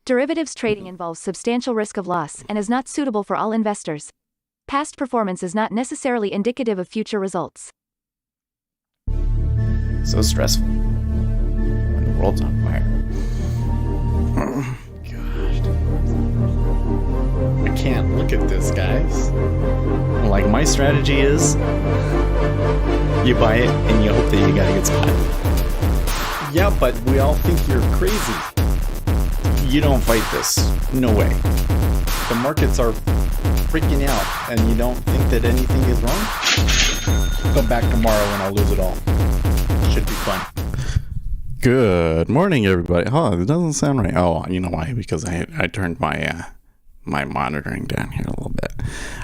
Derivatives trading involves substantial risk of loss and is not suitable for all investors. Past performance is not necessarily indicative of future results. So stressful when the world's on fire. Gosh. I can't look at this, guys. Like, my strategy is you buy it and you hope that you got a good spot. Yeah, but we all think you're crazy. You don't fight this. No way. The markets are freaking out and you don't think that anything is wrong? Come back tomorrow and I'll lose it all. Should be fun. Good morning, everybody. Oh, it doesn't sound right. Oh, you know why? Because I turned my my monitoring down here a little bit.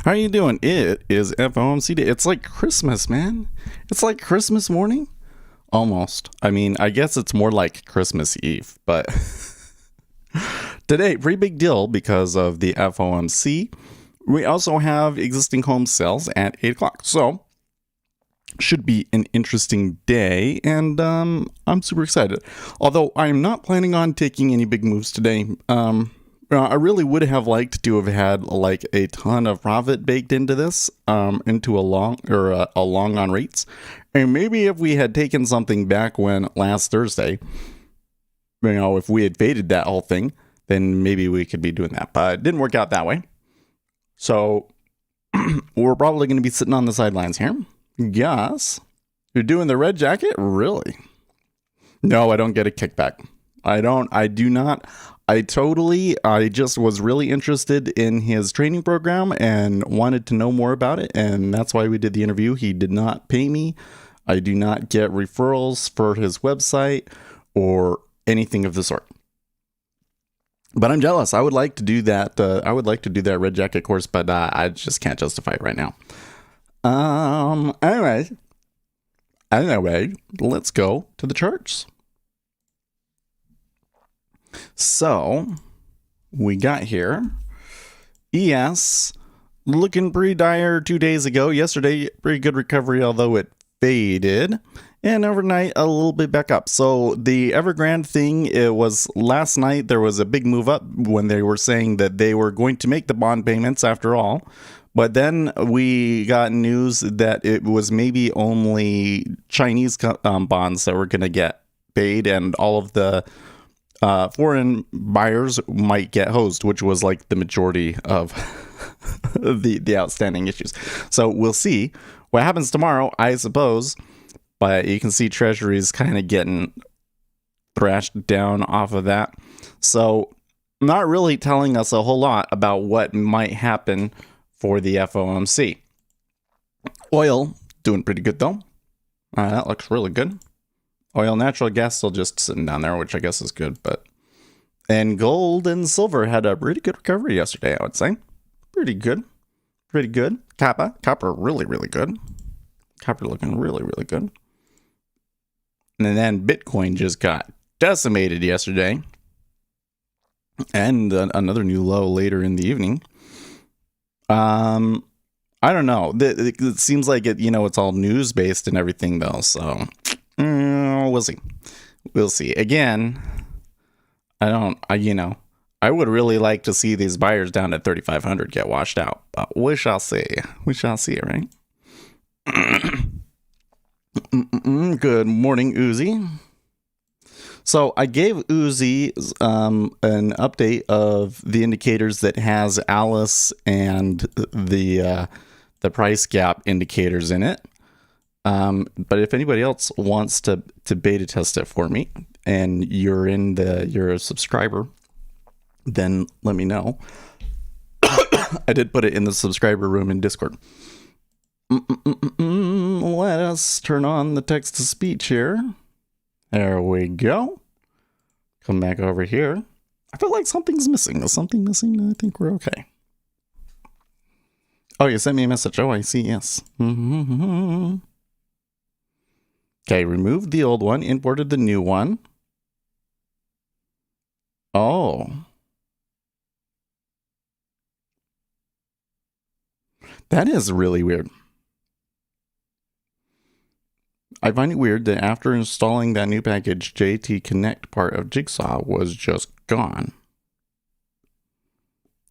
How are you doing? It is FOMC day. It's like Christmas, man. It's like Christmas morning. Almost. I mean, I guess it's more like Christmas Eve, but today, pretty big deal because of the FOMC. We also have existing home sales at 8 o'clock. So, should be an interesting day, and I'm super excited. Although I'm not planning on taking any big moves today. I really would have liked to have had like a ton of profit baked into this, into a long on rates, and maybe if we had taken something back when last Thursday, if we had faded that whole thing, then maybe we could be doing that. But it didn't work out that way, so we're probably going to be sitting on the sidelines here. Yes. You're doing the red jacket? Really? No, I don't get a kickback. I do not. I just was really interested in his training program and wanted to know more about it. And that's why we did the interview. He did not pay me. I do not get referrals for his website or anything of the sort. But I'm jealous. I would like to do that. I would like to do that red jacket course, but I just can't justify it right now. Anyway, let's go to the charts. So, we got here. ES looking pretty dire 2 days ago. Yesterday, pretty good recovery, although it faded. And overnight, a little bit back up. So, the Evergrande thing, it was last night, there was a big move up when they were saying that they were going to make the bond payments after all. But then we got news that it was maybe only Chinese bonds that were going to get paid, and all of the foreign buyers might get hosed, which was like the majority of the outstanding issues. So we'll see what happens tomorrow, I suppose. But you can see Treasuries kind of getting thrashed down off of that. So not really telling us a whole lot about what might happen for the FOMC. Oil doing pretty good though. That looks really good. Oil, natural gas still just sitting down there, which I guess is good. And gold and silver had a pretty good recovery yesterday, I would say. Pretty good. Copper really, really good. Copper looking really, really good. And then Bitcoin just got decimated yesterday. And another new low later in the evening. I don't know. It seems like it's all news based and everything though. So we'll see. We'll see. Again, I would really like to see these buyers down at 3,500 get washed out, but we shall see. We shall see, right? Good morning, Uzi. So I gave Uzi an update of the indicators that has Alice and the price gap indicators in it. But if anybody else wants to beta test it for me, and you're a subscriber, then let me know. I did put it in the subscriber room in Discord. Let us turn on the text to speech here. There we go. Come back over here. I feel like something's missing. Is something missing? I think we're okay. Oh, you sent me a message. Oh, I see. Yes. Okay, removed the old one, imported the new one. Oh. That is really weird. I find it weird that after installing that new package, JT Connect part of Jigsaw was just gone.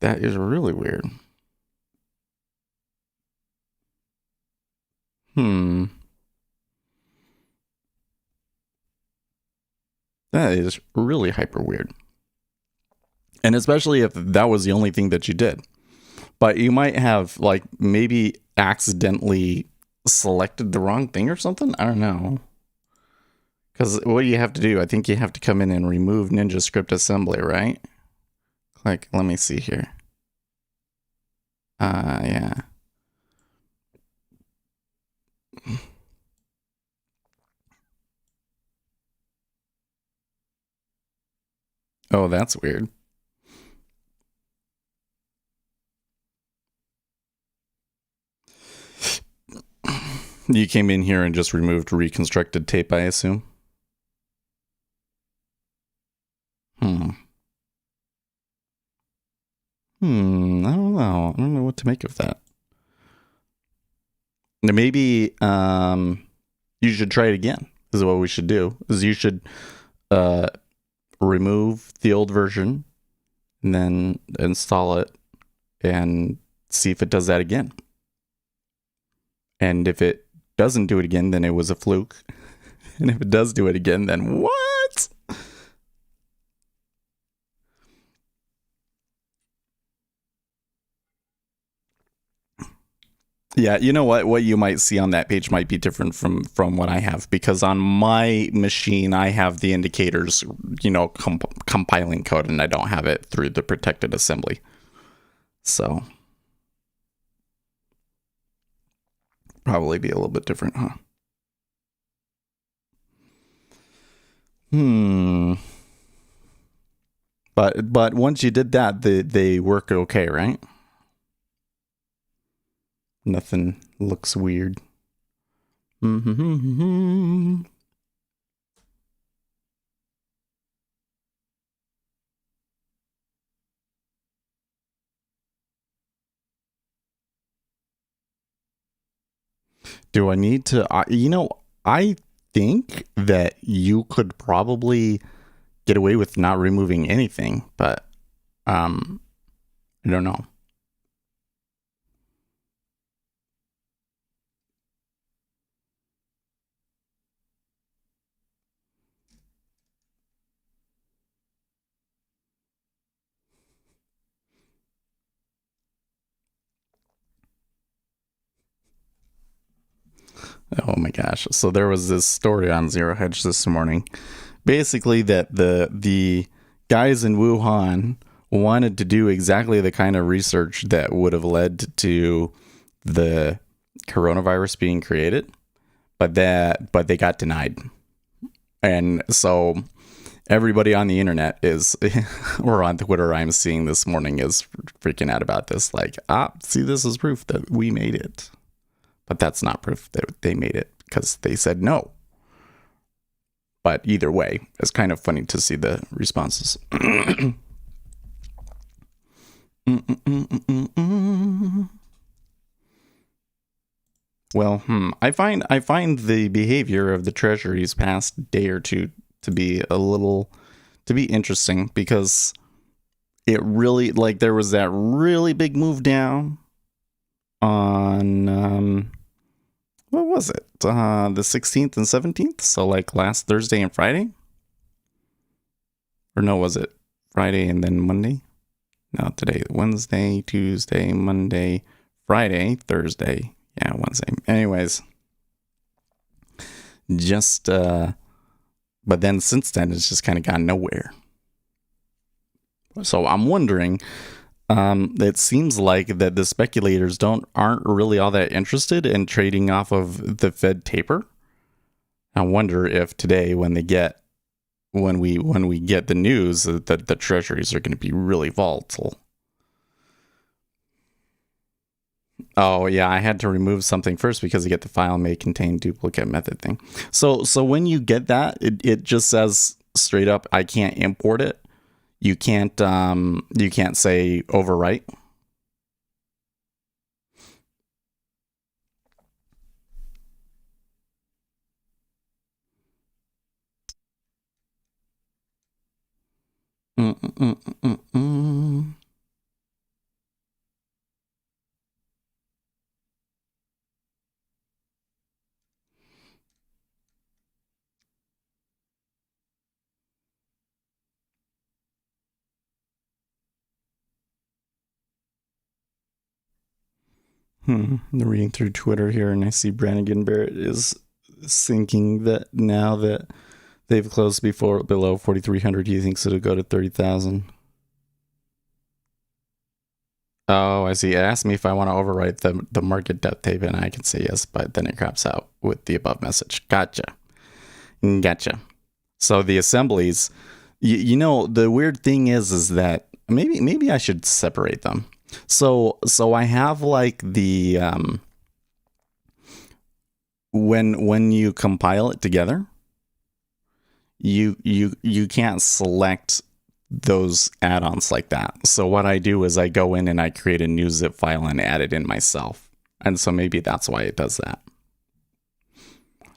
That is really weird. That is really hyper weird. And especially if that was the only thing that you did. But you might have, like, maybe accidentally selected the wrong thing or something. I don't know. Because what do you have to do? I think you have to come in and remove Ninja Script Assembly, right? Like, let me see here. Yeah. Oh, that's weird. You came in here and just removed reconstructed tape, I assume? I don't know. I don't know what to make of that. Maybe you should try it again. This is what we should do. Is you should remove the old version and then install it and see if it does that again. And if it doesn't do it again, then it was a fluke. And if it does do it again, then what? Yeah, you know what you might see on that page might be different from what I have, because on my machine I have the indicators, compiling code, and I don't have it through the protected assembly. So probably be a little bit different, huh? But once you did that, they work okay, right? Nothing looks weird. Do I need to? I think that you could probably get away with not removing anything, but I don't know. Oh my gosh. So there was this story on Zero Hedge this morning. Basically that the guys in Wuhan wanted to do exactly the kind of research that would have led to the coronavirus being created, but they got denied. And so everybody on the internet is, or on Twitter I'm seeing this morning, is freaking out about this. Like, see, this is proof that we made it. But that's not proof that they made it, because they said no. But either way, it's kind of funny to see the responses. Well, I find the behavior of the treasuries past day or two to be interesting, because it really, like, there was that really big move down on what was it? The 16th and 17th? So like last Thursday and Friday? Or no, was it Friday and then Monday? No, today, Wednesday, Tuesday, Monday, Friday, Thursday. Yeah, Wednesday. Anyways, just, but then since then, it's just kind of gone nowhere. So I'm wondering, it seems like that the speculators aren't really all that interested in trading off of the Fed taper. I wonder if today, when we get the news that the treasuries are going to be really volatile. Oh yeah, I had to remove something first because you get the file may contain duplicate method thing. So when you get that, it just says straight up, I can't import it. You can't say overwrite. Reading through Twitter here, and I see Brannigan Barrett is thinking that now that they've closed below 4,300, he thinks it'll go to 30,000. Oh, I see. It asked me if I want to overwrite the market depth table, and I can say yes, but then it craps out with the above message. Gotcha. So the assemblies, the weird thing is that maybe I should separate them. So I have like the when you compile it together, you can't select those add-ons like that. So what I do is I go in and I create a new zip file and add it in myself. And so maybe that's why it does that.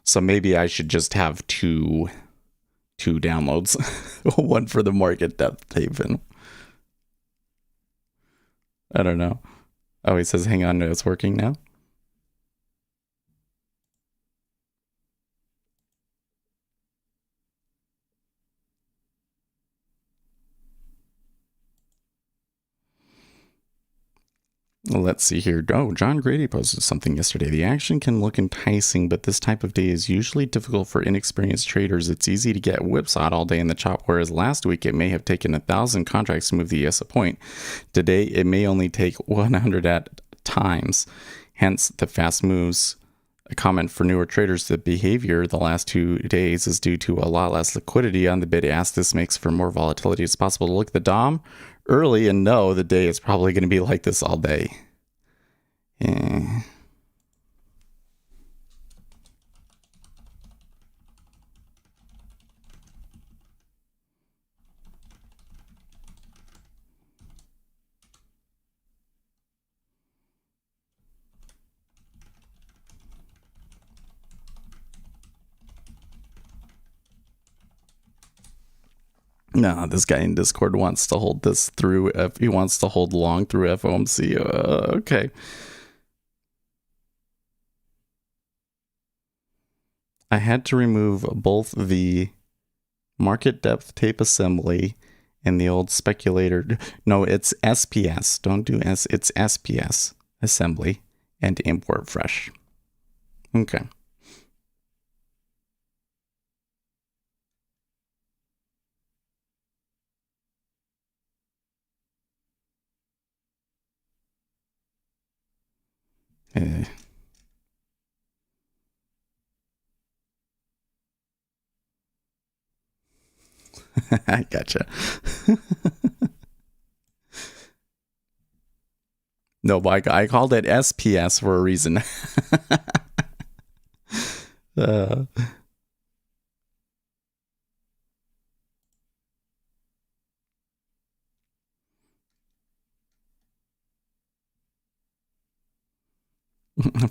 So maybe I should just have two downloads, one for the market depth table. I don't know. Oh, he says, hang on, it's working now. Let's see here. Oh, John Grady posted something yesterday. The action can look enticing, but this type of day is usually difficult for inexperienced traders. It's easy to get whipsawed all day in the chop, whereas last week it may have taken 1,000 contracts to move the ES a point. Today, it may only take 100 at times. Hence, the fast moves. A comment for newer traders, the behavior the last 2 days is due to a lot less liquidity on the bid ask. This makes for more volatility. It's possible to look at the DOM early and know the day is probably going to be like this all day. Yeah. No, this guy in Discord wants to hold this through. He wants to hold long through FOMC. Okay. I had to remove both the market depth tape assembly and the old speculator. No, it's SPS. Don't do S. It's SPS assembly and import fresh. Okay. I gotcha. No, but I called it SPS for a reason.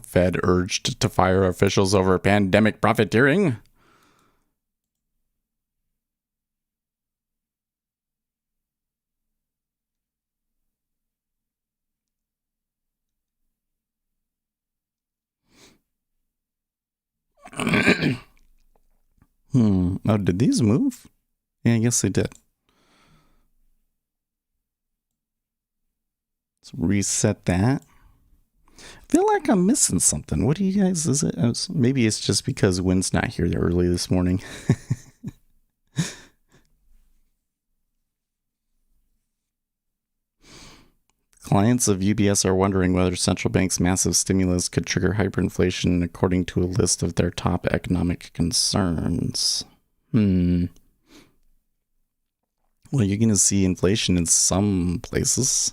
Fed urged to fire officials over pandemic profiteering. Oh, did these move? Yeah, I guess they did. Let's reset that. I feel like I'm missing something. What do you guys, is it? Maybe it's just because Wynn's not here early this morning. Clients of UBS are wondering whether central bank's massive stimulus could trigger hyperinflation according to a list of their top economic concerns. Well, you're going to see inflation in some places.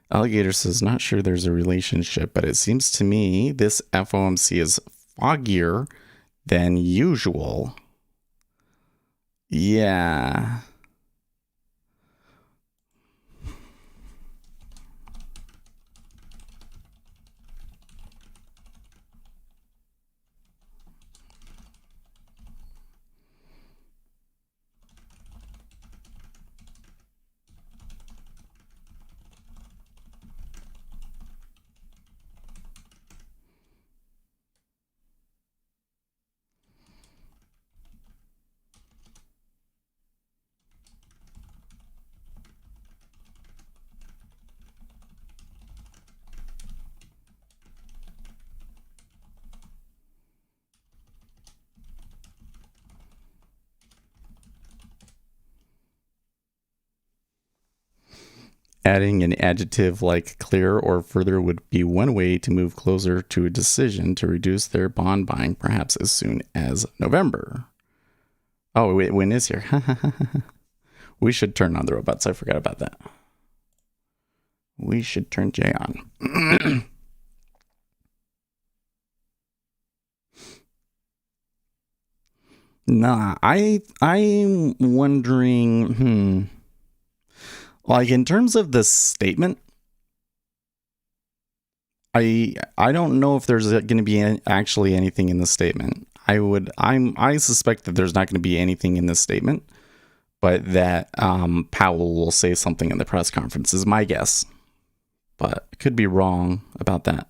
Alligator says, not sure there's a relationship, but it seems to me this FOMC is foggier than usual. Yeah. Adding an adjective like clear or further would be one way to move closer to a decision to reduce their bond buying, perhaps as soon as November. Oh, wait, when is here? We should turn on the robots. I forgot about that. We should turn Jay on. Nah, I'm wondering, like in terms of the statement, I don't know if there's going to be actually anything in the statement. I suspect that there's not going to be anything in this statement, but that Powell will say something in the press conference is my guess. But I could be wrong about that.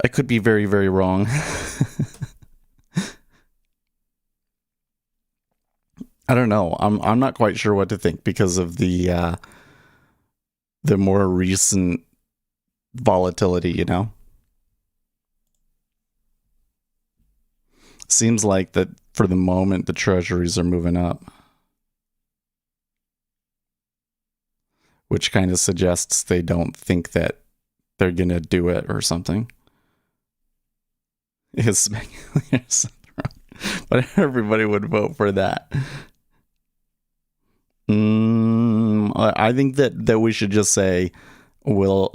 I could be very, very wrong. I don't know. I'm not quite sure what to think because of the more recent volatility, you know? Seems like that for the moment the treasuries are moving up, which kind of suggests they don't think that they're going to do it or something. But everybody would vote for that. I think that we should just say, will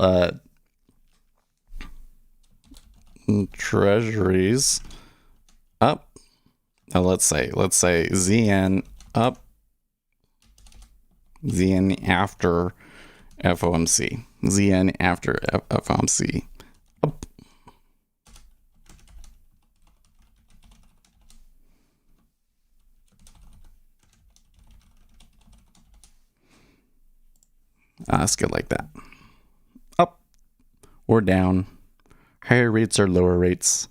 treasuries up? Let's say ZN up, ZN after FOMC, ZN after FOMC up. Let's get like that. Up or down. Higher rates or lower rates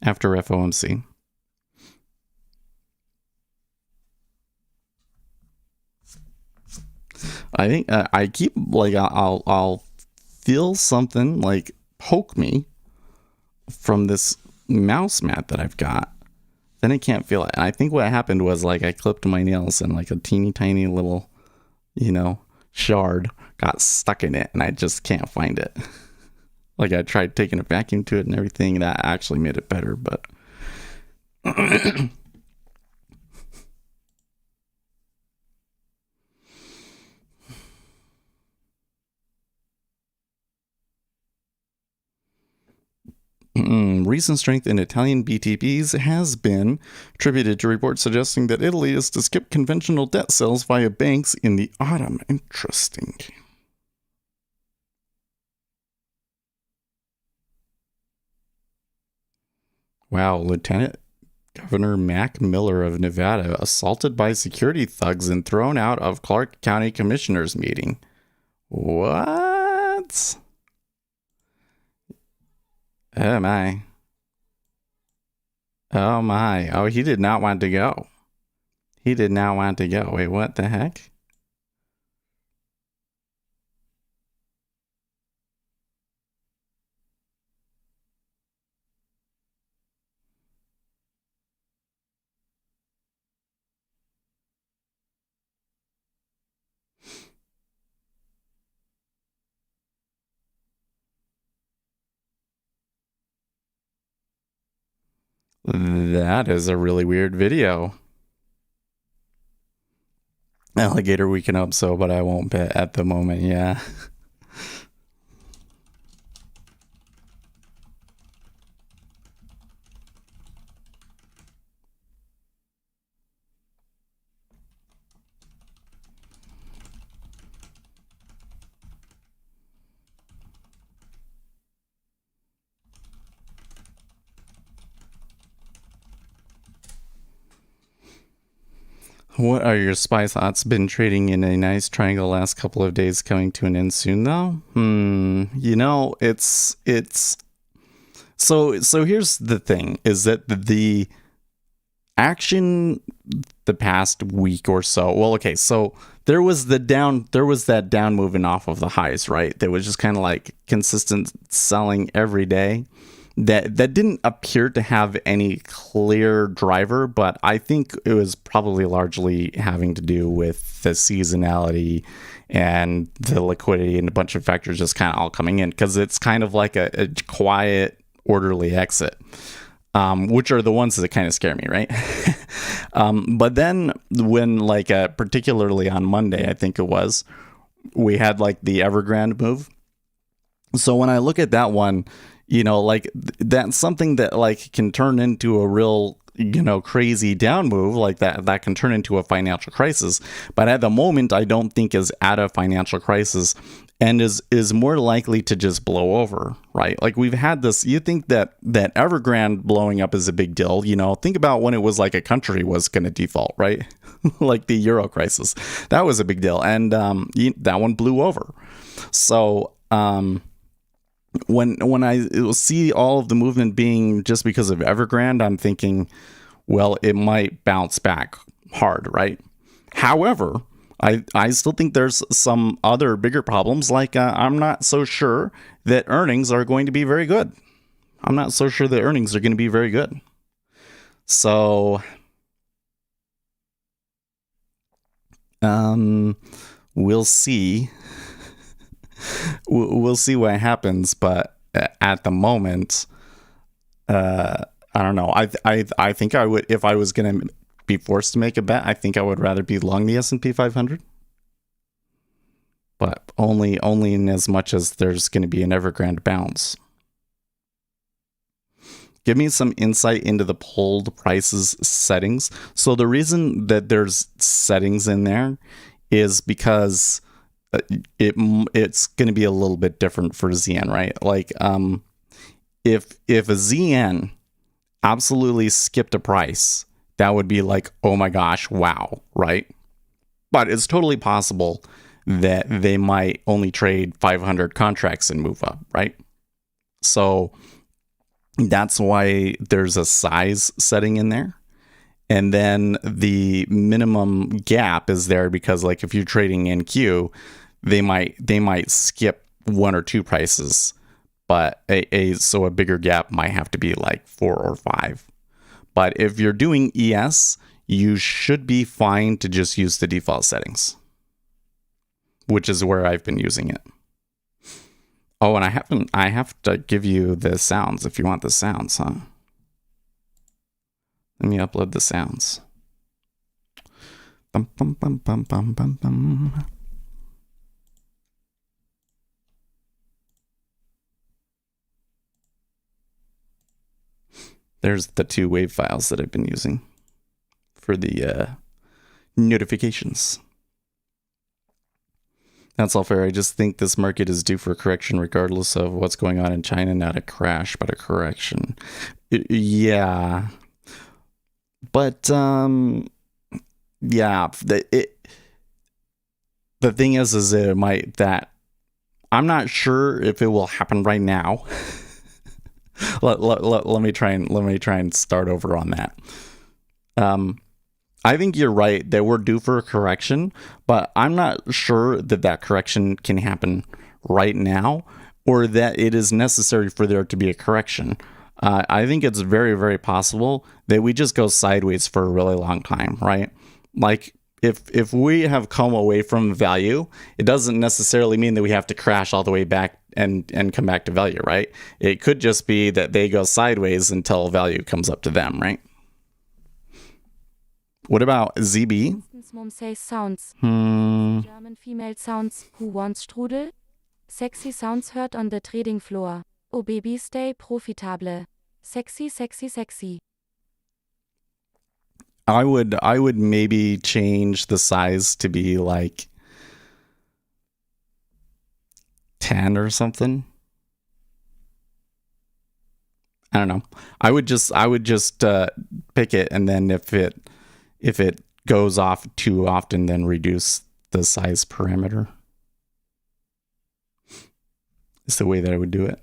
after FOMC. I think I keep like I'll feel something like poke me from this mouse mat that I've got. Then I can't feel it. And I think what happened was like I clipped my nails and like a teeny tiny little, shard got stuck in it and I just can't find it. Like I tried taking a vacuum to it and everything. That actually made it better, but recent strength in Italian BTPs has been attributed to reports suggesting that Italy is to skip conventional debt sales via banks in the autumn. Interesting. Wow, Lieutenant Governor Mac Miller of Nevada assaulted by security thugs and thrown out of Clark County Commissioners meeting. What? Oh my. Oh my. Oh, he did not want to go. He did not want to go. Wait, what the heck? That is a really weird video. Alligator we can hope so, but I won't bet at the moment, yeah. What are your SPY thoughts? Been trading in a nice triangle last couple of days, coming to an end soon though? It's so here's the thing, is that the action the past week or so, well, okay, so there was that down moving off of the highs, right? There was just kind of like consistent selling every day. That didn't appear to have any clear driver, but I think it was probably largely having to do with the seasonality and the liquidity and a bunch of factors just kind of all coming in, because it's kind of like a quiet, orderly exit, which are the ones that kind of scare me, right? But then when like particularly on Monday, I think it was, we had like the Evergrande move. So when I look at that one, like that's something that like can turn into a real, crazy down move like that can turn into a financial crisis. But at the moment, I don't think is at a financial crisis and is more likely to just blow over, right? Like we've had this, you think that Evergrande blowing up is a big deal. Think about when it was like a country was going to default, right? Like the Euro crisis. That was a big deal. And that one blew over. So, when I see all of the movement being just because of Evergrande, I'm thinking, well, it might bounce back hard, right? However, I still think there's some other bigger problems, like I'm not so sure that earnings are going to be very good. I'm not so sure that earnings are going to be very good. So, we'll see. We'll see what happens, but at the moment, I don't know. I think I would, if I was going to be forced to make a bet, I think I would rather be long the S&P 500, but only in as much as there's going to be an Evergrande bounce. Give me some insight into the pulled prices settings. So the reason that there's settings in there is because it's going to be a little bit different for ZN, right? Like, if a ZN absolutely skipped a price, that would be like, oh my gosh, wow, right? But it's totally possible that they might only trade 500 contracts and move up, right? So that's why there's a size setting in there. And then the minimum gap is there because, like, if you're trading NQ, they might skip one or two prices, but so a bigger gap might have to be like 4 or 5. But if you're doing ES, you should be fine to just use the default settings, which is where I've been using it. Oh, and I have to give you the sounds if you want the sounds, huh? Let me upload the sounds. Bum, bum, bum, bum, bum, bum, bum. There's the 2 wave files that I've been using for the notifications. That's all fair. I just think this market is due for a correction regardless of what's going on in China. Not a crash, but a correction. Yeah. But, yeah. The thing is it might, that I'm not sure if it will happen right now. let me try and start over on that. I think you're right that we're due for a correction, but I'm not sure that correction can happen right now, or that it is necessary for there to be a correction. I think it's very, very possible that we just go sideways for a really long time, right? Like, if we have come away from value, it doesn't necessarily mean that we have to crash all the way back and come back to value, right? It could just be that they go sideways until value comes up to them, right? What about ZB? Mom says sounds. German female sounds. Who wants Strudel? Sexy sounds heard on the trading floor. Oh baby stay profitable. Sexy, sexy, sexy. I would maybe change the size to be like 10 or something. I don't know. I would just pick it, and then if it goes off too often, then reduce the size parameter. It's the way that I would do it.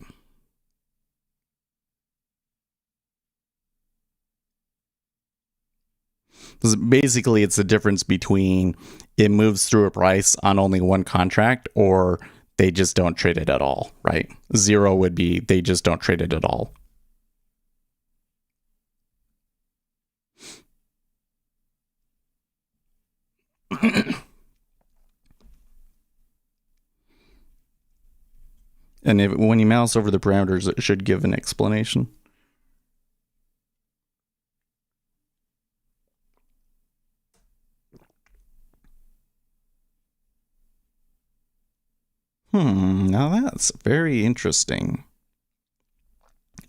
Basically, it's the difference between it moves through a price on only one contract, or they just don't trade it at all, right? 0 would be they just don't trade it at all. And when you mouse over the parameters, it should give an explanation. Now that's very interesting.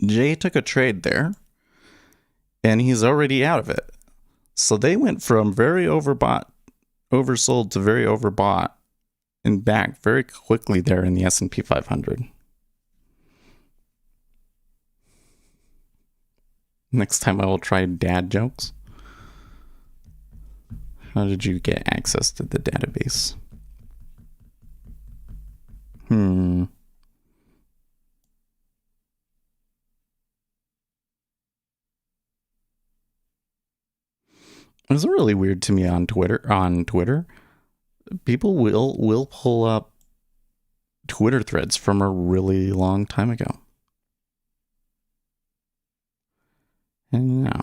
Jay took a trade there, and he's already out of it. So they went from very oversold to very overbought and back very quickly there in the S&P 500. Next time I will try dad jokes. How did you get access to the database? It's really weird to me on Twitter. People will pull up Twitter threads from a really long time ago. And yeah.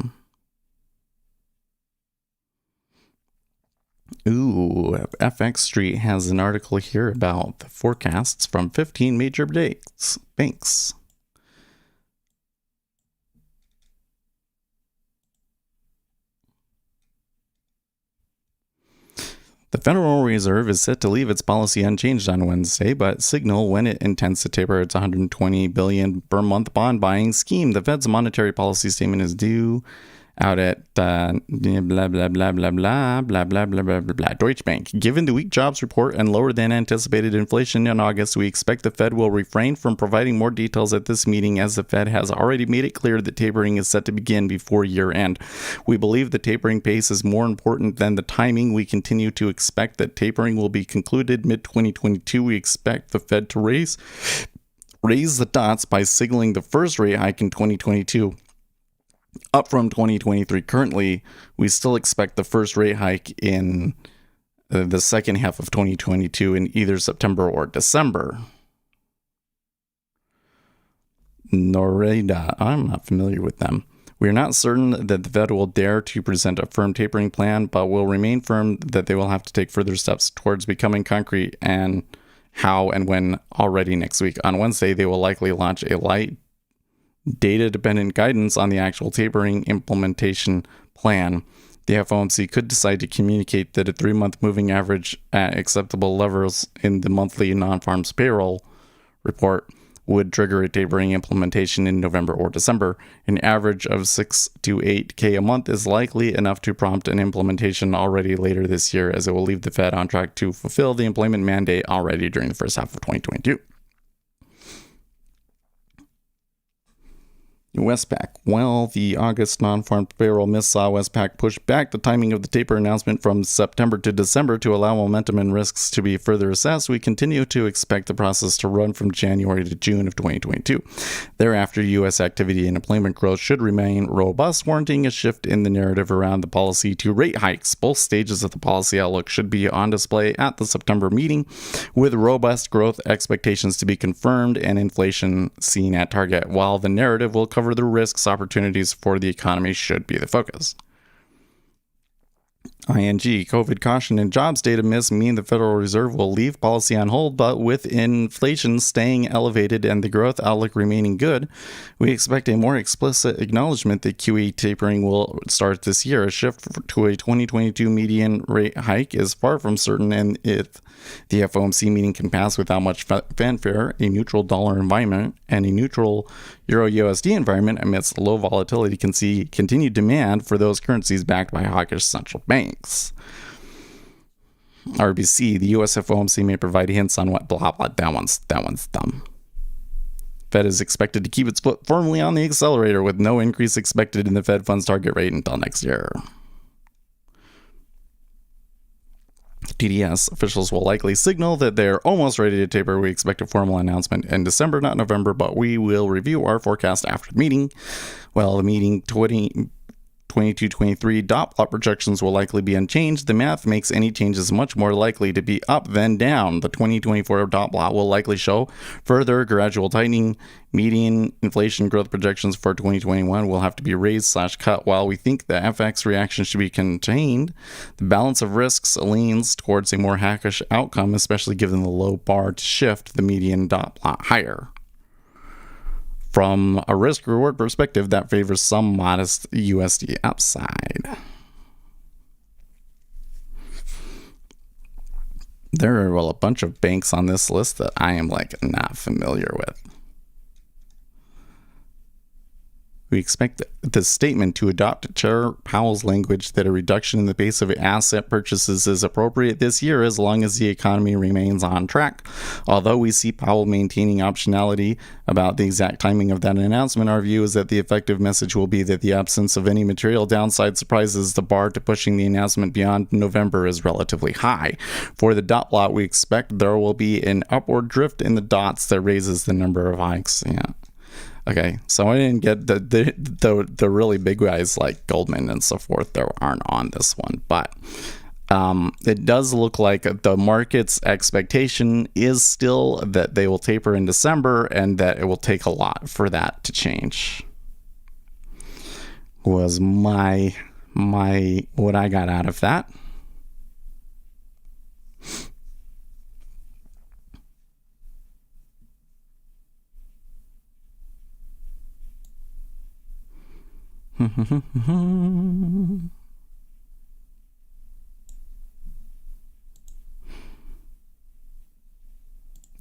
Ooh, FX Street has an article here about the forecasts from 15 major banks. The Federal Reserve is set to leave its policy unchanged on Wednesday, but signal when it intends to taper its $120 billion per month bond buying scheme. The Fed's monetary policy statement is due out at blah blah blah blah blah blah blah blah blah blah blah. Deutsche Bank. Given the weak jobs report and lower than anticipated inflation in August, we expect the Fed will refrain from providing more details at this meeting, as the Fed has already made it clear that tapering is set to begin before year end. We believe the tapering pace is more important than the timing. We continue to expect that tapering will be concluded mid-2022. We expect the Fed to raise the dots by signaling the first rate hike in 2022. Up from 2023. Currently, we still expect the first rate hike in the second half of 2022 in either September or December. Noreda, I'm not familiar with them. We are not certain that the Fed will dare to present a firm tapering plan, but will remain firm that they will have to take further steps towards becoming concrete, and how and when already next week. On Wednesday, they will likely launch a light data-dependent guidance on the actual tapering implementation plan. The FOMC could decide to communicate that a 3-month moving average at acceptable levels in the monthly non-farms payroll report would trigger a tapering implementation in November or December. An average of 6 to 8K a month is likely enough to prompt an implementation already later this year, as it will leave the Fed on track to fulfill the employment mandate already during the first half of 2022. Westpac. Well, the August non-farm payroll miss saw Westpac push back the timing of the taper announcement from September to December to allow momentum and risks to be further assessed. We continue to expect the process to run from January to June of 2022. Thereafter, U.S. activity and employment growth should remain robust, warranting a shift in the narrative around the policy to rate hikes. Both stages of the policy outlook should be on display at the September meeting, with robust growth expectations to be confirmed and inflation seen at target, while the narrative will cover the risks, opportunities for the economy should be the focus. ING, COVID caution and jobs data miss mean the Federal Reserve will leave policy on hold, but with inflation staying elevated and the growth outlook remaining good, we expect a more explicit acknowledgement that QE tapering will start this year. A shift to a 2022 median rate hike is far from certain, and if the FOMC meeting can pass without much fanfare, a neutral dollar environment and a neutral Euro-USD environment amidst low volatility can see continued demand for those currencies backed by hawkish central banks. RBC, the US FOMC may provide hints on what blah blah. That one's dumb. Fed is expected to keep its foot firmly on the accelerator with no increase expected in the Fed funds target rate until next year. TDS officials will likely signal that they're almost ready to taper. We expect a formal announcement in December, not November, but we will review our forecast after the meeting. Well, the meeting 22-23 dot plot projections will likely be unchanged. The math makes any changes much more likely to be up than down. The 2024 dot plot will likely show further gradual tightening. Median inflation growth projections for 2021 will have to be raised/cut. While we think the FX reaction should be contained, the balance of risks leans towards a more hawkish outcome, especially given the low bar to shift the median dot plot higher. From a risk-reward perspective, that favors some modest USD upside. There are, a bunch of banks on this list that I am, not familiar with. We expect the statement to adopt Chair Powell's language that a reduction in the pace of asset purchases is appropriate this year as long as the economy remains on track. Although we see Powell maintaining optionality about the exact timing of that announcement, our view is that the effective message will be that the absence of any material downside surprises the bar to pushing the announcement beyond November is relatively high. For the dot plot, we expect there will be an upward drift in the dots that raises the number of hikes. Yeah. Okay, so I didn't get the really big guys like Goldman and so forth that aren't on this one, but it does look like the market's expectation is still that they will taper in December and that it will take a lot for that to change. Was my what I got out of that.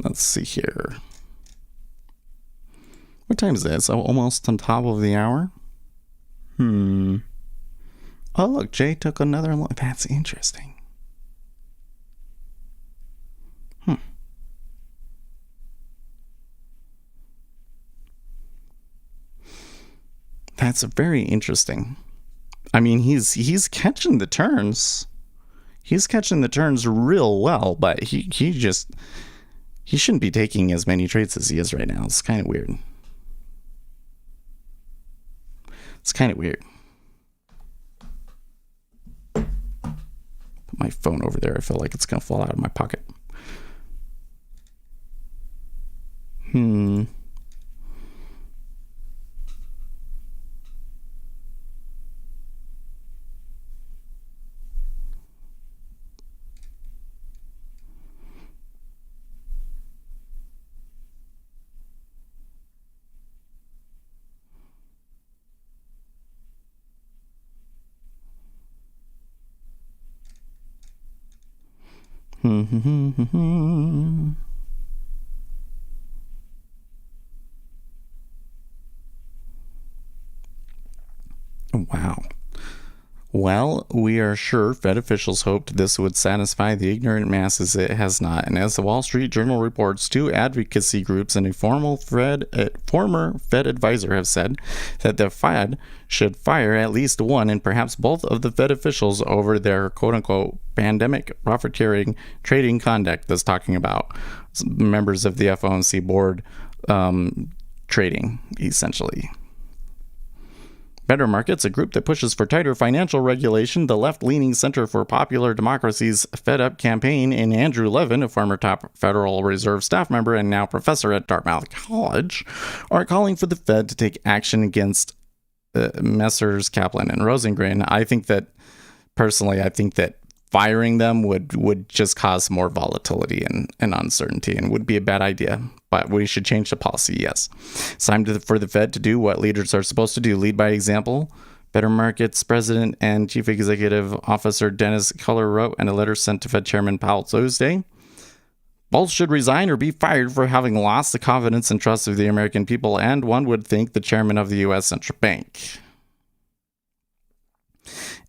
Let's see here. What time is it? It's almost on top of the hour. Oh, look, Jay took another look. That's interesting. That's very interesting. I mean, he's catching the turns. He's catching the turns real well, but he shouldn't be taking as many trades as he is right now. It's kind of weird. Put my phone over there. I feel like it's gonna fall out of my pocket. Wow. Well, we are sure Fed officials hoped this would satisfy the ignorant masses. It has not. And as the Wall Street Journal reports, two advocacy groups and a former Fed advisor have said that the Fed should fire at least one and perhaps both of the Fed officials over their quote-unquote pandemic profiteering trading conduct. That's talking about members of the FOMC board trading, essentially. Better Markets, a group that pushes for tighter financial regulation, the left-leaning Center for Popular Democracy's Fed Up campaign, and Andrew Levin, a former top Federal Reserve staff member and now professor at Dartmouth College, are calling for the Fed to take action against Messrs. Kaplan and Rosengren. I think that firing them would just cause more volatility and uncertainty and would be a bad idea. But we should change the policy, yes. It's time for the Fed to do what leaders are supposed to do, lead by example. Better Markets President and Chief Executive Officer Dennis Culler wrote in a letter sent to Fed Chairman Powell Tuesday. Both should resign or be fired for having lost the confidence and trust of the American people, and one would think the chairman of the U.S. Central Bank.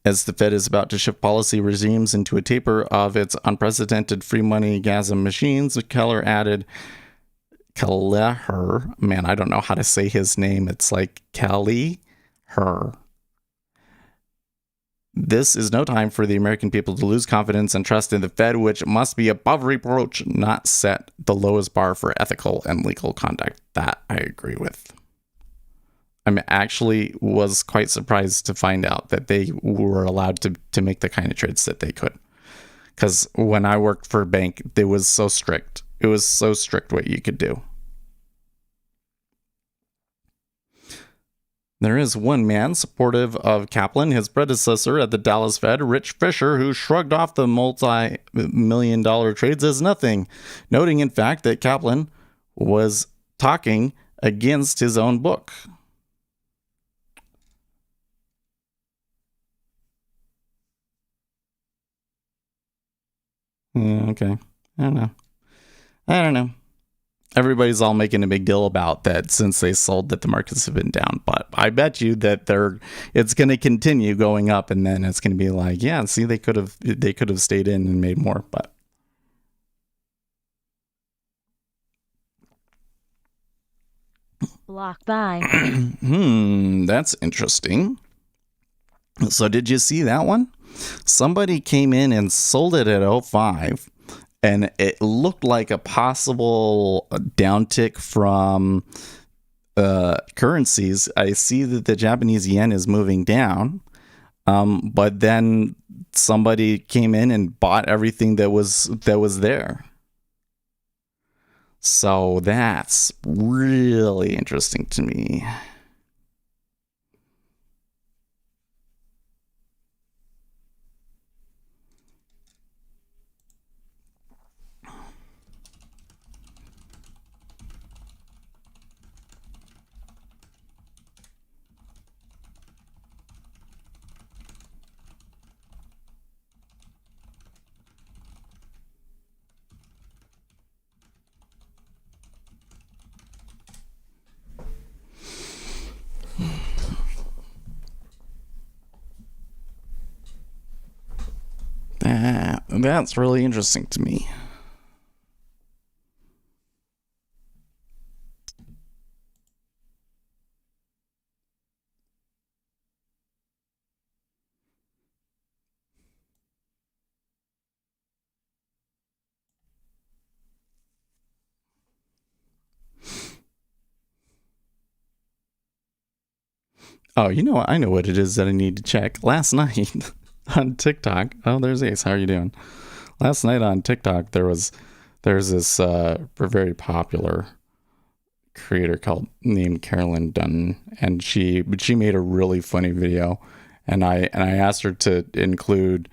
As the Fed is about to shift policy regimes into a taper of its unprecedented free money gasm machines, Keller added, Kelleher, man, I don't know how to say his name. It's like Kelly Her. This is no time for the American people to lose confidence and trust in the Fed, which must be above reproach, not set the lowest bar for ethical and legal conduct. That I agree with. I'm actually was quite surprised to find out that they were allowed to make the kind of trades that they could. Because when I worked for a bank, it was so strict. It was so strict what you could do. There is one man supportive of Kaplan, his predecessor at the Dallas Fed, Rich Fisher, who shrugged off the multi-million-dollar trades as nothing, noting, in fact, that Kaplan was talking against his own book. Okay. I don't know. Everybody's all making a big deal about that since they sold that the markets have been down. But I bet you that it's going to continue going up, and then it's going to be like, yeah, see, they could have stayed in and made more. But block buy. That's interesting. So did you see that one? Somebody came in and sold it at 05, and it looked like a possible downtick from currencies. I see that the Japanese yen is moving down, but then somebody came in and bought everything that was there. So that's really interesting to me. That's really interesting to me. Oh, you know what? I know what it is that I need to check. Last night on TikTok. Oh, there's Ace. How are you doing? Last night on TikTok, there's this very popular creator named Carolyn Dunn, and she made a really funny video, and I asked her to include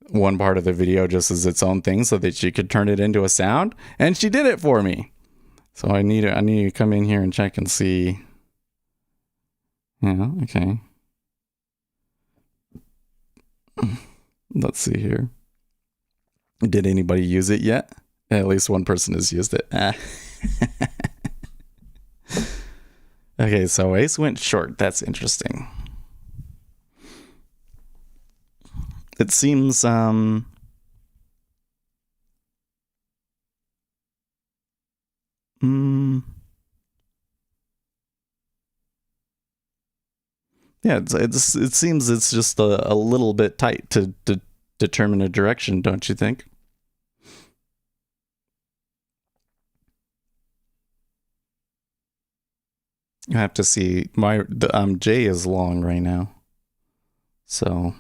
one part of the video just as its own thing so that she could turn it into a sound, and she did it for me. So I need to come in here and check and see. Yeah, okay. Let's see here. Did anybody use it yet? At least one person has used it. Okay, so Ace went short. That's interesting. It seems yeah, it seems it's just a little bit tight to determine a direction, don't you think? I have to see. J is long right now, so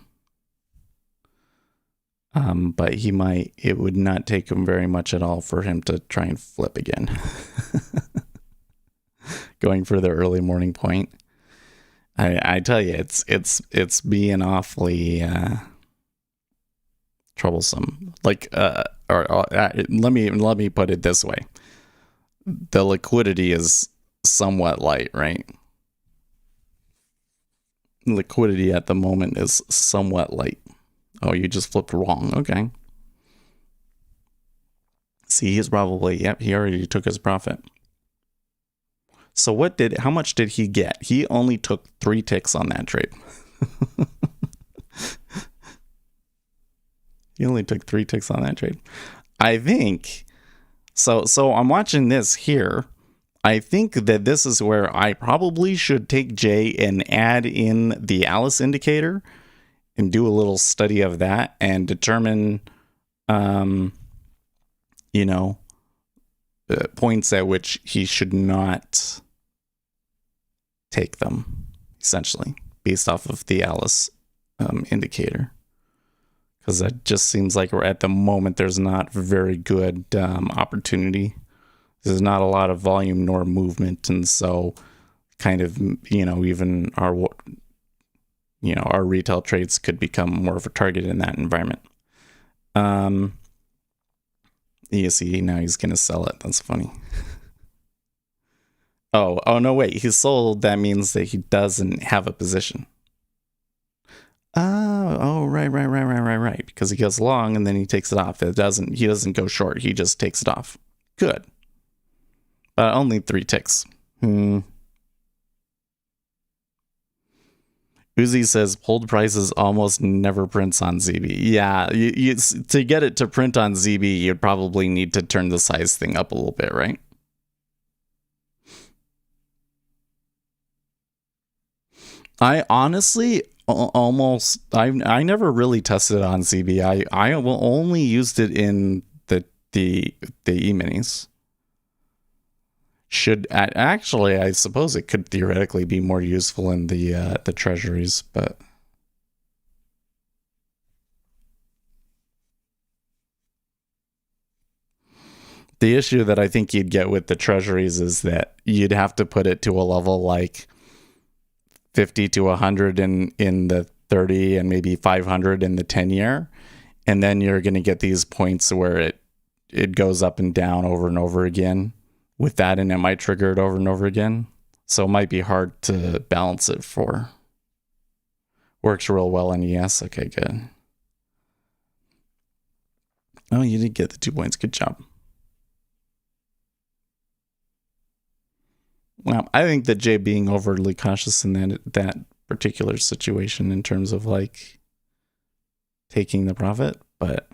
but it would not take him very much at all for him to try and flip again. Going for the early morning point. I tell you, it's being awfully troublesome. Like, let me put it this way: the liquidity is somewhat light, right? Liquidity at the moment is somewhat light. Oh, you just flipped wrong. Okay. See, he's probably, yep, he already took his profit. So how much did he get? He only took 3 ticks on that trade. He only took 3 ticks on that trade. I think, so I'm watching this here. I think that this is where I probably should take J and add in the Alice indicator and do a little study of that and determine, points at which he should not take them. essentially, based off of the Alice indicator. Because that just seems like we're at the moment, there's not very good opportunity. There's not a lot of volume nor movement. And so kind of, even our retail trades could become more of a target in that environment. You see, now he's going to sell it. That's funny. Oh, no, wait. He sold. That means that he doesn't have a position. Right. Because he goes long and then he takes it off. He doesn't go short. He just takes it off. Good. But only 3 ticks. Uzi says hold prices almost never prints on ZB. Yeah, to get it to print on ZB, you'd probably need to turn the size thing up a little bit, right? I honestly I never really tested it on ZB. I only used it in the E-minis. Actually, I suppose it could theoretically be more useful in the treasuries, but the issue that I think you'd get with the treasuries is that you'd have to put it to a level like 50 to 100 in the 30 and maybe 500 in the 10-year, and then you're going to get these points where it goes up and down over and over again with that, and it might trigger it over and over again. So it might be hard to balance it for. Works real well in ES. Okay, good. Oh, you did get the 2 points. Good job. Well, I think that Jay being overly cautious in that particular situation in terms of like taking the profit, but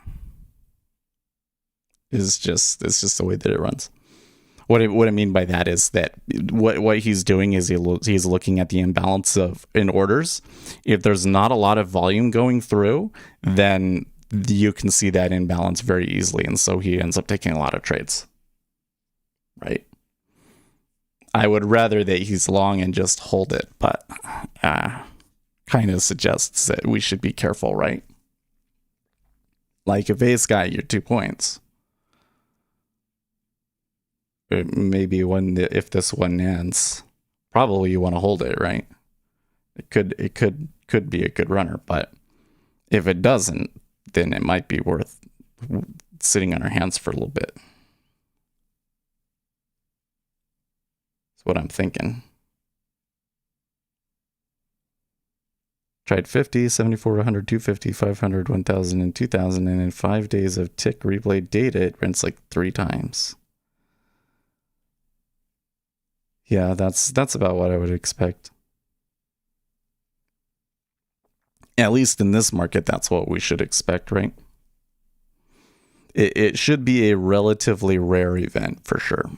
it's just the way that it runs. What I mean by that is that what he's doing is he's looking at the imbalance in orders. If there's not a lot of volume going through, then you can see that imbalance very easily, and so he ends up taking a lot of trades. Right? I would rather that he's long and just hold it, but kind of suggests that we should be careful, right? Like if Ace got your 2 points, maybe if this one ends, probably you want to hold it, right? It could be a good runner, but if it doesn't, then it might be worth sitting on our hands for a little bit. That's what I'm thinking. Tried 50, 74, 100, 250, 500, 1000, and 2000, and in 5 days of tick replay data, it rents like 3 times. Yeah, that's about what I would expect. At least in this market, that's what we should expect, right? It should be a relatively rare event for sure.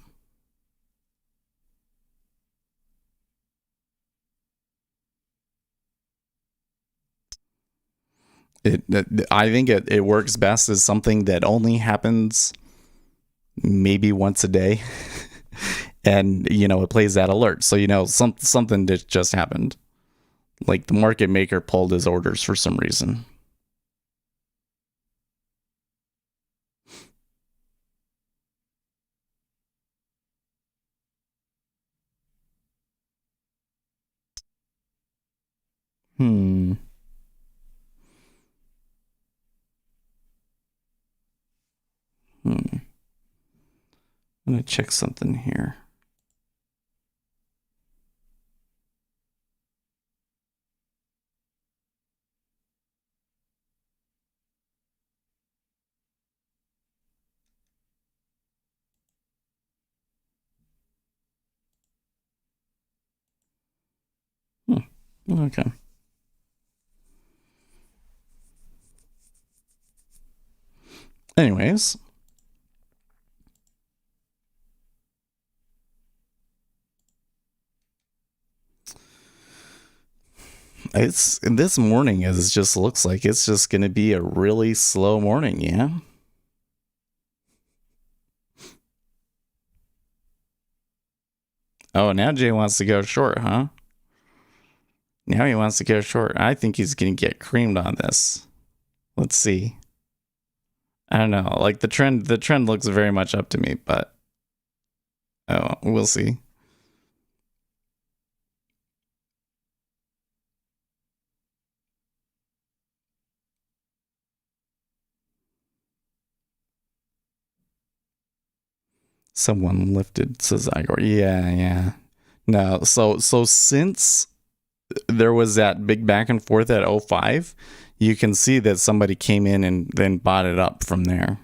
I think it works best as something that only happens maybe once a day. And, it plays that alert. So, something that just happened. Like the market maker pulled his orders for some reason. I'm going to check something here. Okay. Anyways. This morning just looks like it's just going to be a really slow morning, yeah? Oh, now Jay wants to go short, huh? Now he wants to go short. I think he's going to get creamed on this. Let's see. I don't know. Like the trend looks very much up to me, but we'll see. Someone lifted, says Igor. Yeah. No, so since there was that big back and forth at 05, you can see that somebody came in and then bought it up from there.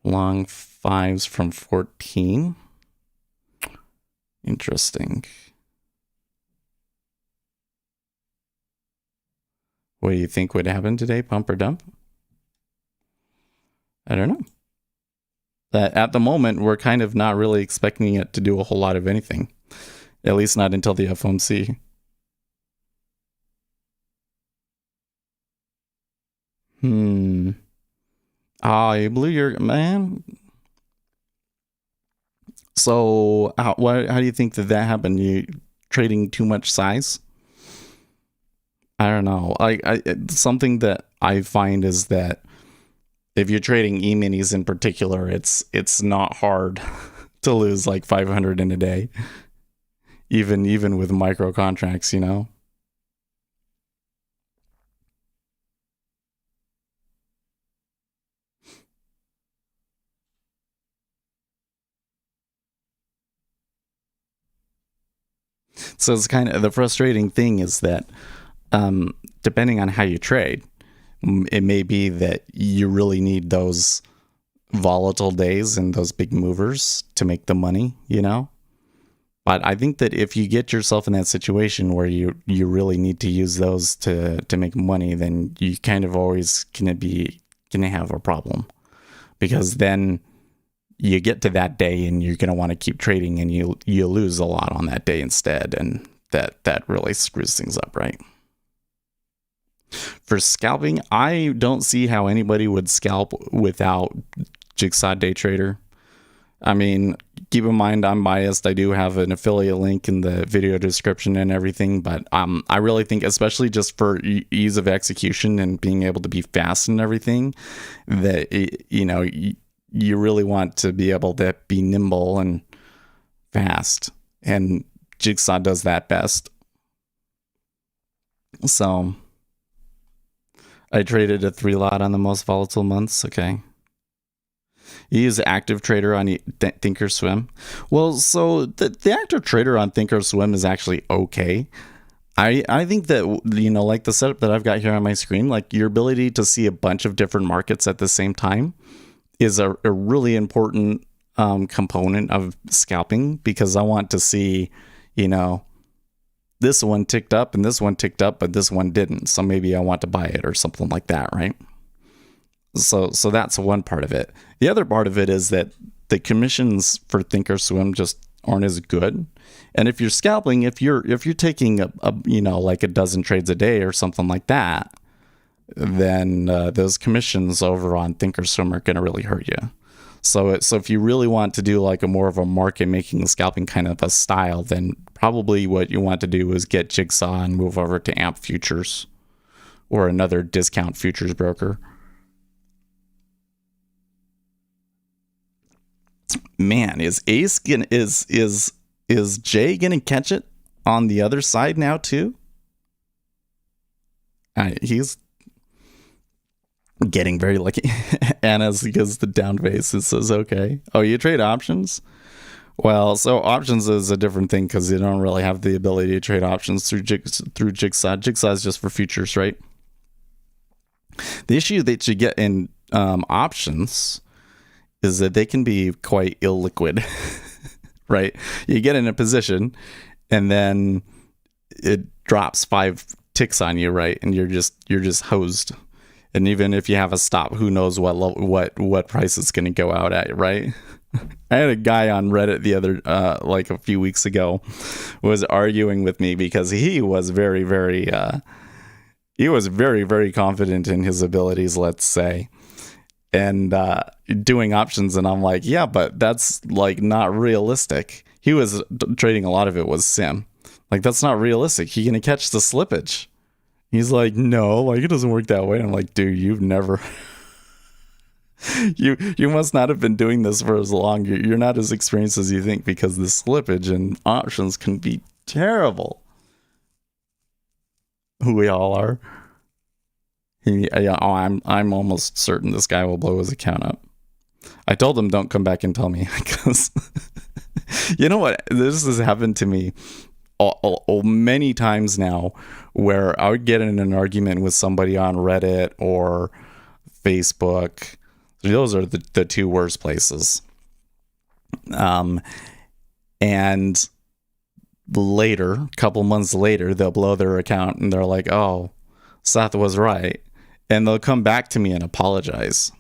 Long 5s from 14. Interesting. What do you think would happen today? Pump or dump? I don't know. That at the moment, we're kind of not really expecting it to do a whole lot of anything. At least not until the FOMC. You blew your... Man. So, how do you think that happened? You trading too much size? I don't know. Something that I find is that if you're trading E-minis in particular, it's not hard to lose like 500 in a day, even with micro contracts, you know. So it's kind of the frustrating thing is that depending on how you trade, it may be that you really need those volatile days and those big movers to make the money, you know? But I think that if you get yourself in that situation where you really need to use those to make money, then you kind of always gonna have a problem, because then you get to that day and you're gonna want to keep trading and you lose a lot on that day instead, and that really screws things up, right? For scalping, I don't see how anybody would scalp without Jigsaw Day Trader. I mean, keep in mind I'm biased. I do have an affiliate link in the video description and everything, but I really think, especially just for ease of execution and being able to be fast and everything, that you really want to be able to be nimble and fast, and Jigsaw does that best. So I traded a 3-lot on the most volatile months. Okay. You use Active Trader on Thinkorswim. Well, so the Active Trader on Thinkorswim is actually okay. I think that, like the setup that I've got here on my screen, like your ability to see a bunch of different markets at the same time is a really important component of scalping, because I want to see, this one ticked up and this one ticked up, but this one didn't. So maybe I want to buy it or something like that, right? So that's one part of it. The other part of it is that the commissions for Thinkorswim just aren't as good. And if you're scalping, if you're taking like a dozen trades a day or something like that, then those commissions over on Thinkorswim are going to really hurt you. So if you really want to do like a more of a market making scalping kind of a style, then probably what you want to do is get Jigsaw and move over to Amp Futures or another discount futures broker. Man, is Jay gonna catch it on the other side now too? He's getting very lucky. Anna's gives the down face. It says, okay. Oh, you trade options? Well, so options is a different thing because you don't really have the ability to trade options through Jigsaw. Jigsaw is just for futures, right? The issue that you get in options is that they can be quite illiquid, right? You get in a position and then it drops 5 ticks on you, right? And you're just hosed. And even if you have a stop, who knows what price it's going to go out at, right? I had a guy on Reddit the other, like a few weeks ago, was arguing with me because he was very, very confident in his abilities, let's say. and doing options, and I'm like, yeah, but that's like not realistic. He was trading, a lot of it was sim. Like, that's not realistic. You're gonna catch the slippage. He's like, no, like, it doesn't work that way. I'm like, dude, you've never you must not have been doing this for as long. You're not as experienced as you think, because the slippage and options can be terrible. We all are. I'm almost certain this guy will blow his account up. I told him don't come back and tell me, because you know what? This has happened to me many times now, where I would get in an argument with somebody on Reddit or Facebook. Those are the two worst places. And later, a couple months later, they'll blow their account and they're like, oh, Seth was right. And they'll come back to me and apologize.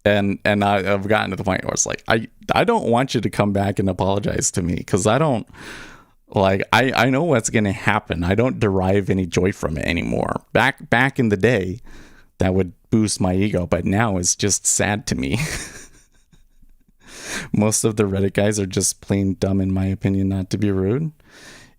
And I've gotten to the point where it's like, I don't want you to come back and apologize to me, because I don't, like, I know what's going to happen. I don't derive any joy from it anymore. Back in the day, that would boost my ego, but now it's just sad to me. Most of the Reddit guys are just plain dumb, in my opinion, not to be rude.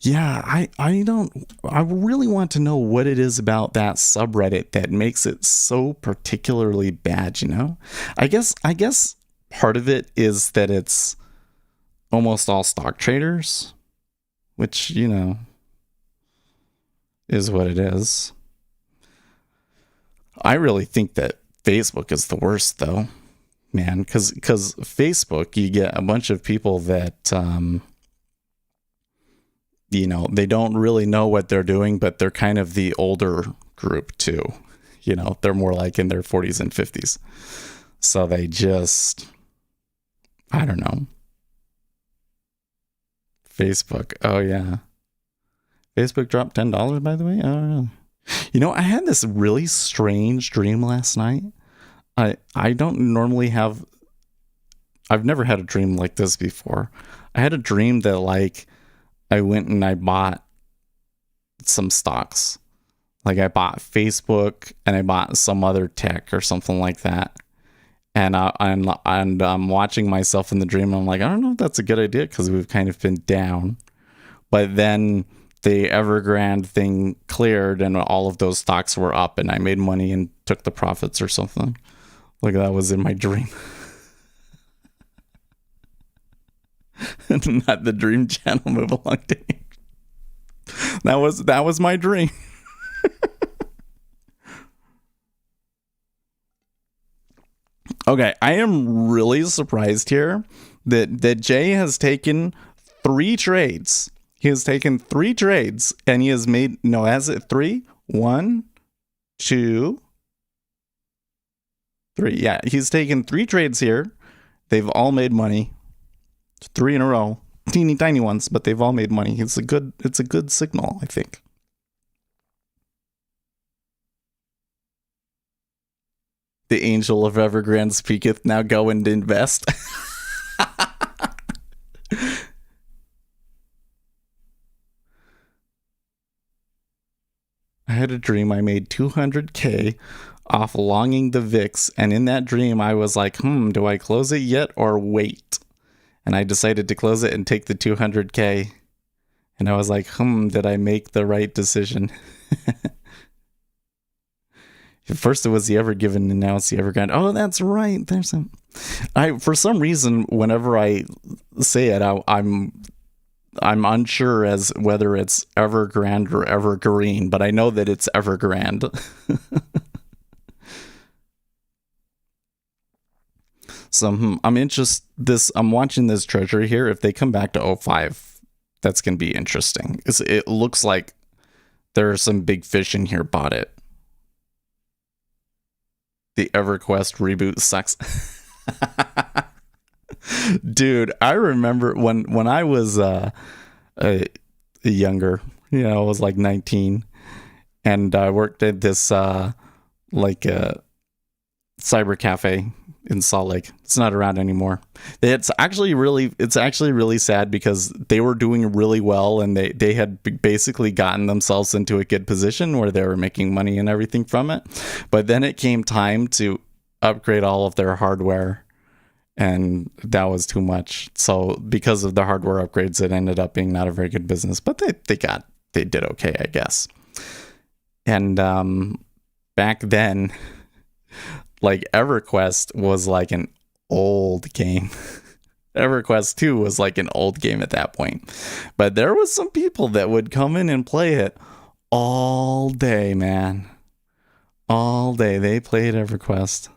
Yeah, I really want to know what it is about that subreddit that makes it so particularly bad, you know? I guess part of it is that it's almost all stock traders, which, you know, is what it is. I really think that Facebook is the worst, though, man, because Facebook, you get a bunch of people that, you know, they don't really know what they're doing, but they're kind of the older group too. You know, they're more like in their 40s and 50s. So they just, I don't know. Facebook. Oh, yeah. Facebook dropped $10, by the way. I don't know. You know, I had this really strange dream last night. I don't normally have, I've never had a dream like this before. I had a dream that, like, I went and I bought some stocks. Like, I bought Facebook and I bought some other tech or something like that. And I'm watching myself in the dream. And I'm like, I don't know if that's a good idea, because we've kind of been down. But then the Evergrande thing cleared and all of those stocks were up, and I made money and took the profits or something. Like, that was in my dream. Not the Dream Channel. Move along, Dave. That was my dream. Okay, I am really surprised here that Jay has taken 3 trades. He has taken 3 trades, and he has made, no, has it 3? 1, 2, 3. Yeah, he's taken 3 trades here. They've all made money. 3 in a row. Teeny tiny ones, but they've all made money. It's a good signal, I think. The angel of Evergrande speaketh, now go and invest. I had a dream I made $200K off longing the VIX, and in that dream I was like, do I close it yet or wait? And I decided to close it and take the $200K. And I was like, did I make the right decision? At first it was the Evergiven, and now it's the Evergrande. Oh, that's right. For some reason, whenever I say it, I'm unsure as whether it's Evergrande or Evergreen, but I know that it's Evergrande. So I'm watching this treasury here. If they come back to 05, that's going to be interesting. It looks like there are some big fish in here bought it. The EverQuest reboot sucks. Dude, I remember when I was younger, you know, I was like 19, and I worked at this like a cyber cafe in Salt Lake. It's not around anymore. It's actually really sad, because they were doing really well, and they had basically gotten themselves into a good position where they were making money and everything from it. But then it came time to upgrade all of their hardware, and that was too much. So because of the hardware upgrades, it ended up being not a very good business, but they did okay, I guess. And back then, like, EverQuest was like an old game. EverQuest 2 was like an old game at that point. But there was some people that would come in and play it all day, man. All day. They played EverQuest.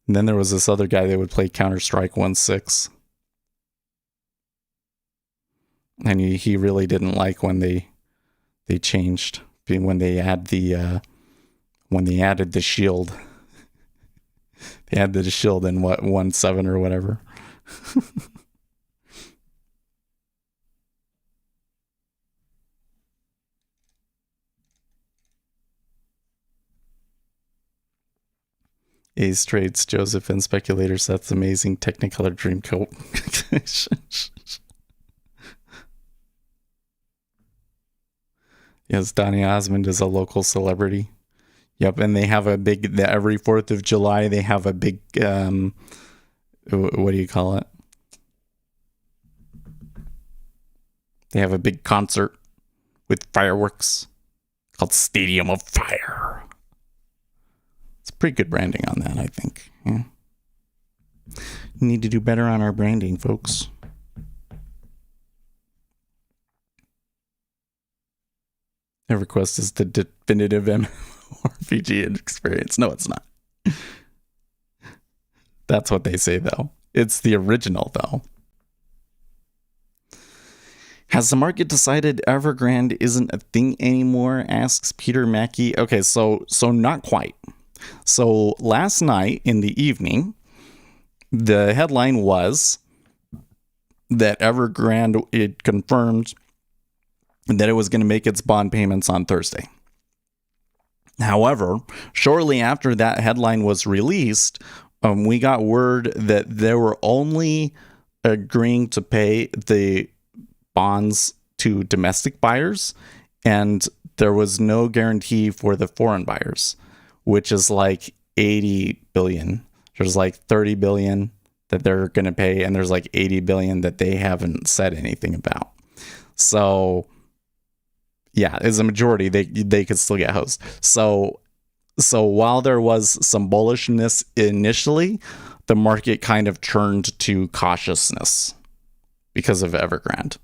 And then there was this other guy that would play Counter-Strike 1.6. And he really didn't like when they changed, when they added the shield. They added the shield in 1.7 or whatever. Ace trades Joseph and speculators. That's amazing. Technicolor Dreamcoat. Yes, Donny Osmond is a local celebrity. Yep, and they have a big, every 4th of July, they have a big, what do you call it? They have a big concert with fireworks called Stadium of Fire. It's pretty good branding on that, I think. Yeah. Need to do better on our branding, folks. EverQuest is the definitive MMORPG experience. No, it's not. That's what they say, though. It's the original, though. Has the market decided Evergrande isn't a thing anymore? Asks Peter Mackey. Okay, so not quite. So last night in the evening, the headline was that Evergrande, it confirmed that it was going to make its bond payments on Thursday. However, shortly after that headline was released, we got word that they were only agreeing to pay the bonds to domestic buyers, and there was no guarantee for the foreign buyers, which is like 80 billion. There's like 30 billion that they're going to pay, and there's like 80 billion that they haven't said anything about. So yeah, as a majority, they could still get hosed. So while there was some bullishness initially, the market kind of turned to cautiousness because of Evergrande.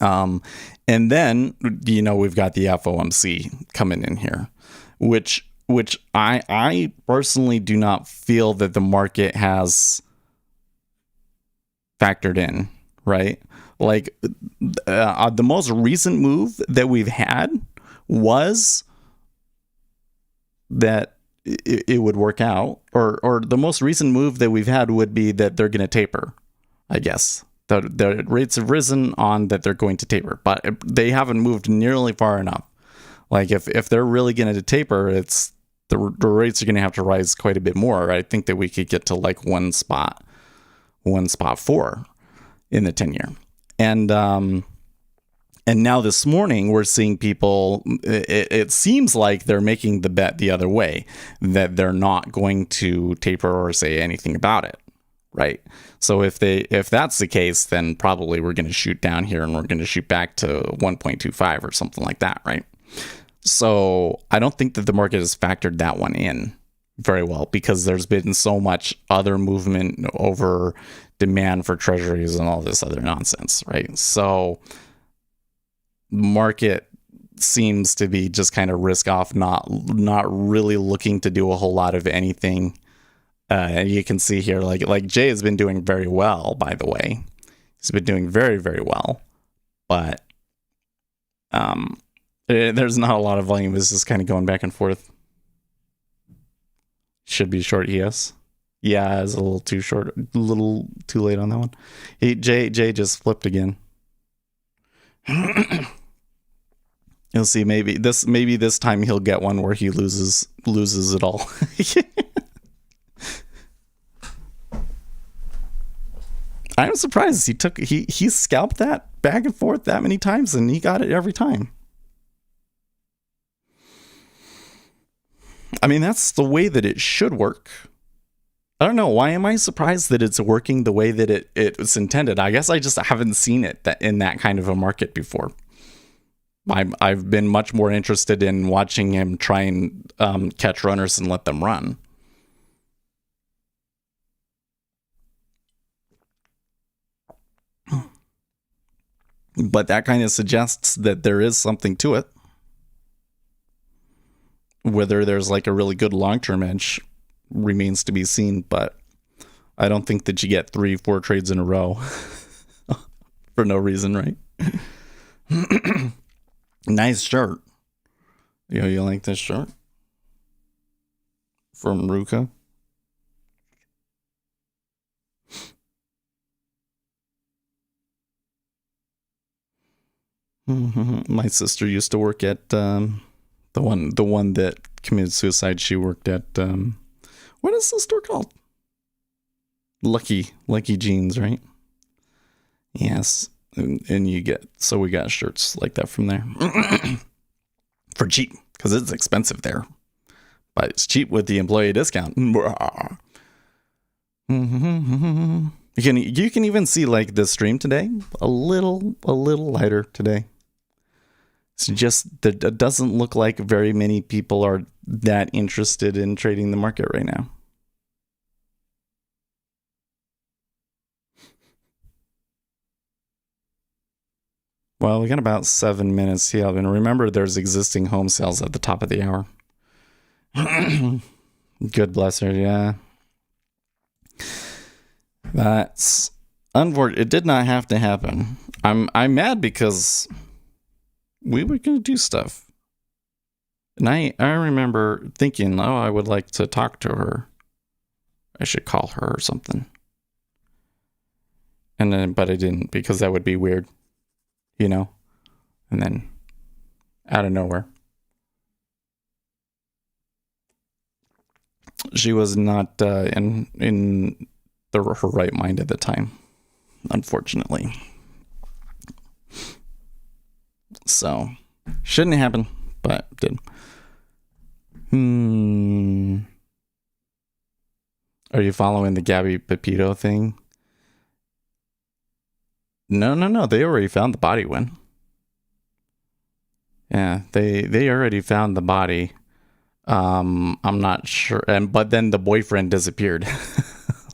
And then, we've got the FOMC coming in here, which I personally do not feel that the market has factored in, right? Like, the most recent move that we've had was that it would work out, or the most recent move that we've had would be that they're going to taper, I guess. The rates have risen on that they're going to taper, but they haven't moved nearly far enough. Like, if they're really going to taper, it's the rates are going to have to rise quite a bit more. I think that we could get to like one spot 4 in the 10-year. And now this morning we're seeing people, it seems like they're making the bet the other way, that they're not going to taper or say anything about it, right? So if that's the case, then probably we're going to shoot down here and we're going to shoot back to 1.25 or something like that, right? So I don't think that the market has factored that one in very well, because there's been so much other movement over demand for treasuries and all this other nonsense, right? So market seems to be just kind of risk off, not really looking to do a whole lot of anything. You can see here, like Jay has been doing very well, by the way. He's been doing very, very well, but there's not a lot of volume. It's just kind of going back and forth. Should be short ES. Yeah, it's a little too short, a little too late on that one. Jay just flipped again. You'll see. Maybe this time he'll get one where he loses it all. I'm surprised he scalped that back and forth that many times, and he got it every time. I mean, that's the way that it should work. I don't know. Why am I surprised that it's working the way that it was intended? I guess I just haven't seen it in that kind of a market before. I've been much more interested in watching him try and catch runners and let them run. But that kind of suggests that there is something to it. Whether there's like a really good long-term edge remains to be seen, but I don't think that you get 3-4 trades in a row for no reason, right? Nice shirt. You like this shirt? From Ruka? My sister used to work at the one that committed suicide. She worked at what is the store called? Lucky Jeans, right? Yes, and we got shirts like that from there for cheap because it's expensive there, but it's cheap with the employee discount. You can even see like the stream today a little lighter today. It's just that it doesn't look like very many people are that interested in trading the market right now. Well, we got about 7 minutes. Yeah, and remember there's existing home sales at the top of the hour. Good bless her, yeah. That's unfortunate. It did not have to happen. I'm mad because we were going to do stuff. And I remember thinking, oh, I would like to talk to her. I should call her or something. But I didn't because that would be weird, And then out of nowhere, she was not in her right mind at the time, unfortunately. So, shouldn't happen, but did. Are you following the Gabby Pepito thing? No. They already found the body one. Yeah, they already found the body. I'm not sure, but then the boyfriend disappeared.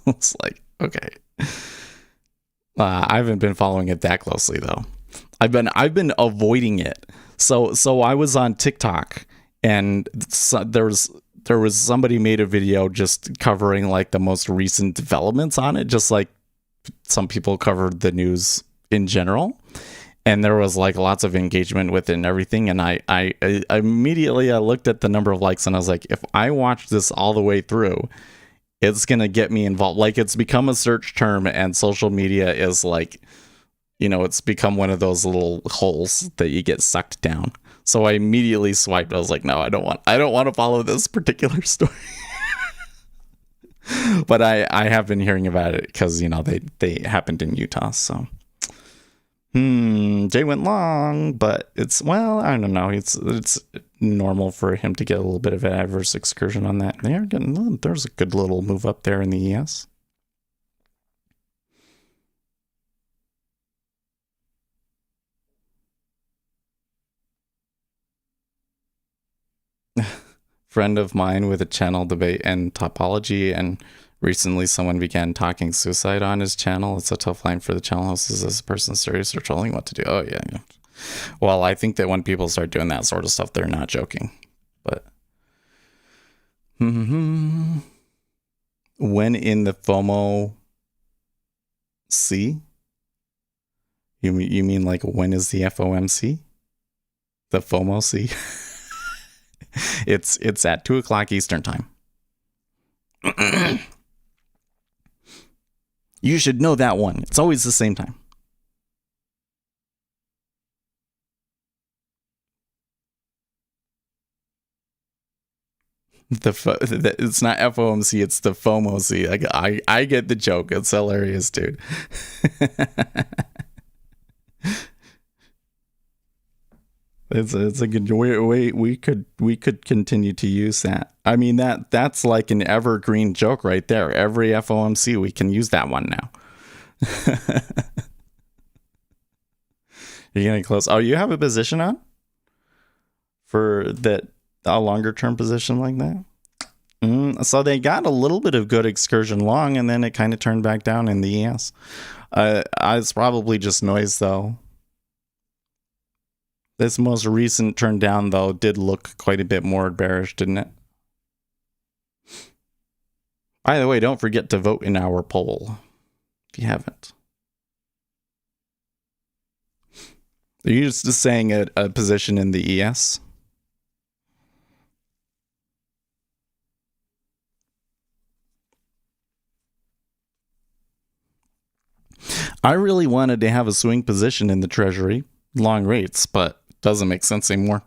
It's like, okay. I haven't been following it that closely though. I've been avoiding it. So I was on TikTok and there was somebody made a video just covering like the most recent developments on it, just like some people covered the news in general. And there was like lots of engagement with it and everything. And I immediately looked at the number of likes and I was like, if I watch this all the way through, it's going to get me involved. Like it's become a search term and social media is like, it's become one of those little holes that you get sucked down. So I immediately swiped. I was like, no, I don't want to follow this particular story. But I have been hearing about it because, they happened in Utah. So, Jay went long, but I don't know. It's normal for him to get a little bit of an adverse excursion on that. There's a good little move up there in the ES. Friend of mine with a channel debate and topology, and recently someone began talking suicide on his channel. It's a tough line for the channel hosts. Is this person serious or trolling? What to do? Oh yeah. Well, I think that when people start doing that sort of stuff, they're not joking. But when in the FOMC, you mean like when is the FOMC? The FOMC. It's at 2:00 Eastern time. You should know that one. It's always the same time. It's not FOMC, it's the FOMC. I get the joke. It's hilarious, dude. It's a good we could continue to use that. I mean that's like an evergreen joke right there. Every FOMC we can use that one now. You're getting close. Oh, you have a position on for that, a longer term position like that? So they got a little bit of good excursion long, and then it kind of turned back down in the ES. It's probably just noise though. This most recent turn down though did look quite a bit more bearish, didn't it? By the way, don't forget to vote in our poll if you haven't. Are you just saying a position in the ES? I really wanted to have a swing position in the Treasury, long rates, but it doesn't make sense anymore.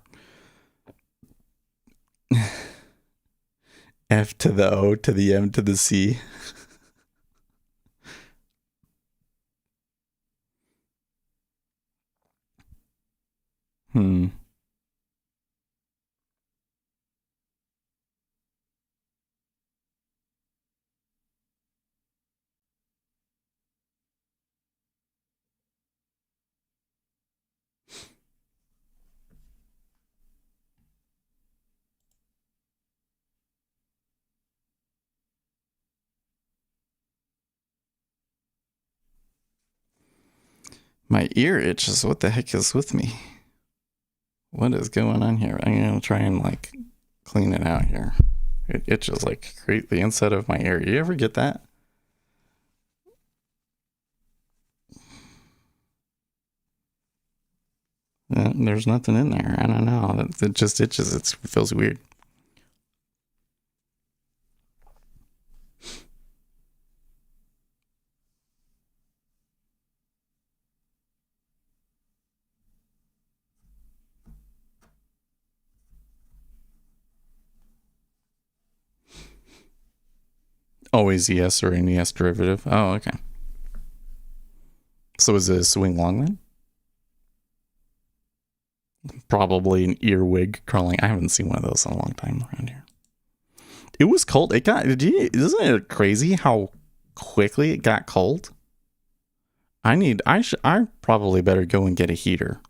F to the O to the M to the C. My ear itches. What the heck is with me? What is going on here? I'm going to try and like clean it out here. It itches like the inside of my ear. You ever get that? There's nothing in there. I don't know. It just itches. It feels weird. Always ES or an ES derivative. Oh, okay. So is it a swing long then? Probably an earwig crawling. I haven't seen one of those in a long time around here. It was cold. Isn't it crazy how quickly it got cold? I probably better go and get a heater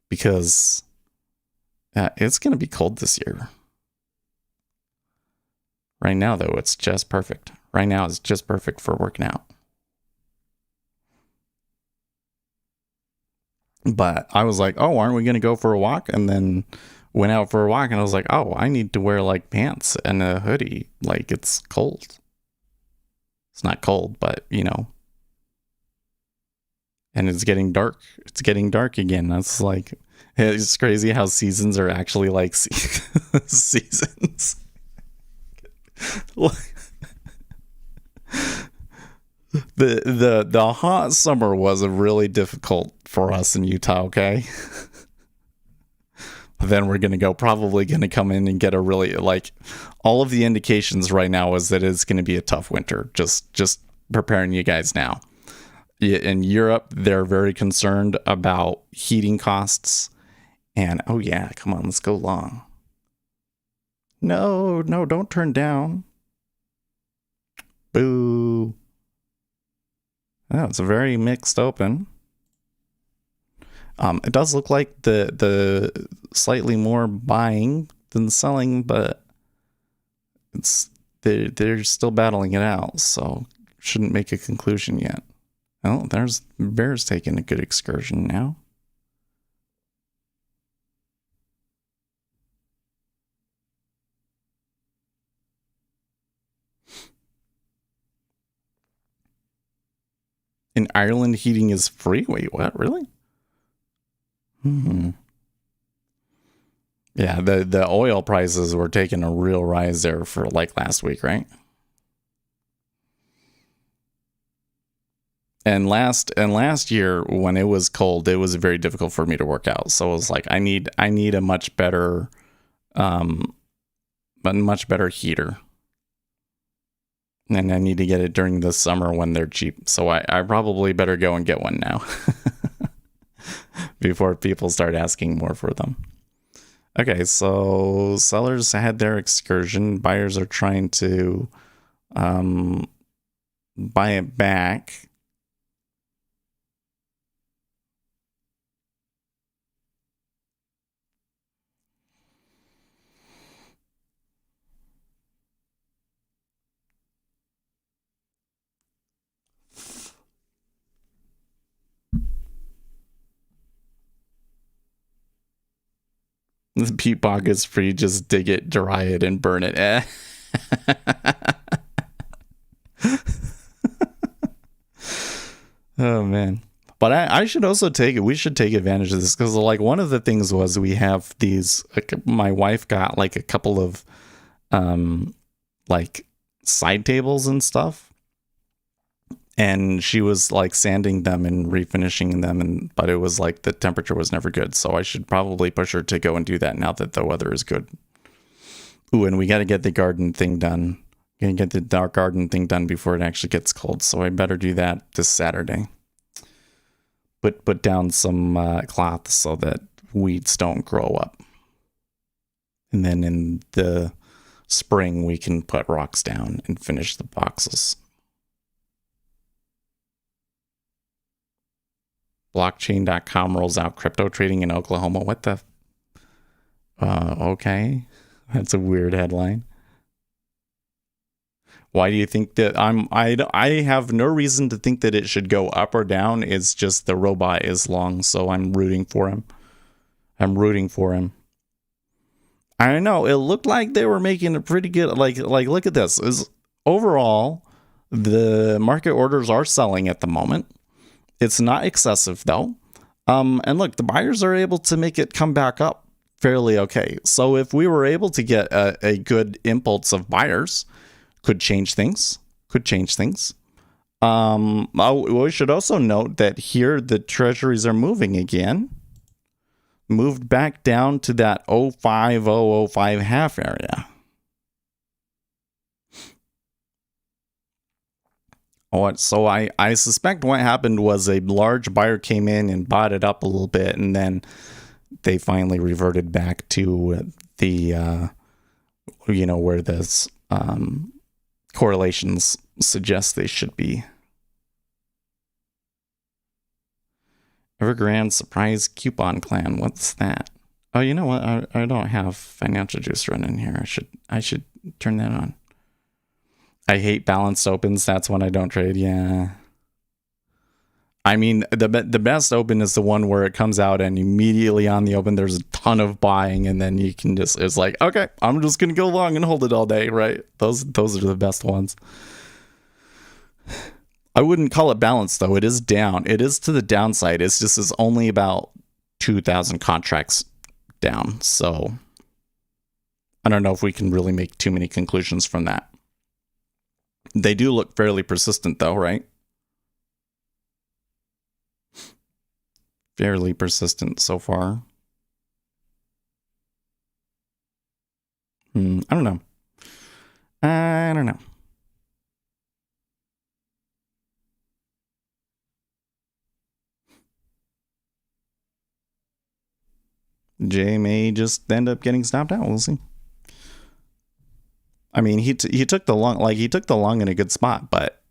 because it's going to be cold this year. Right now, though, it's just perfect. Right now, it's just perfect for working out. But I was like, oh, aren't we going to go for a walk? And then went out for a walk, and I was like, oh, I need to wear like pants and a hoodie. Like, it's cold. It's not cold, but, you know. And it's getting dark. It's getting dark again. That's like, it's crazy how seasons are actually like seasons. The hot summer was really difficult for us in Utah, okay? Then we're probably gonna come in and get a really, like, all of the indications right now is that it's gonna be a tough winter. Just preparing you guys now. In Europe, they're very concerned about heating costs. And oh yeah, come on, let's go long. No, don't turn down. Boo. Oh, it's a very mixed open. It does look like the slightly more buying than selling, but they're still battling it out, so shouldn't make a conclusion yet. Oh, there's Bears taking a good excursion now. In Ireland, heating is free? Wait, what? Really? Yeah, the oil prices were taking a real rise there for like last week, right? And last year when it was cold, it was very difficult for me to work out. So it was like I need a much better heater. And I need to get it during the summer when they're cheap. So I probably better go and get one now. before people start asking more for them. Okay, so sellers had their excursion. Buyers are trying to buy it back. The peat bog is free. Just dig it, dry it, and burn it. Oh, man. But I should also we should take advantage of this, because like one of the things was we have these, like, my wife got like a couple of like side tables and stuff. And she was like sanding them and refinishing them, but it was like the temperature was never good. So I should probably push her to go and do that now that the weather is good. Ooh, and we got to get the garden thing done. Gonna get the dark garden thing done before it actually gets cold. So I better do that this Saturday. Put down some cloth so that weeds don't grow up. And then in the spring, we can put rocks down and finish the boxes. Blockchain.com rolls out crypto trading in Oklahoma. What the? Okay. That's a weird headline. Why do you think that I have no reason to think that it should go up or down. It's just the robot is long, so I'm rooting for him. I don't know. It looked like they were making a pretty good, like look at this. Overall, the market orders are selling at the moment. It's not excessive though. And look, the buyers are able to make it come back up fairly okay. So if we were able to get a good impulse of buyers, could change things. We should also note that here the treasuries are moving again. Moved back down to that 05005 half area. So I suspect what happened was a large buyer came in and bought it up a little bit, and then they finally reverted back to the, where this correlations suggest they should be. Evergrande Surprise Coupon Clan. What's that? Oh, you know what? I don't have Financial Juice running here. I should turn that on. I hate balanced opens. That's when I don't trade. Yeah. I mean, the best open is the one where it comes out and immediately on the open there's a ton of buying, and then you can just, it's like, okay, I'm just gonna go long and hold it all day, right? Those are the best ones. I wouldn't call it balanced though. It is down. It is to the downside. It's just is only about 2,000 contracts down. So I don't know if we can really make too many conclusions from that. They do look fairly persistent though, right? Fairly persistent so far. I don't know. Jay may just end up getting stopped out. We'll see. I mean, he took the long, in a good spot, but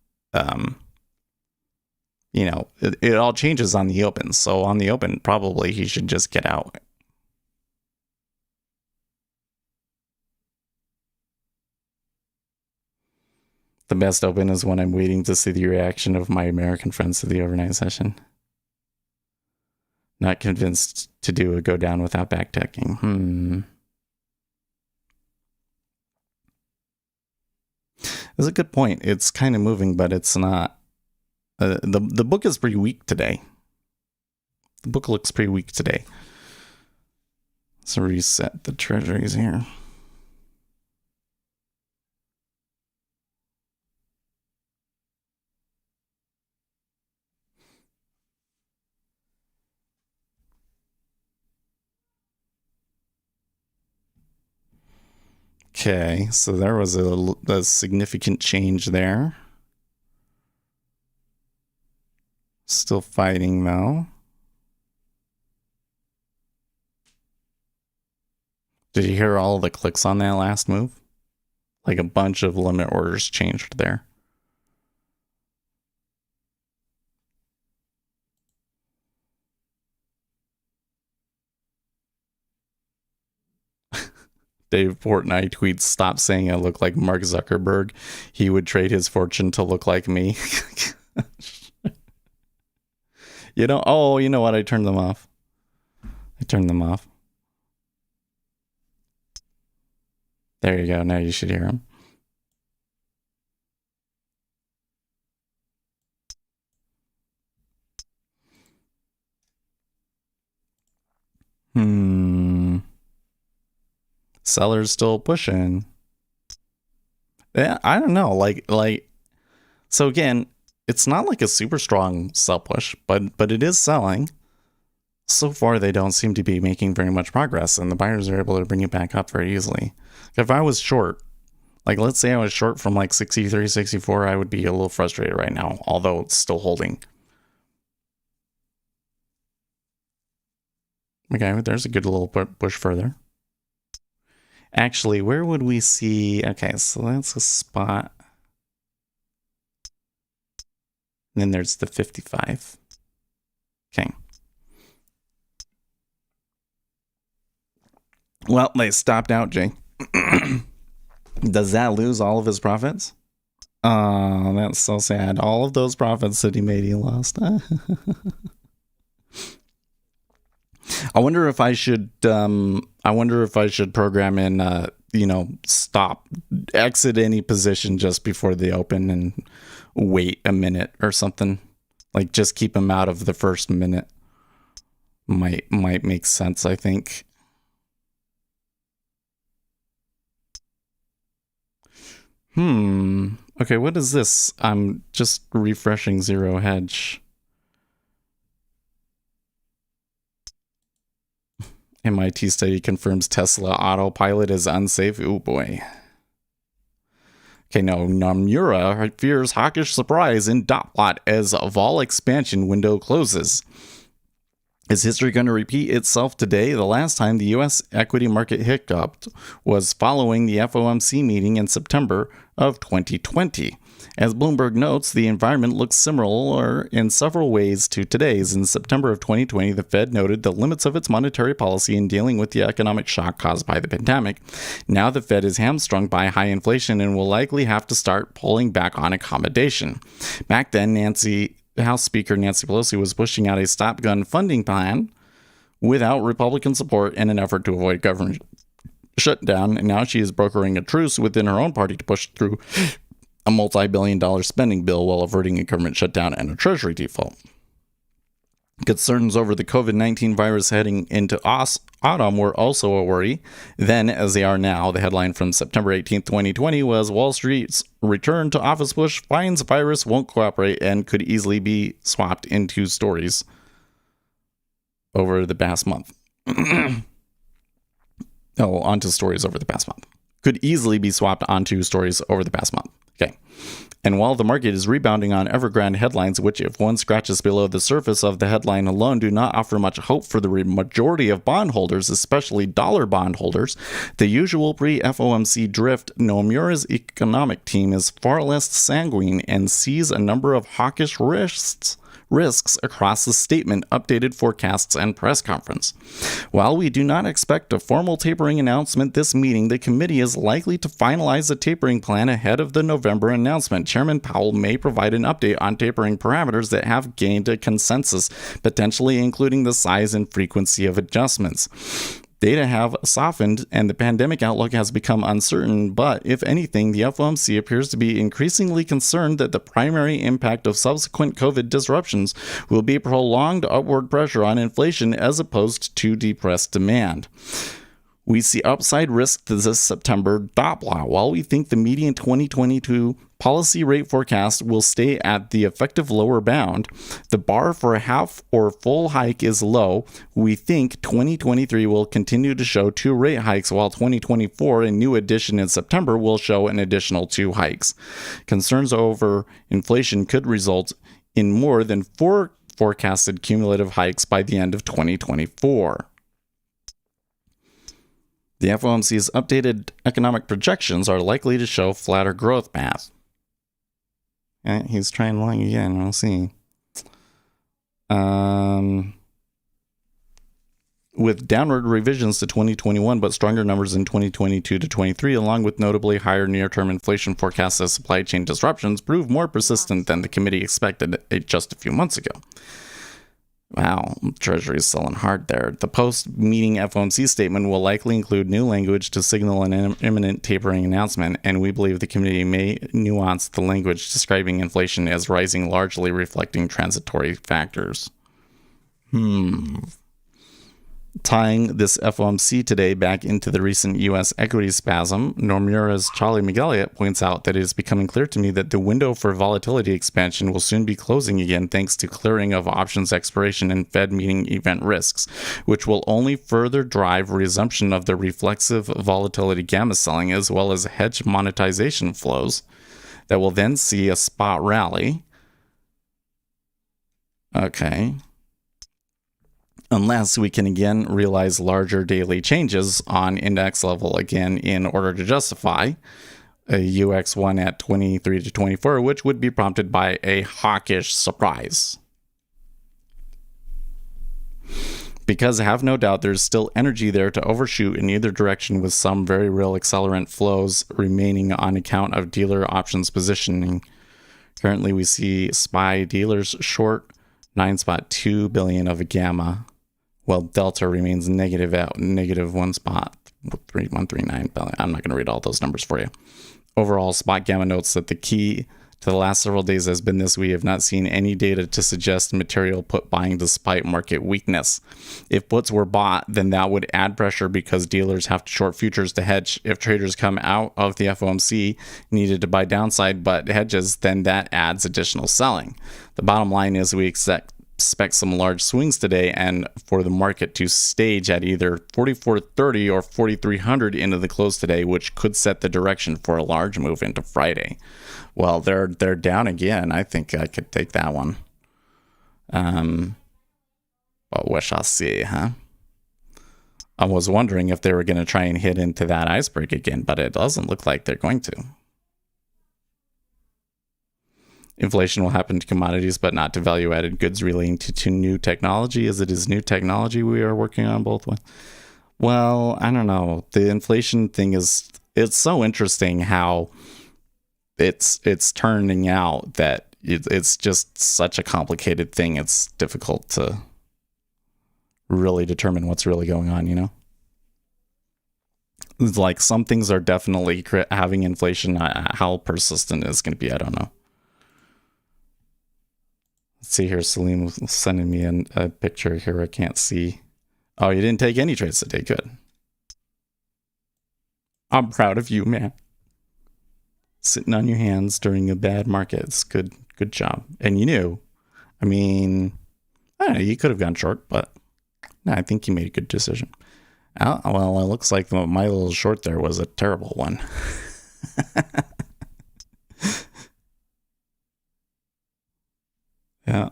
it all changes on the open. So on the open, probably he should just get out. The best open is when I'm waiting to see the reaction of my American friends to the overnight session. Not convinced to do a go down without backtracking. That's a good point. It's kind of moving, but it's not. The book is pretty weak today. The book looks pretty weak today. Let's reset the treasuries here. Okay, so there was a significant change there. Still fighting though. Did you hear all the clicks on that last move? Like a bunch of limit orders changed there. Dave Portnoy tweets, "Stop saying I look like Mark Zuckerberg. He would trade his fortune to look like me." You know what? I turned them off. There you go. Now you should hear him. Sellers still pushing. Yeah, I don't know. So again, it's not like a super strong sell push, but it is selling. So far, they don't seem to be making very much progress, and the buyers are able to bring it back up very easily. If I was short, like let's say I was short from like 63, 64, I would be a little frustrated right now, although it's still holding. Okay, there's a good little push further. Actually, where would we see? Okay, so that's a spot. And then there's the 55. Okay. Well, they stopped out, Jay. Does that lose all of his profits? Oh, that's so sad. All of those profits that he made, he lost. I wonder if I should program in exit any position just before they open and wait a minute or something. Like just keep him out of the first minute. Might make sense, I think. Okay, what is this? I'm just refreshing Zero Hedge. MIT study confirms Tesla autopilot is unsafe. Oh boy. Okay, now Nomura fears hawkish surprise in dot plot as vol expansion window closes. Is history going to repeat itself today? The last time the U.S. equity market hiccuped was following the FOMC meeting in September of 2020. As Bloomberg notes, the environment looks similar in several ways to today's. In September of 2020, the Fed noted the limits of its monetary policy in dealing with the economic shock caused by the pandemic. Now the Fed is hamstrung by high inflation and will likely have to start pulling back on accommodation. Back then, House Speaker Nancy Pelosi was pushing out a stop-gun funding plan without Republican support in an effort to avoid government shutdown, and now she is brokering a truce within her own party to push through a multi-billion-dollar spending bill while averting a government shutdown and a treasury default. Concerns over the COVID-19 virus heading into autumn were also a worry, then as they are now. The headline from September 18, 2020 was Wall Street's return to office push finds virus won't cooperate and could easily be swapped into stories over the past month. Onto stories over the past month. Could easily be swapped onto stories over the past month. Okay. And while the market is rebounding on Evergrande headlines, which if one scratches below the surface of the headline alone do not offer much hope for the majority of bondholders, especially dollar bondholders, the usual pre-FOMC drift, Nomura's economic team is far less sanguine and sees a number of hawkish risks across the statement, updated forecasts, and press conference. While we do not expect a formal tapering announcement this meeting, the committee is likely to finalize a tapering plan ahead of the November announcement. Chairman Powell may provide an update on tapering parameters that have gained a consensus, potentially including the size and frequency of adjustments. Data have softened and the pandemic outlook has become uncertain, but if anything, the FOMC appears to be increasingly concerned that the primary impact of subsequent COVID disruptions will be prolonged upward pressure on inflation as opposed to depressed demand. We see upside risk to this September dot plot. While we think the median 2022 policy rate forecast will stay at the effective lower bound, the bar for a half or full hike is low. We think 2023 will continue to show 2 rate hikes, while 2024, a new addition in September, will show an additional 2 hikes. Concerns over inflation could result in more than 4 forecasted cumulative hikes by the end of 2024. The FOMC's updated economic projections are likely to show flatter growth path. He's trying lying again. We'll see. With downward revisions to 2021, but stronger numbers in 2022 to 23, along with notably higher near-term inflation forecasts as supply chain disruptions prove more persistent than the committee expected just a few months ago. Wow, Treasury's selling hard there. The post-meeting FOMC statement will likely include new language to signal an imminent tapering announcement, and we believe the committee may nuance the language describing inflation as rising, largely reflecting transitory factors. Tying this FOMC today back into the recent U.S. equity spasm, Nomura's Charlie McElliott points out that it is becoming clear to me that the window for volatility expansion will soon be closing again thanks to clearing of options expiration and Fed meeting event risks, which will only further drive resumption of the reflexive volatility gamma selling as well as hedge monetization flows that will then see a spot rally. Okay. Unless we can again realize larger daily changes on index level again in order to justify a UX1 at 23 to 24, which would be prompted by a hawkish surprise. Because I have no doubt there's still energy there to overshoot in either direction with some very real accelerant flows remaining on account of dealer options positioning. Currently we see SPY dealers short 9.2 billion of a gamma, while Delta remains negative at negative 1.139 billion. I'm not going to read all those numbers for you. Overall, spot gamma notes that the key to the last several days has been this: we have not seen any data to suggest material put buying despite market weakness. If puts were bought, then that would add pressure because dealers have to short futures to hedge. If traders come out of the FOMC needed to buy downside but hedges, then that adds additional selling. The bottom line is we expect some large swings today and for the market to stage at either 4430 or 4300 into the close today, which could set the direction for a large move into Friday. Well, they're down again. I think I could take that one. But we shall see, huh? I was wondering if they were going to try and hit into that iceberg again, but it doesn't look like they're going to. Inflation will happen to commodities, but not to value-added goods relating to new technology, as it is new technology we are working on both with. Well, I don't know. The inflation thing it's so interesting how it's turning out that it's just such a complicated thing. It's difficult to really determine what's really going on, you know? It's like some things are definitely having inflation. How persistent it's going to be, I don't know. Let's see here. Salim was sending me a picture here. I can't see. Oh, you didn't take any trades today. Good. I'm proud of you, man. Sitting on your hands during a bad market. It's good job. And you knew. I mean, I don't know. You could have gone short, but no, I think you made a good decision. Well, it looks like my little short there was a terrible one. Yeah.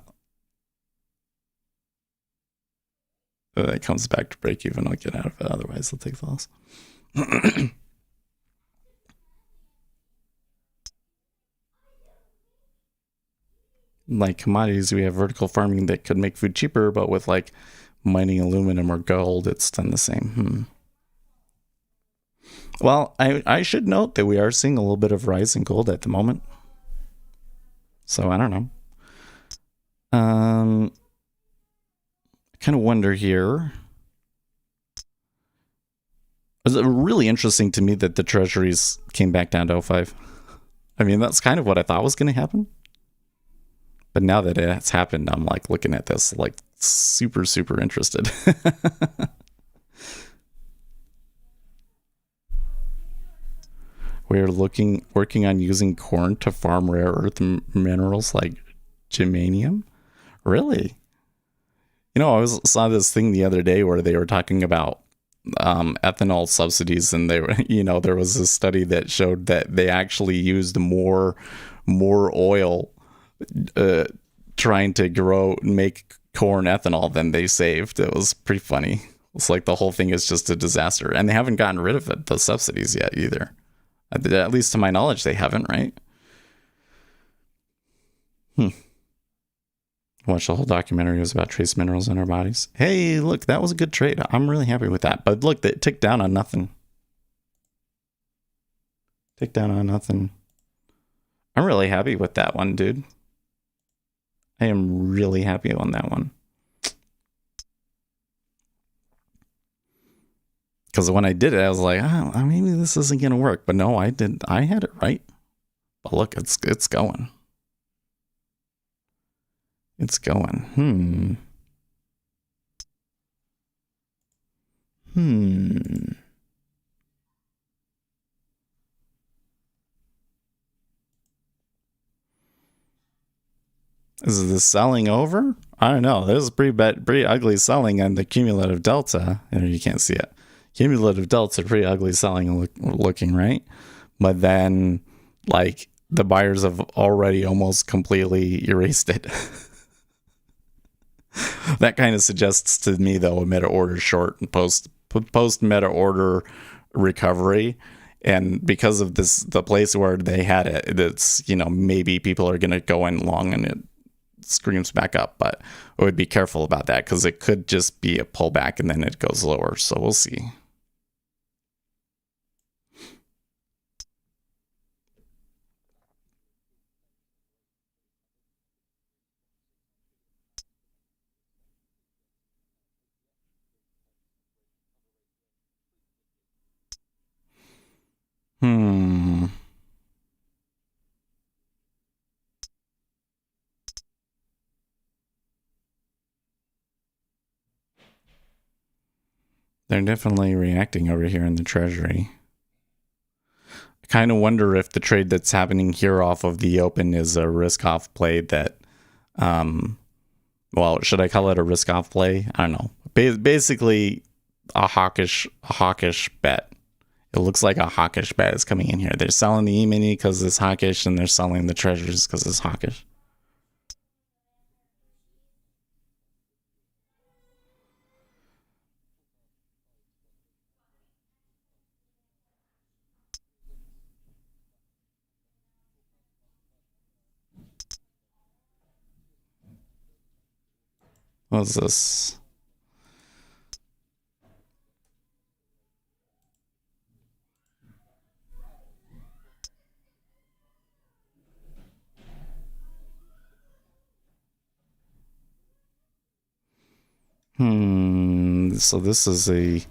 If it comes back to break even, I'll get out of it. Otherwise, I'll take the loss. Like commodities, we have vertical farming that could make food cheaper, but with like mining aluminum or gold, it's done the same. Well, I should note that we are seeing a little bit of rise in gold at the moment. So I don't know. I kind of wonder here. It's really interesting to me that the treasuries came back down to 05. I mean, that's kind of what I thought was going to happen. But now that it's happened, I'm like looking at this like super, super interested. We're working on using corn to farm rare earth minerals like germanium. Really? You know, I saw this thing the other day where they were talking about ethanol subsidies, and they were, you know, there was a study that showed that they actually used more oil trying to make corn ethanol than they saved. It was pretty funny. It's like the whole thing is just a disaster. And they haven't gotten rid of it, the subsidies yet either. At least to my knowledge, they haven't, right? Watched the whole documentary. It was about trace minerals in our bodies. Hey, look, that was a good trade. I'm really happy with that. But look, it ticked down on nothing. Ticked down on nothing. I'm really happy with that one, dude. I am really happy on that one. Because when I did it, I was like, oh, maybe this isn't going to work. But no, I had it right. But look, it's going. It's going. Is this selling over? I don't know. This is pretty ugly selling on the cumulative delta. You can't see it. Cumulative delta, pretty ugly selling looking, right? But then, like, the buyers have already almost completely erased it. That kind of suggests to me, though, a meta order short and post meta order recovery. And because of this, the place where they had it, it's, maybe people are going to go in long and it screams back up. But I would be careful about that because it could just be a pullback and then it goes lower. So we'll see. They're definitely reacting over here in the treasury. I kind of wonder if the trade that's happening here off of the open is a risk-off play that, well, should I call it a risk-off play? I don't know. Basically, a hawkish bet. It looks like a hawkish bet is coming in here. They're selling the E-mini because it's hawkish, and they're selling the treasuries because it's hawkish. What's this? So this is a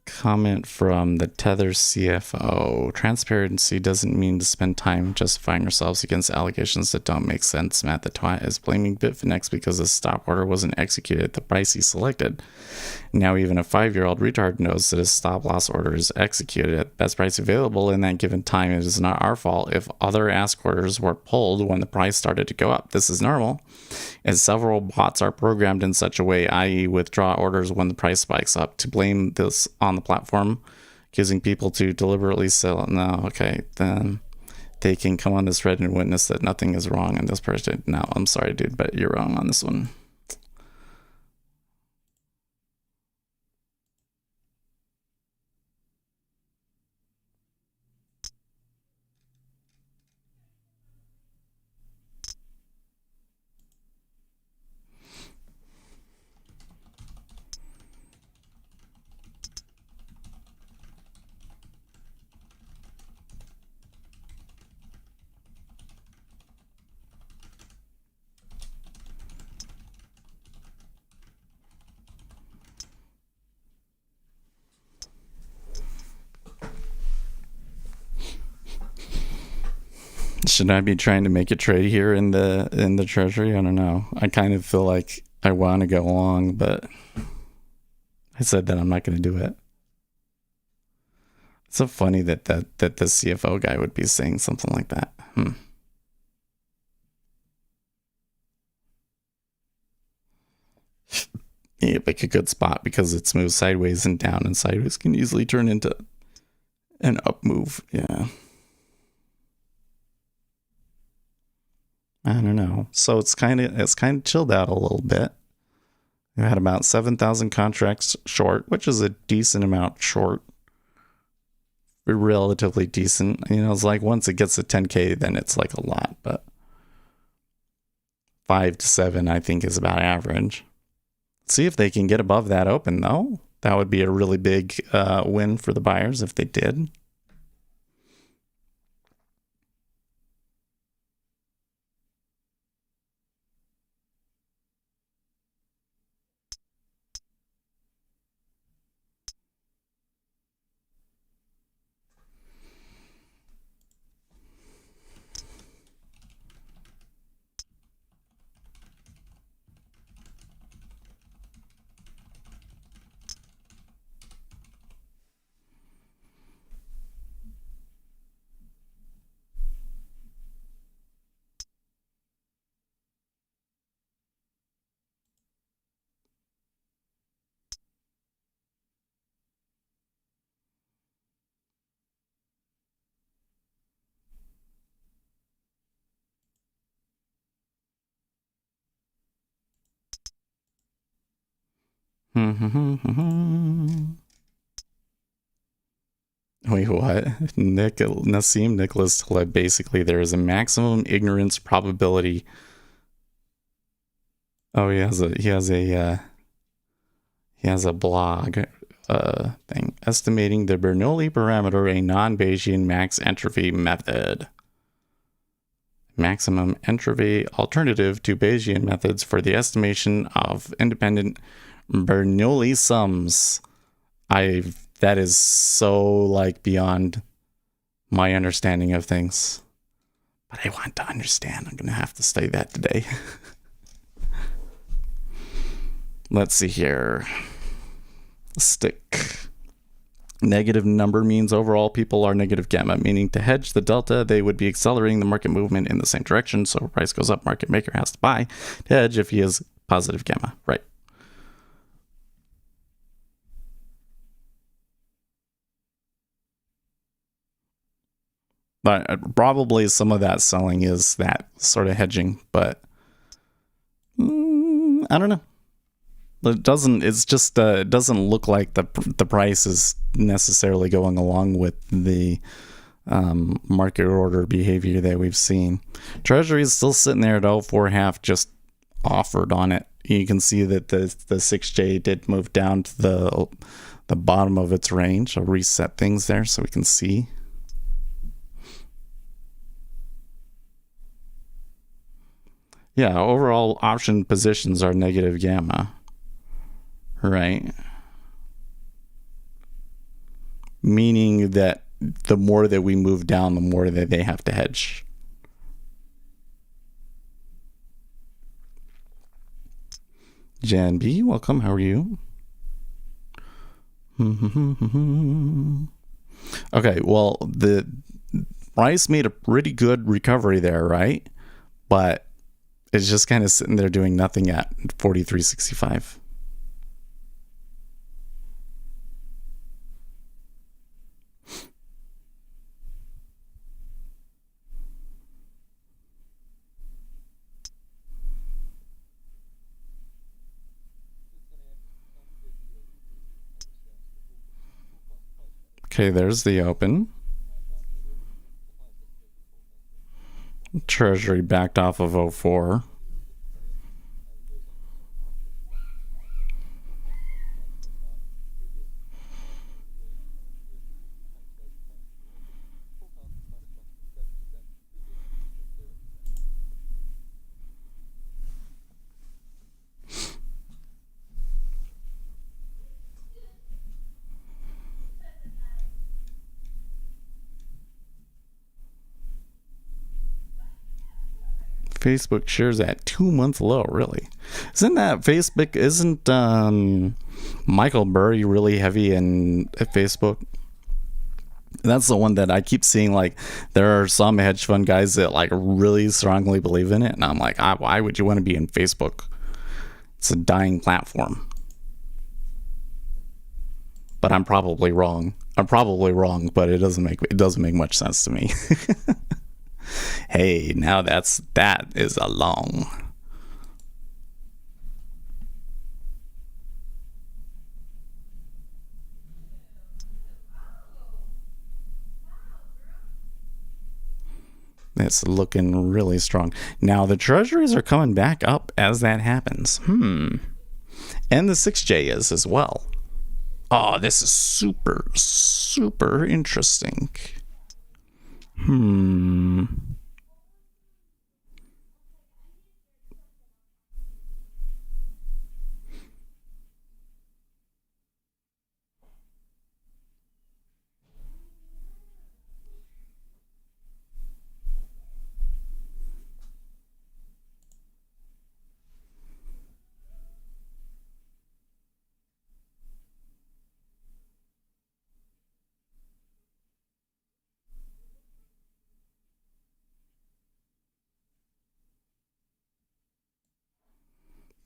comment from the Tether CFO. Transparency doesn't mean to spend time justifying ourselves against allegations that don't make sense. Matt the Twat is blaming Bitfinex because the stop order wasn't executed at the price he selected. Now even a 5-year-old retard knows that his stop loss order is executed at the best price available in that given time. It is not our fault if other ask orders were pulled when the price started to go up. This is normal, as several bots are programmed in such a way, i.e. withdraw orders when the price spikes up. To blame this on the platform, accusing people to deliberately sell. No, okay, then they can come on this thread and witness that nothing is wrong in this person. No, I'm sorry, dude, but you're wrong on this one. Should I be trying to make a trade here in the treasury? I don't know. I kind of feel like I want to go long, but I said that I'm not going to do it. It's so funny that the CFO guy would be saying something like that. Yeah, pick a good spot because it's moved sideways and down, and sideways can easily turn into an up move. Yeah. I don't know. So it's kind of chilled out a little bit. We had about 7,000 contracts short, which is a decent amount short. Relatively decent. It's like once it gets to 10K, then it's like a lot, but 5 to 7, I think, is about average. See if they can get above that open, though. That would be a really big win for the buyers if they did. Wait, what? Nassim Nicholas said basically there is a maximum ignorance probability. Oh, he has a blog thing estimating the Bernoulli parameter, a non-Bayesian max entropy method. Maximum entropy alternative to Bayesian methods for the estimation of independent Bernoulli sums. That is so like beyond my understanding of things. But I want to understand. I'm going to have to study that today. Let's see here. Stick. Negative number means overall people are negative gamma, meaning to hedge the delta, they would be accelerating the market movement in the same direction. So if price goes up, market maker has to buy to hedge if he is positive gamma. Right. But probably some of that selling is that sort of hedging, but I don't know. It doesn't look like the price is necessarily going along with the market order behavior that we've seen. Treasury is still sitting there at 04.5, just offered on it. You can see that the 6J did move down to the bottom of its range. I'll reset things there so we can see. Yeah, overall option positions are negative gamma. Right. Meaning that the more that we move down, the more that they have to hedge. Jan B, welcome. How are you? Okay, well, the price made a pretty good recovery there, right? But it's just kind of sitting there doing nothing at 43.65. Okay, there's the open. Treasury backed off of 04. Facebook shares at 2-month low, really. Isn't Michael Burry really heavy in Facebook? That's the one that I keep seeing, like, there are some hedge fund guys that like really strongly believe in it, and I'm like, why would you want to be in Facebook? It's a dying platform. But I'm probably wrong, but it doesn't make much sense to me. Hey, now that is a long. It's looking really strong. Now the treasuries are coming back up as that happens. And the 6J is as well. Oh, this is super, super interesting.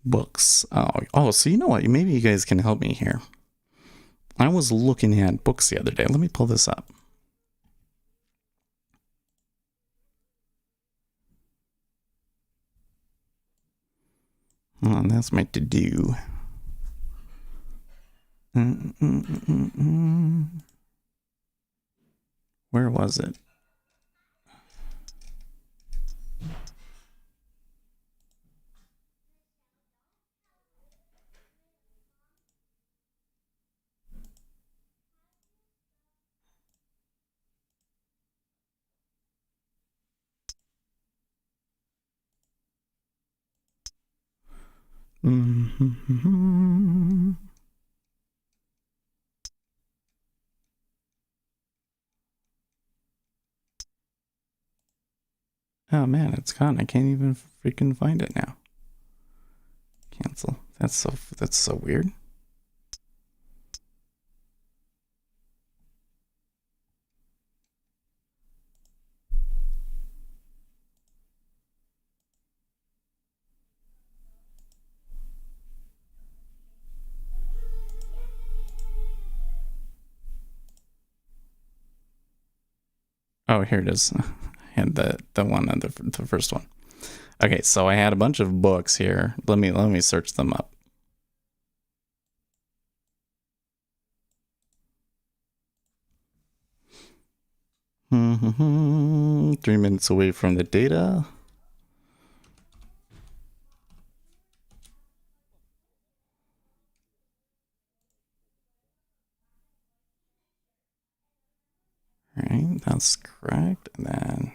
Books. Oh, so you know what? Maybe you guys can help me here. I was looking at books the other day. Let me pull this up. Oh, that's my to-do. Where was it? Oh man, it's gone. I can't even freaking find it now. Cancel. That's so weird. Oh, here it is. I had the one on the first one. Okay, so I had a bunch of books here. Let me search them up. Mm-hmm. 3 minutes away from the data. All right, that's correct. And then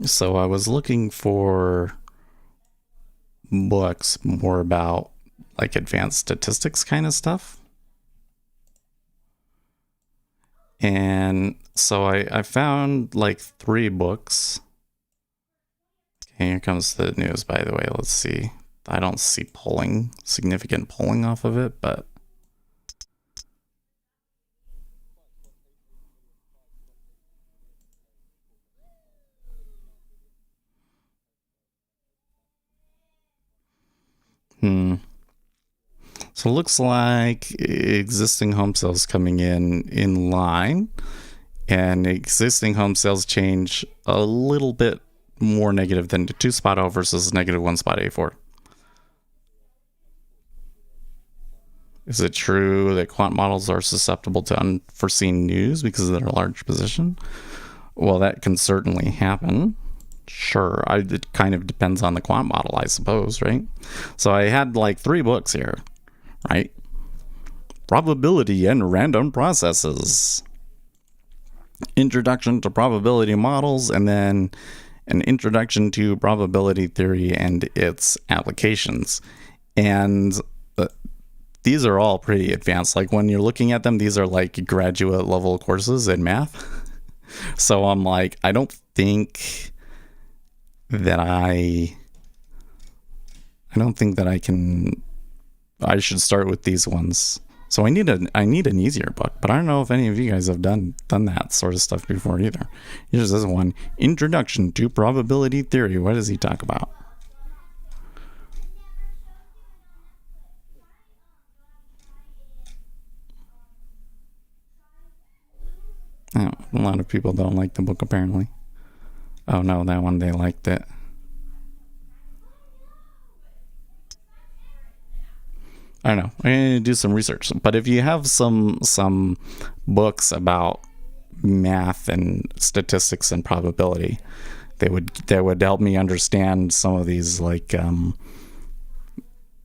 so I was looking for books more about like advanced statistics kind of stuff. And so I found like 3 books. Okay, here comes the news, by the way. Let's see. I don't see significant polling off of it, but so it looks like existing home sales coming in line, and existing home sales change a little bit more negative than the 2 spot O versus negative 1 spot A4. Is it true that quant models are susceptible to unforeseen news because of their large position? Well, that can certainly happen. Sure, it kind of depends on the quant model, I suppose, right? So I had like 3 books here, right? Probability and random processes, introduction to probability models, and then an introduction to probability theory and its applications. And these are all pretty advanced. Like when you're looking at them, these are like graduate level courses in math. So I'm like, I don't think that I should start with these ones. So I need an easier book, but I don't know if any of you guys have done that sort of stuff before either. Here's this one, Introduction to Probability Theory. What does he talk about? Oh, a lot of people don't like the book, apparently. Oh no, that one, they liked it. I don't know. I'm gonna do some research. But if you have some books about math and statistics and probability, that would help me understand some of these like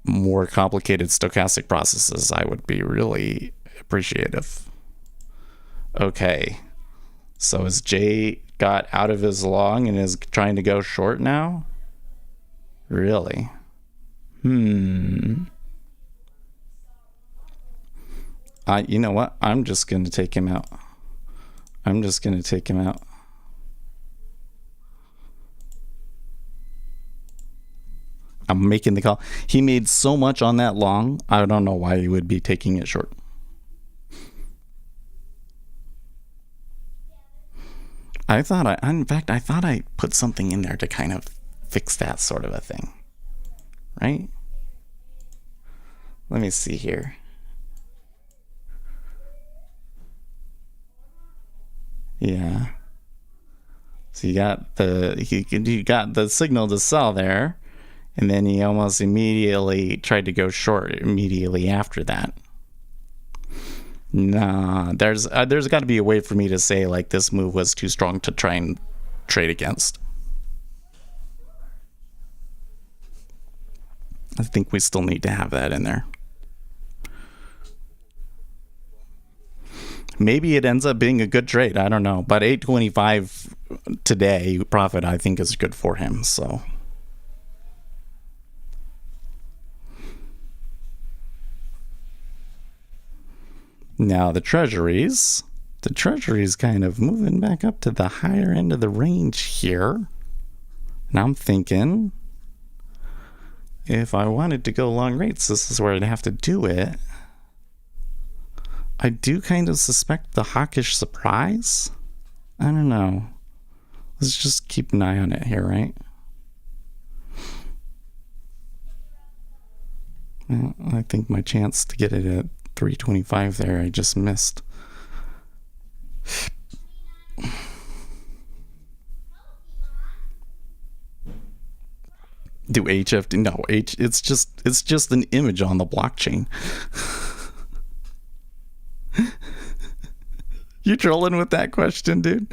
more complicated stochastic processes, I would be really appreciative. Okay. So is Jay got out of his long and is trying to go short now? Really? You know what? I'm just going to take him out. I'm making the call. He made so much on that long. I don't know why he would be taking it short. I thought I put something in there to kind of fix that sort of a thing. Right? Let me see here. Yeah. So you got the signal to sell there, and then he almost immediately tried to go short immediately after that. Nah, there's got to be a way for me to say like this move was too strong to try and trade against. I think we still need to have that in there. Maybe it ends up being a good trade. I don't know. But 825 today profit, I think, is good for him. So now the treasuries kind of moving back up to the higher end of the range here. And I'm thinking if I wanted to go long rates, this is where I'd have to do it. I do kind of suspect the hawkish surprise. I don't know. Let's just keep an eye on it here, right? Well, I think my chance to get it at 325 there, I just missed. Do HFT? No, it's just an image on the blockchain. You trolling with that question, dude?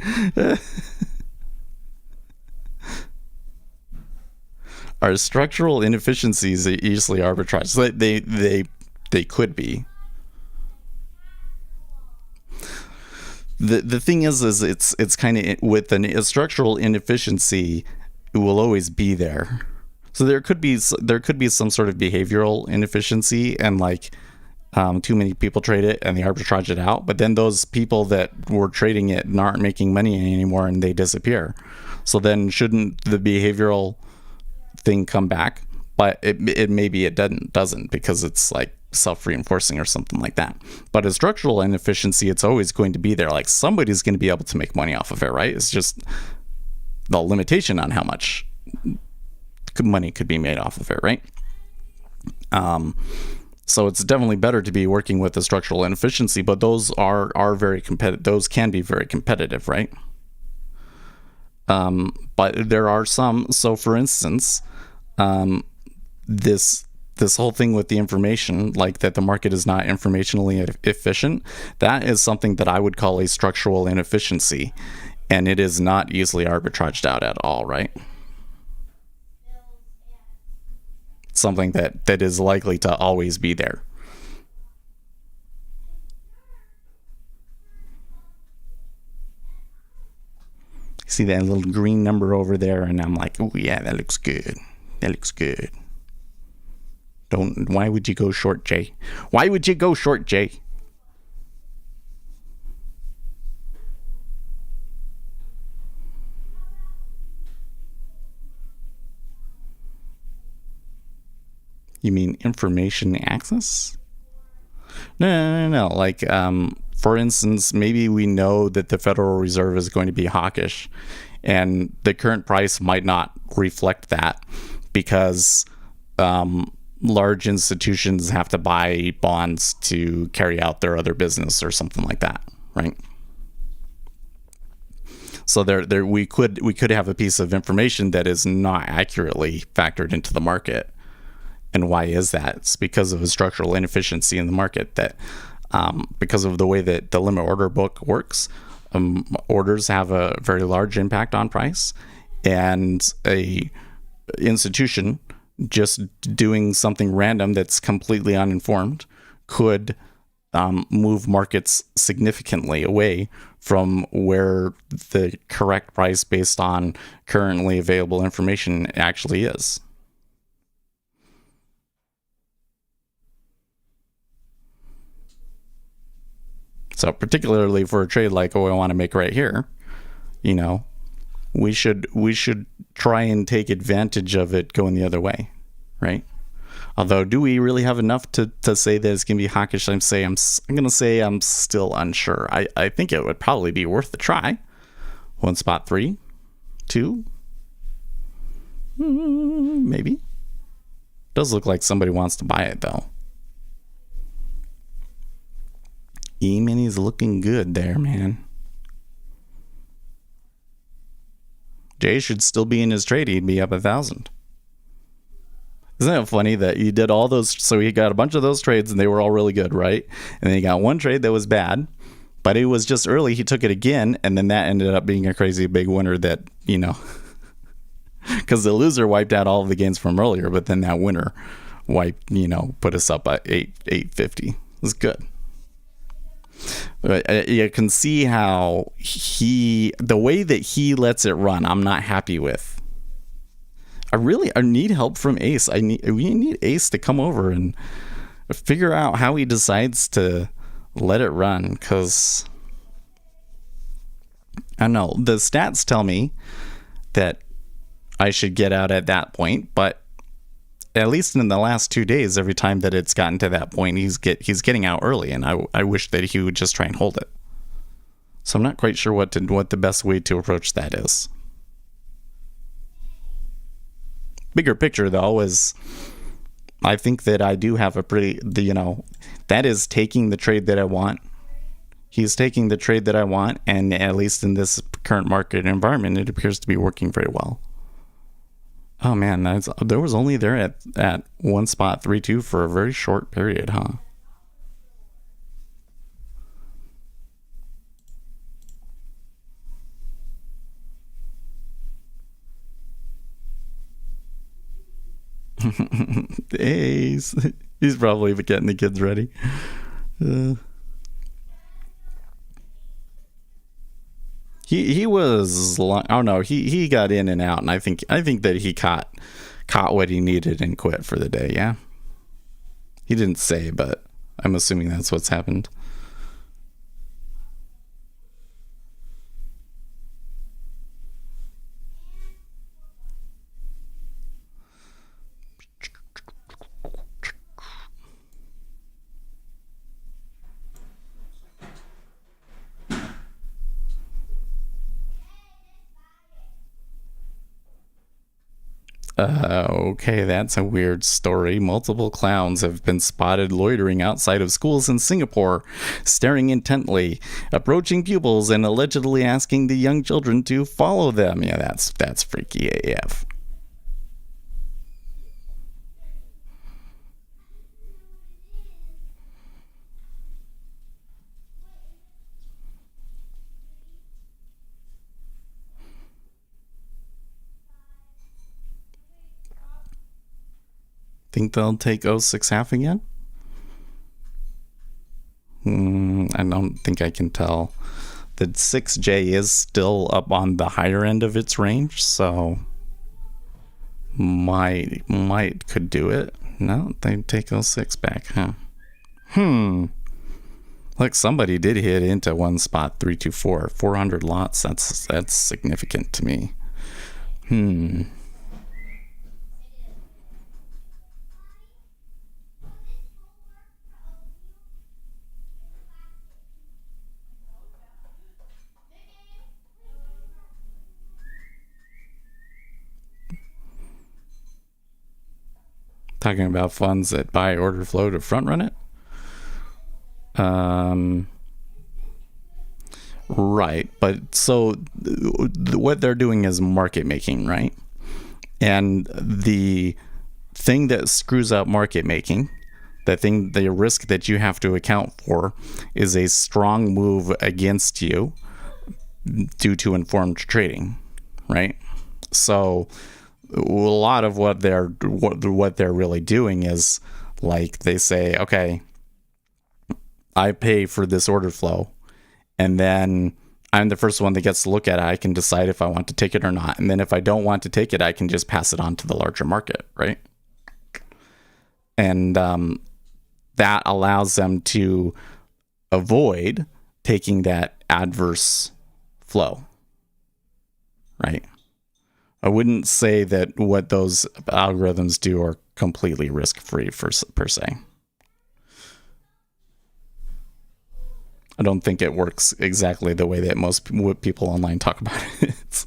Are structural inefficiencies easily arbitraged? They could be. The thing is it's kind of with a structural inefficiency, it will always be there. So there could be some sort of behavioral inefficiency, and like too many people trade it and they arbitrage it out, but then those people that were trading it aren't making money anymore and they disappear. So then shouldn't the behavioral thing come back? But it maybe it doesn't because it's like self-reinforcing or something like that. But a structural inefficiency, it's always going to be there. Like somebody's going to be able to make money off of it, right? It's just the limitation on how much money could be made off of it, right? So it's definitely better to be working with a structural inefficiency, but those are very competitive. Those can be very competitive, right? But there are some. So for instance, this whole thing with the information, like that the market is not informationally efficient, that is something that I would call a structural inefficiency, and it is not easily arbitraged out at all, right? Something that is likely to always be there. See that little green number over there, and I'm like, oh yeah, that looks good. That looks good. Why would you go short, Jay? Why would you go short, Jay? You mean information access? No. Like, for instance, maybe we know that the Federal Reserve is going to be hawkish, and the current price might not reflect that because large institutions have to buy bonds to carry out their other business or something like that, right? So there we could have a piece of information that is not accurately factored into the market. And why is that? It's because of a structural inefficiency in the market, that because of the way that the limit order book works, orders have a very large impact on price, and a institution just doing something random that's completely uninformed could move markets significantly away from where the correct price based on currently available information actually is. So particularly for a trade like what I want to make right here, we should try and take advantage of it going the other way, right? Although, do we really have enough to say that it's going to be hawkish? I'm going to say I'm still unsure. I think it would probably be worth a try. 1.3, 2, maybe. Does look like somebody wants to buy it though. E-mini's looking good there, man. Jay should still be in his trade. He'd be up 1,000. Isn't it funny that you did all those? So he got a bunch of those trades and they were all really good, right? And then he got one trade that was bad, but it was just early. He took it again, and then that ended up being a crazy big winner that, because the loser wiped out all of the gains from earlier, but then that winner put us up at 850. It was good. But you can see how the way that he lets it run, I'm not happy with. I need help from Ace. We need Ace to come over and figure out how he decides to let it run, because I don't know, the stats tell me that I should get out at that point, but at least in the last 2 days, every time that it's gotten to that point, he's getting out early, and I wish that he would just try and hold it. So I'm not quite sure what the best way to approach that is. Bigger picture, though, is I think that I do have a that is taking the trade that I want. He's taking the trade that I want, and at least in this current market environment, it appears to be working very well. Oh man, there was only there at 1.32 for a very short period, huh? Ace. He's probably getting the kids ready. He was, oh no, he got in and out, and I think that he caught what he needed and quit for the day. Yeah, he didn't say, but I'm assuming that's what's happened. Okay, that's a weird story. Multiple clowns have been spotted loitering outside of schools in Singapore, staring intently, approaching pupils, and allegedly asking the young children to follow them. Yeah, that's freaky AF. Think they'll take 06 half again? I don't think I can tell. The 6J is still up on the higher end of its range, so could do it. No, they take 06 back, huh? Look, somebody did hit into 1.324, 400 lots. That's significant to me. Talking about funds that buy order flow to front run it. Right. But so what they're doing is market making, right? And the thing that screws up market making, the risk that you have to account for, is a strong move against you due to informed trading, right? So a lot of what they're really doing is, like, they say, okay, I pay for this order flow, and then I'm the first one that gets to look at it. I can decide if I want to take it or not. And then if I don't want to take it, I can just pass it on to the larger market, right? And that allows them to avoid taking that adverse flow, right? I wouldn't say that what those algorithms do are completely risk-free per se. I don't think it works exactly the way that most people online talk about it.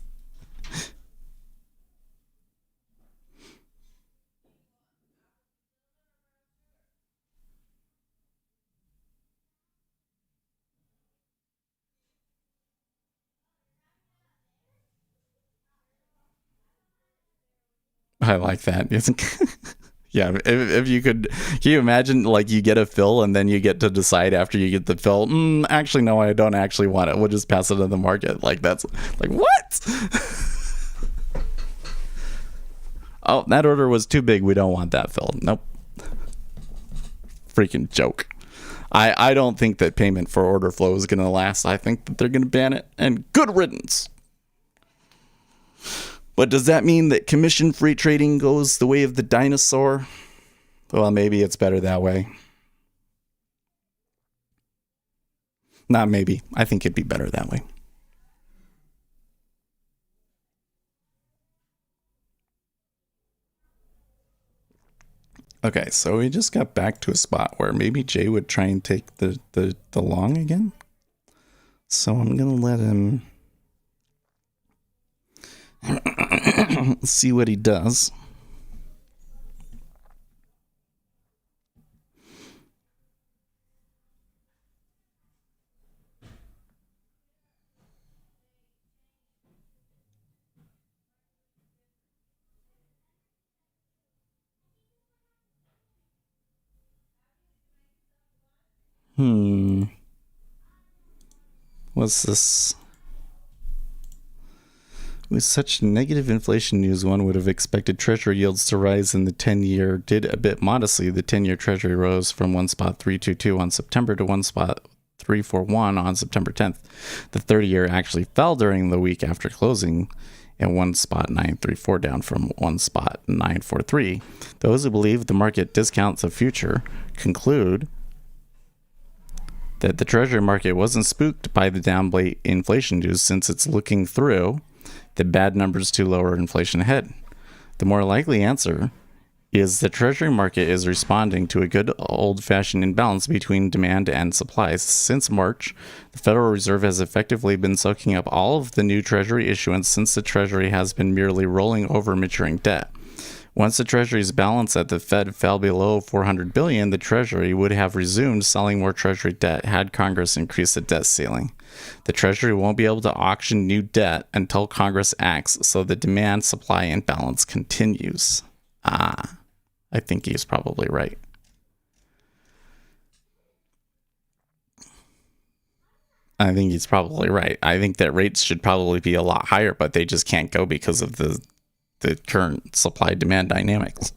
I like that. Yeah, if you could, can you imagine, like, you get a fill and then you get to decide after you get the fill, actually, no, I don't actually want it. We'll just pass it to the market. Like, that's, like, what? Oh, that order was too big. We don't want that fill. Nope. Freaking joke. I don't think that payment for order flow is going to last. I think that they're going to ban it, and good riddance. But does that mean that commission-free trading goes the way of the dinosaur? Well, maybe it's better that way. Not maybe. I think it'd be better that way. Okay, so we just got back to a spot where maybe Jay would try and take the long again. So I'm going to let him see what he does. What's this? With such negative inflation news, one would have expected treasury yields to rise, and the 10-year did a bit modestly. The 10-year treasury rose from 1.322 on September to 1.341 on September 10th. The 30-year actually fell during the week after closing at 1.934, down from 1.943. Those who believe the market discounts the future conclude that the treasury market wasn't spooked by the downbeat inflation news, since it's looking through the bad numbers to lower inflation ahead. The more likely answer is the treasury market is responding to a good old-fashioned imbalance between demand and supply. Since March, the Federal Reserve has effectively been soaking up all of the new treasury issuance, since the treasury has been merely rolling over maturing debt. Once the treasury's balance at the Fed fell below $400 billion, the treasury would have resumed selling more treasury debt had Congress increased the debt ceiling. The treasury won't be able to auction new debt until Congress acts, so the demand-supply imbalance continues. I think he's probably right. I think he's probably right. I think that rates should probably be a lot higher, but they just can't go because of the current supply-demand dynamics.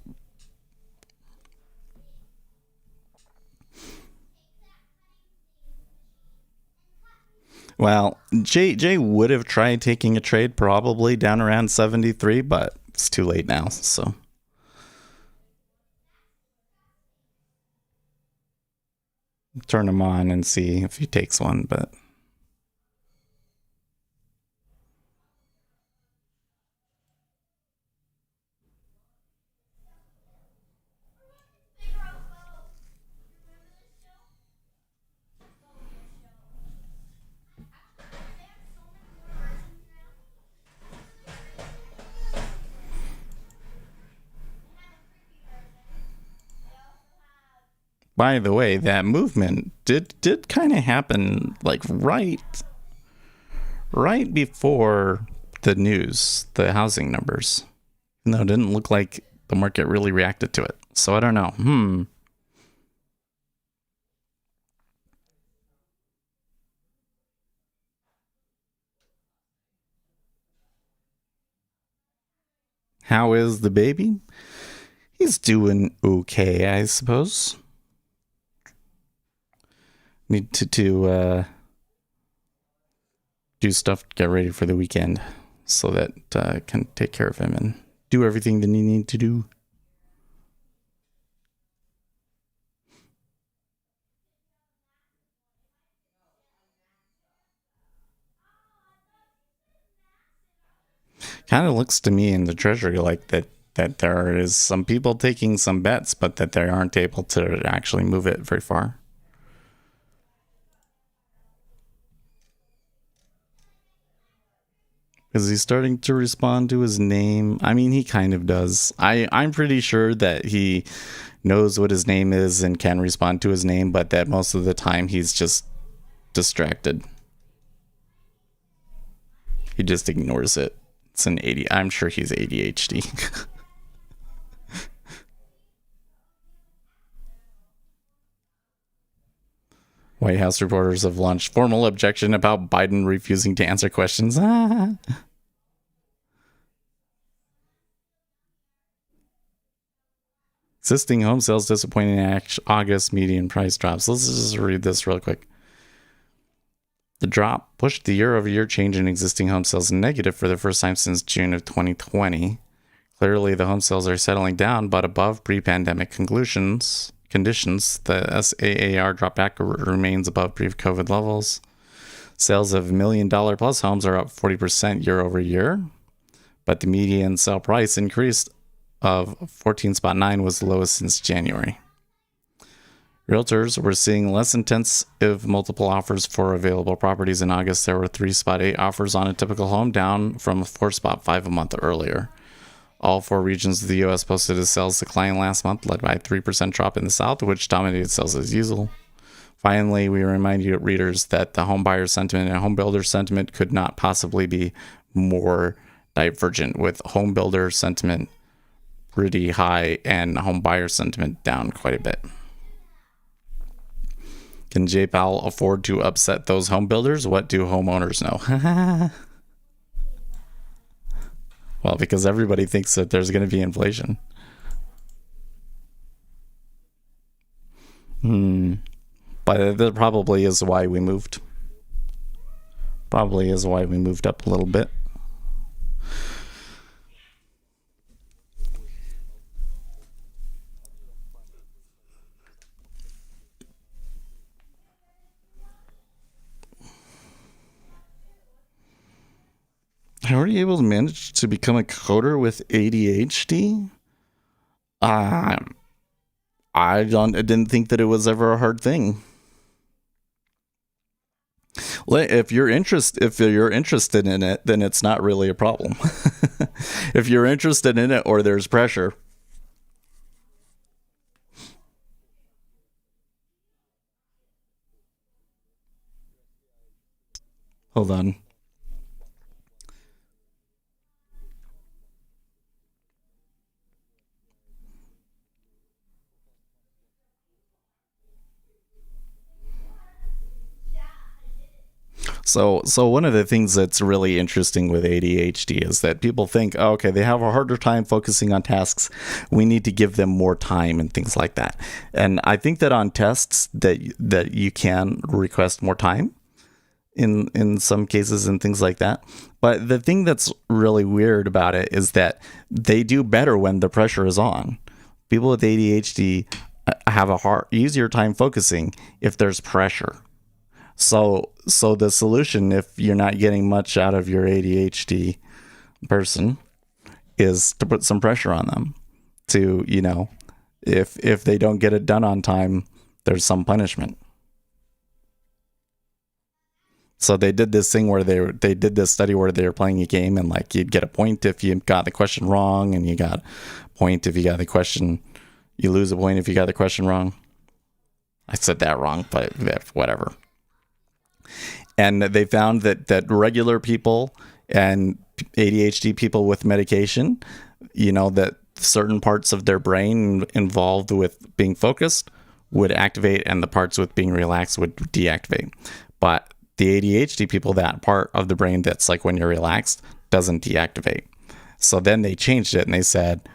Well, Jay would have tried taking a trade probably down around 73, but it's too late now, so. Turn him on and see if he takes one, but. By the way, that movement did kind of happen, like, right right before the news, the housing numbers. No, it didn't look like the market really reacted to it. So I don't know. How is the baby? He's doing okay, I suppose. Need to do stuff to get ready for the weekend so that I can take care of him and do everything that you need to do. Kind of looks to me in the treasury like that there is some people taking some bets, but that they aren't able to actually move it very far. Is he starting to respond to his name? I mean, he kind of does. I'm pretty sure that he knows what his name is and can respond to his name, but that most of the time he's just distracted. He just ignores it. It's an 80. I'm sure he's ADHD. White House reporters have launched formal objection about Biden refusing to answer questions. Existing home sales disappointing August median price drops. Let's just read this real quick. The drop pushed the year-over-year change in existing home sales negative for the first time since June of 2020. Clearly, the home sales are settling down, but above pre-pandemic conditions. The SAAR drop back remains above pre-COVID levels. Sales of $1 million plus homes are up 40% year over year, but the median sale price increased of 14.9 was the lowest since January. Realtors were seeing less intensive multiple offers for available properties in August. There were 3.8 offers on a typical home, down from 4.5 a month earlier. All four regions of the U.S. posted a sales decline last month, led by a 3% drop in the South, which dominated sales as usual. Finally, we remind you readers that the home buyer sentiment and home builder sentiment could not possibly be more divergent, with home builder sentiment pretty high and home buyer sentiment down quite a bit. Can Jay Powell afford to upset those home builders? What do homeowners know? Well, because everybody thinks that there's going to be inflation. But that probably is why we moved. Probably is why we moved up a little bit. How are you able to manage to become a coder with ADHD? I didn't think that it was ever a hard thing. If you're interested in it, then it's not really a problem. If you're interested in it or there's pressure. Hold on. So one of the things that's really interesting with ADHD is that people think, oh, okay, they have a harder time focusing on tasks. We need to give them more time and things like that. And I think that on tests that you can request more time in some cases and things like that. But the thing that's really weird about it is that they do better when the pressure is on. People with ADHD have easier time focusing if there's pressure. So the solution, if you're not getting much out of your ADHD person, is to put some pressure on them to, if they don't get it done on time, there's some punishment. So they did this thing where they did this study where they were playing a game and like you'd get a point if you got the question wrong, and you got a point if you got the question, you lose a point if you got the question wrong. I said that wrong, but whatever. And they found that regular people and ADHD people with medication, that certain parts of their brain involved with being focused would activate, and the parts with being relaxed would deactivate. But the ADHD people, that part of the brain that's like when you're relaxed doesn't deactivate. So then they changed it and they said,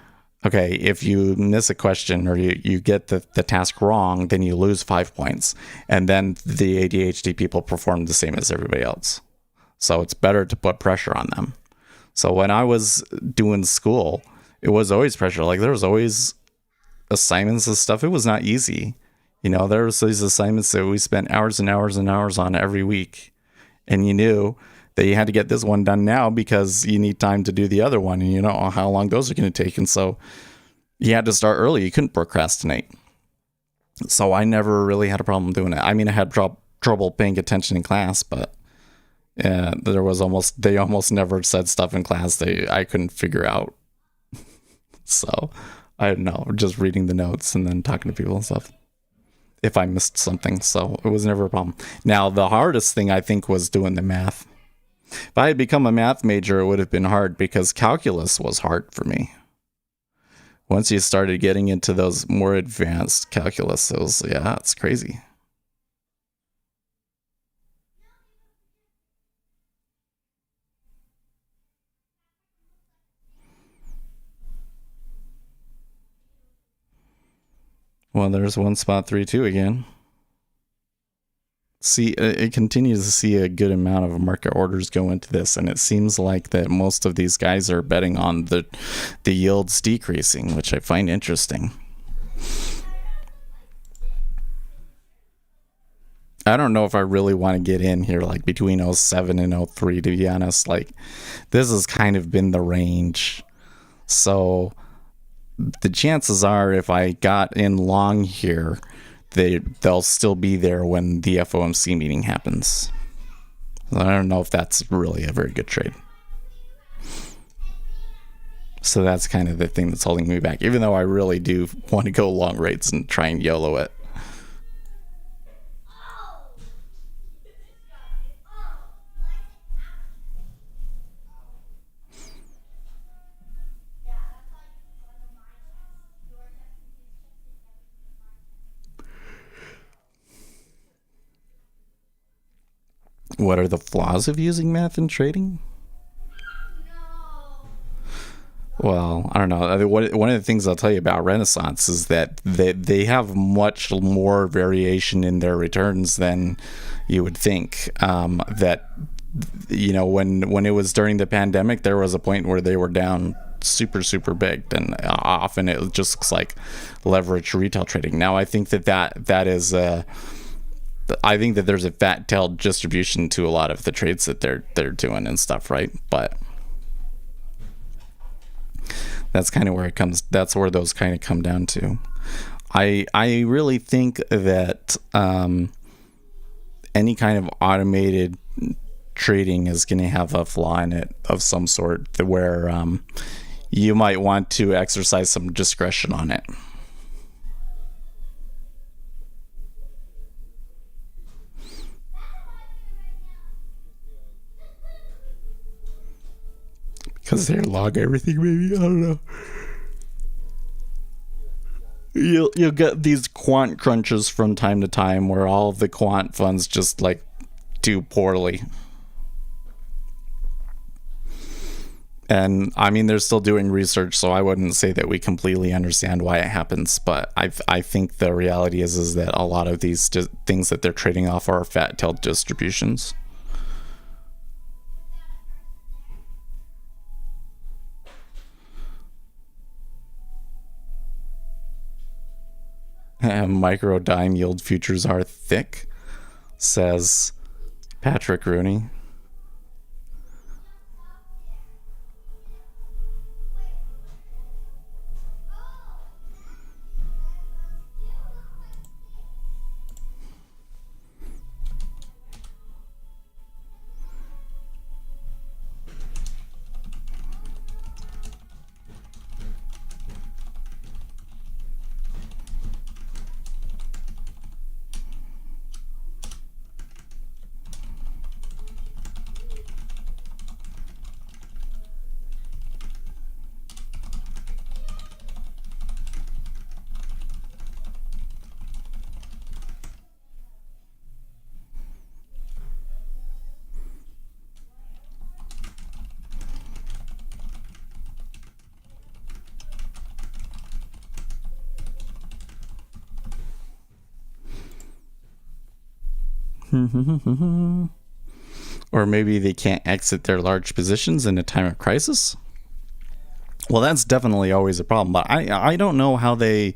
okay, if you miss a question or you get the task wrong, then you lose 5 points. And then the ADHD people perform the same as everybody else. So it's better to put pressure on them. So when I was doing school, it was always pressure. Like there was always assignments and stuff. It was not easy. There was these assignments that we spent hours and hours and hours on every week. And you knew that you had to get this one done now because you need time to do the other one. And you don't know how long those are going to take. And so you had to start early. You couldn't procrastinate. So I never really had a problem doing it. I mean, I had trouble paying attention in class, but they almost never said stuff in class I couldn't figure out. So I don't know, just reading the notes and then talking to people and stuff if I missed something. So it was never a problem. Now, the hardest thing I think was doing the math. If I had become a math major, it would have been hard because calculus was hard for me. Once you started getting into those more advanced calculus, it's crazy. Well, there's one spot 3-2 again. See, it continues to see a good amount of market orders go into this, and it seems like that most of these guys are betting on the yields decreasing, which I find interesting. I don't know if I really want to get in here like between 07 and 03, to be honest. Like, this has kind of been the range. So the chances are if I got in long here, they'll still be there when the FOMC meeting happens. I don't know if that's really a very good trade. So that's kind of the thing that's holding me back, even though I really do want to go long rates and try and YOLO it. What are the flaws of using math in trading? Well, I don't know. One of the things I'll tell you about Renaissance is that they have much more variation in their returns than you would think. That, when it was during the pandemic, there was a point where they were down super, super big. And often it just looks like leveraged retail trading. Now, I think that is... I think that there's a fat-tailed distribution to a lot of the trades that they're doing and stuff, right? But that's kind of where it comes. That's where those kind of come down to. I really think that any kind of automated trading is going to have a flaw in it of some sort, where you might want to exercise some discretion on it. Because they log everything, maybe. I don't know. You'll get these quant crunches from time to time where all of the quant funds just like do poorly. And I mean, they're still doing research, so I wouldn't say that we completely understand why it happens. But I think the reality is that a lot of these things that they're trading off are fat-tailed distributions. Micro dime yield futures are thick, says Patrick Rooney. Or maybe they can't exit their large positions in a time of crisis. Well, that's definitely always a problem. But I don't know how big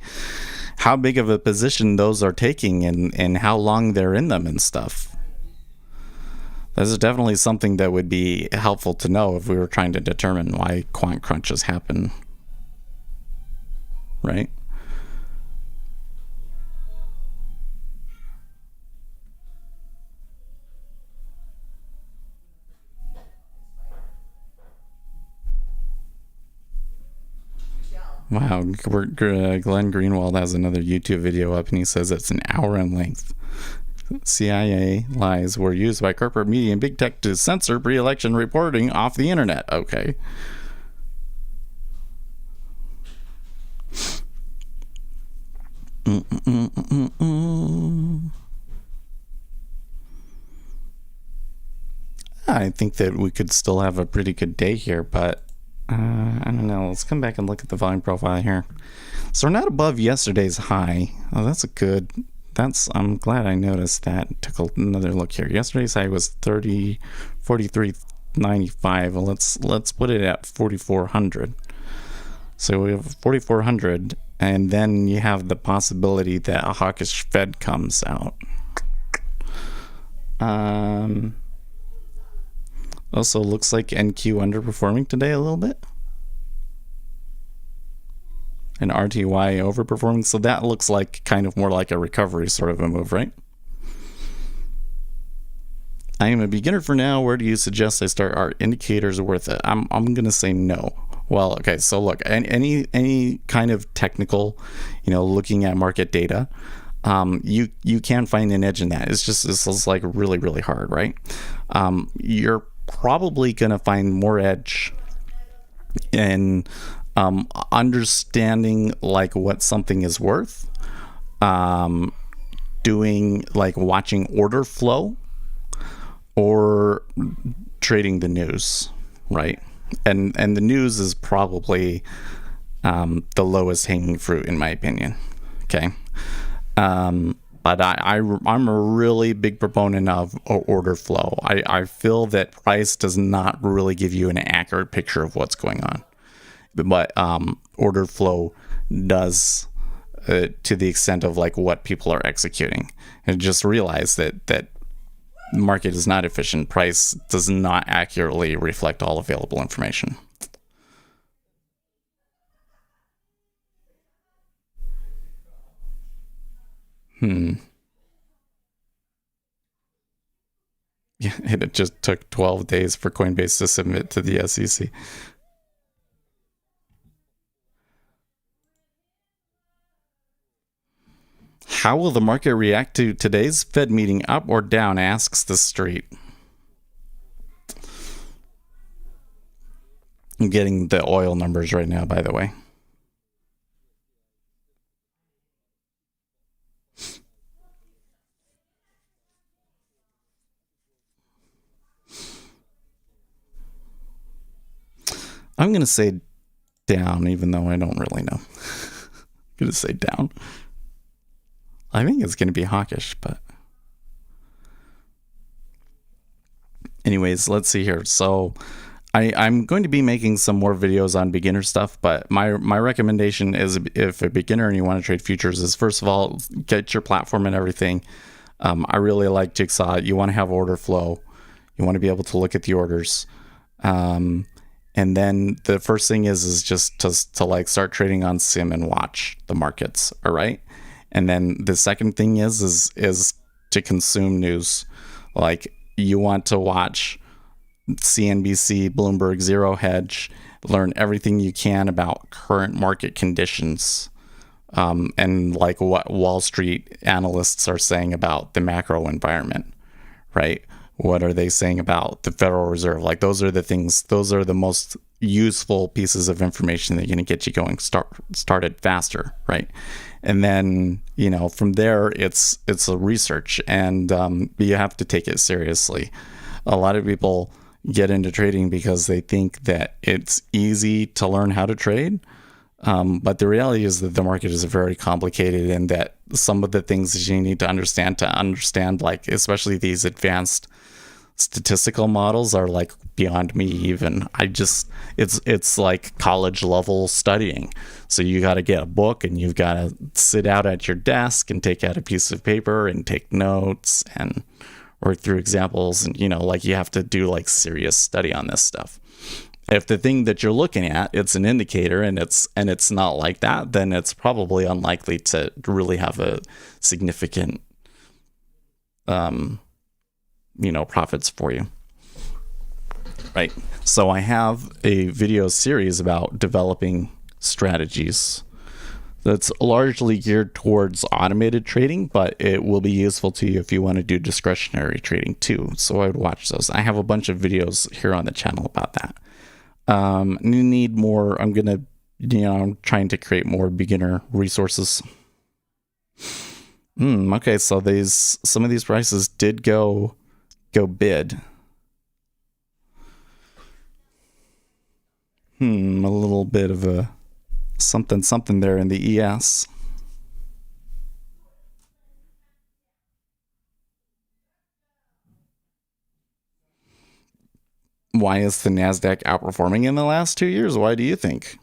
of a position those are taking and how long they're in them and stuff. That's definitely something that would be helpful to know if we were trying to determine why quant crunches happen. Right? Wow, Glenn Greenwald has another YouTube video up, and he says it's an hour in length. CIA lies were used by corporate media and big tech to censor pre-election reporting off the internet. Okay. I think that we could still have a pretty good day here, but I don't know. Let's come back and look at the volume profile here. So we're not above yesterday's high. Oh, I'm glad I noticed that. Took another look here. Yesterday's high was 43.95. Well, let's put it at 4,400. So we have 4,400, and then you have the possibility that a hawkish Fed comes out. Also looks like NQ underperforming today a little bit. And RTY overperforming. So that looks like kind of more like a recovery sort of a move, right? I am a beginner for now. Where do you suggest I start? Are indicators worth it? I'm going to say no. Well, okay, so look, any kind of technical, looking at market data, you can find an edge in that. This is like really, really hard, right? You're probably going to find more edge in understanding like what something is worth, doing like watching order flow, or trading the news, right? And the news is probably the lowest hanging fruit in my opinion. Okay. But I'm a really big proponent of order flow. I feel that price does not really give you an accurate picture of what's going on. But order flow does to the extent of like what people are executing. And just realize that the market is not efficient. Price does not accurately reflect all available information. Yeah, it just took 12 days for Coinbase to submit to the SEC. How will the market react to today's Fed meeting, up or down, asks the street. I'm getting the oil numbers right now, by the way. I'm going to say down, even though I don't really know. I'm going to say down. I think it's going to be hawkish, but anyways, let's see here. So I'm going to be making some more videos on beginner stuff, but my recommendation is, if a beginner and you want to trade futures, is first of all, get your platform and everything. I really like Jigsaw. You want to have order flow. You want to be able to look at the orders. And then the first thing is just to like start trading on sim and watch the markets. All right. And then the second thing is to consume news. Like, you want to watch CNBC, Bloomberg, Zero Hedge, learn everything you can about current market conditions, and like what Wall Street analysts are saying about the macro environment, right? What are they saying about the Federal Reserve? Like, those are the things, those are the most useful pieces of information that are going to get you going started faster, right? And then, from there, it's a research, and you have to take it seriously. A lot of people get into trading because they think that it's easy to learn how to trade, But the reality is that the market is very complicated, and that some of the things that you need to understand, like especially these advanced statistical models, are like beyond me even. It's like college level studying. So you got to get a book, and you've got to sit out at your desk and take out a piece of paper and take notes and work through examples, and like you have to do like serious study on this stuff. If the thing that you're looking at, it's an indicator, and it's not like that, then it's probably unlikely to really have a significant profits for you. Right. So I have a video series about developing strategies that's largely geared towards automated trading, but it will be useful to you if you want to do discretionary trading too. So I would watch those. I have a bunch of videos here on the channel about that. You need more. I'm trying to create more beginner resources. Okay, so some of these prices did go bid. A little bit of a something there in the ES. Why is the NASDAQ outperforming in the last 2 years? Why do you think?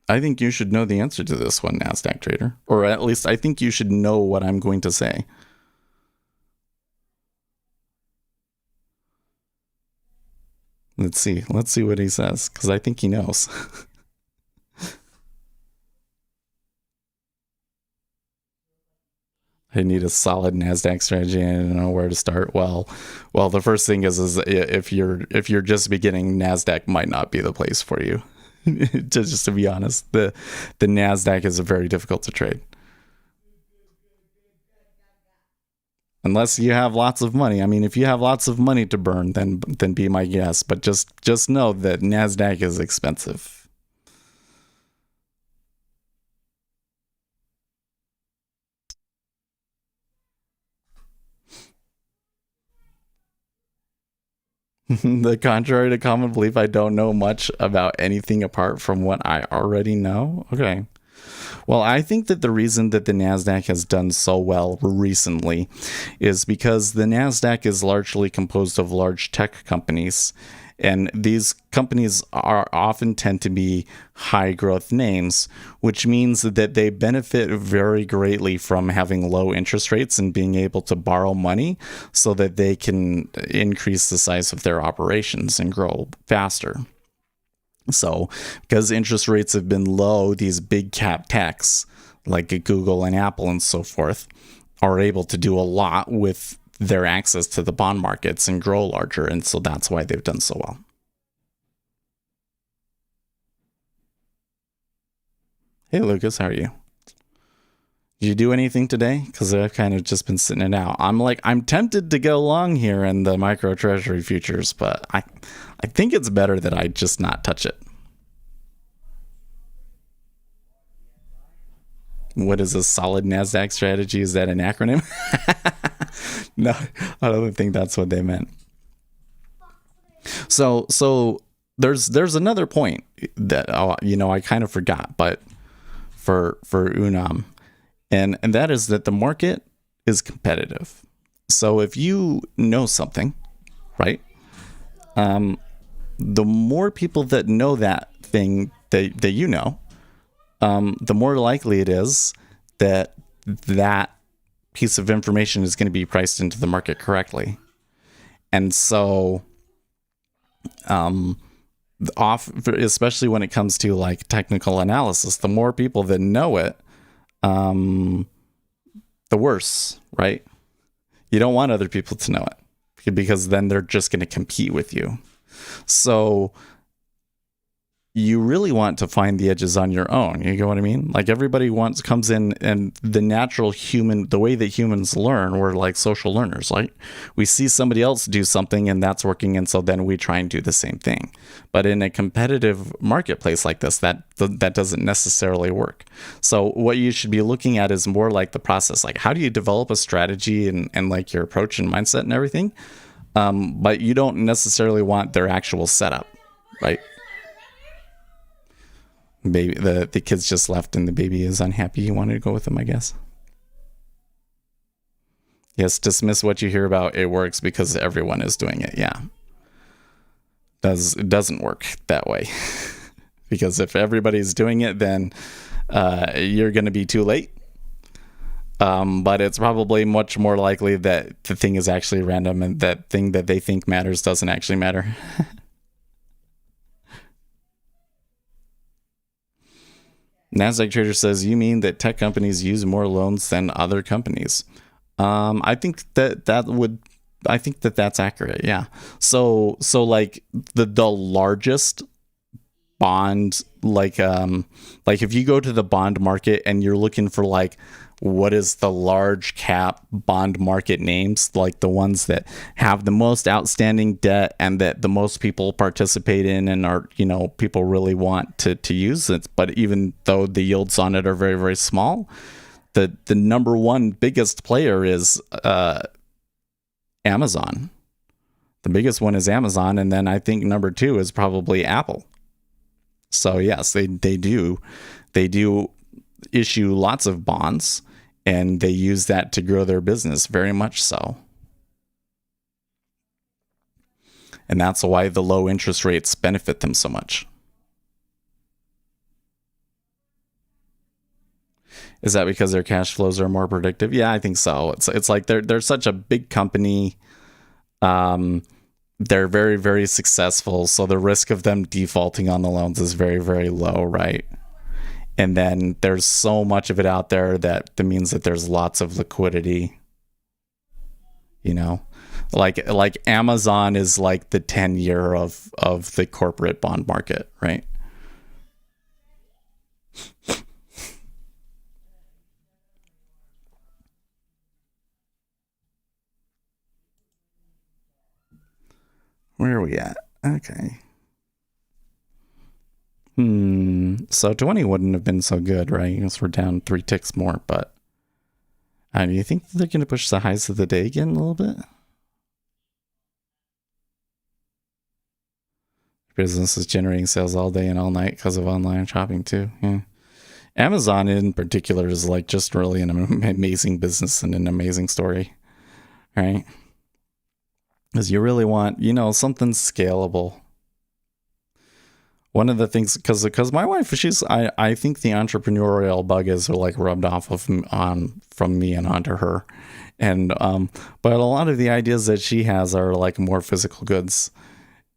I think you should know the answer to this one, NASDAQ trader. Or at least I think you should know what I'm going to say. Let's see what he says, because I think he knows. I need a solid NASDAQ strategy. I don't know where to start. Well, the first thing is if you're just beginning, NASDAQ might not be the place for you. Just to be honest, the NASDAQ is very difficult to trade. Unless you have lots of money. I mean, if you have lots of money to burn, then be my guest. But just know that NASDAQ is expensive. The contrary to common belief, I don't know much about anything apart from what I already know. Okay. Well, I think that the reason that the NASDAQ has done so well recently is because the NASDAQ is largely composed of large tech companies. And these companies often tend to be high growth names, which means that they benefit very greatly from having low interest rates and being able to borrow money so that they can increase the size of their operations and grow faster. So because interest rates have been low, these big cap techs like Google and Apple and so forth are able to do a lot with their access to the bond markets and grow larger. And so that's why they've done so well. Hey, Lucas, how are you? Did you do anything today? Because I've kind of just been sitting it out. I'm tempted to go long here in the micro treasury futures, but I think it's better that I just not touch it. What is a solid NASDAQ strategy? Is that an acronym? No, I don't think that's what they meant. So there's another point that I kind of forgot, but for Unam, and that is that the market is competitive. So if you know something, right, the more people that know that thing that you know, the more likely it is that piece of information is going to be priced into the market correctly. And so especially when it comes to like technical analysis, the more people that know it, the worse, right? You don't want other people to know it because then they're just going to compete with you. So you really want to find the edges on your own. You get what I mean? Like everybody comes in, and the way that humans learn, we're like social learners. Like we see somebody else do something and that's working, and so then we try and do the same thing. But in a competitive marketplace like this, that doesn't necessarily work. So what you should be looking at is more like the process. Like how do you develop a strategy and like your approach and mindset and everything? But you don't necessarily want their actual setup, right? Baby, the kids just left and the baby is unhappy. You wanted to go with them, I guess. Yes, dismiss what you hear about it works because everyone is doing it. Yeah. It doesn't work that way. Because if everybody's doing it, then you're going to be too late. But it's probably much more likely that the thing is actually random and that thing that they think matters doesn't actually matter. Nasdaq Trader says, you mean that tech companies use more loans than other companies? I think that's accurate. Yeah. So like the largest bond, like if you go to the bond market and you're looking for like, what is the large cap bond market names, like the ones that have the most outstanding debt and that the most people participate in and are, people really want to use it. But even though the yields on it are very, very small, the number one biggest player is Amazon. The biggest one is Amazon. And then I think number two is probably Apple. So yes, they do issue lots of bonds. And they use that to grow their business, very much so. And that's why the low interest rates benefit them so much. Is that because their cash flows are more predictive? Yeah, I think so. It's like they're such a big company. They're very, very successful. So the risk of them defaulting on the loans is very, very low, right? And then there's so much of it out there that means that there's lots of liquidity. Like Amazon is like the 10-year of the corporate bond market, right? Where are we at? Okay. So 20 wouldn't have been so good, right? Because we're down 3 ticks more, but do you think they're going to push the highs of the day again a little bit? Business is generating sales all day and all night because of online shopping too. Yeah. Amazon in particular is like just really an amazing business and an amazing story, right? Because you really want, something scalable. One of the things, because my wife, I think the entrepreneurial bug is like rubbed off from me and onto her, and but a lot of the ideas that she has are like more physical goods,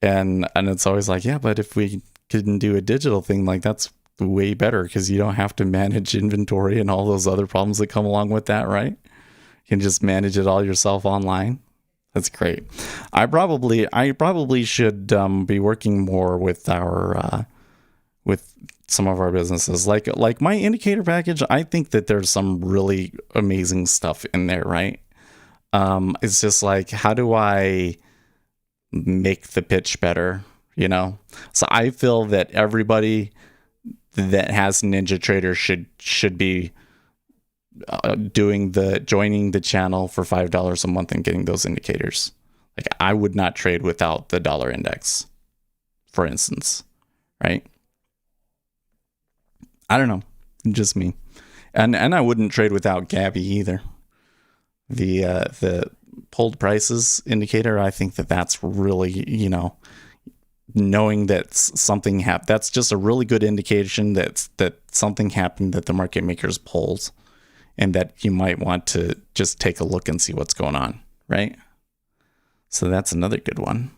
and it's always like, yeah, but if we can do a digital thing, like that's way better because you don't have to manage inventory and all those other problems that come along with that, right? You can just manage it all yourself online. That's great. I probably should be working more with with some of our businesses. Like my indicator package, I think that there's some really amazing stuff in there, right? It's just like, how do I make the pitch better? So I feel that everybody that has NinjaTrader should be joining the channel for $5 a month and getting those indicators. Like I would not trade without the dollar index, for instance, right? I don't know, just me, and I wouldn't trade without Gabby either. The pulled prices indicator, I think that's really, knowing that something happened. That's just a really good indication that something happened that the market makers pulled. And that you might want to just take a look and see what's going on, right? So that's another good one.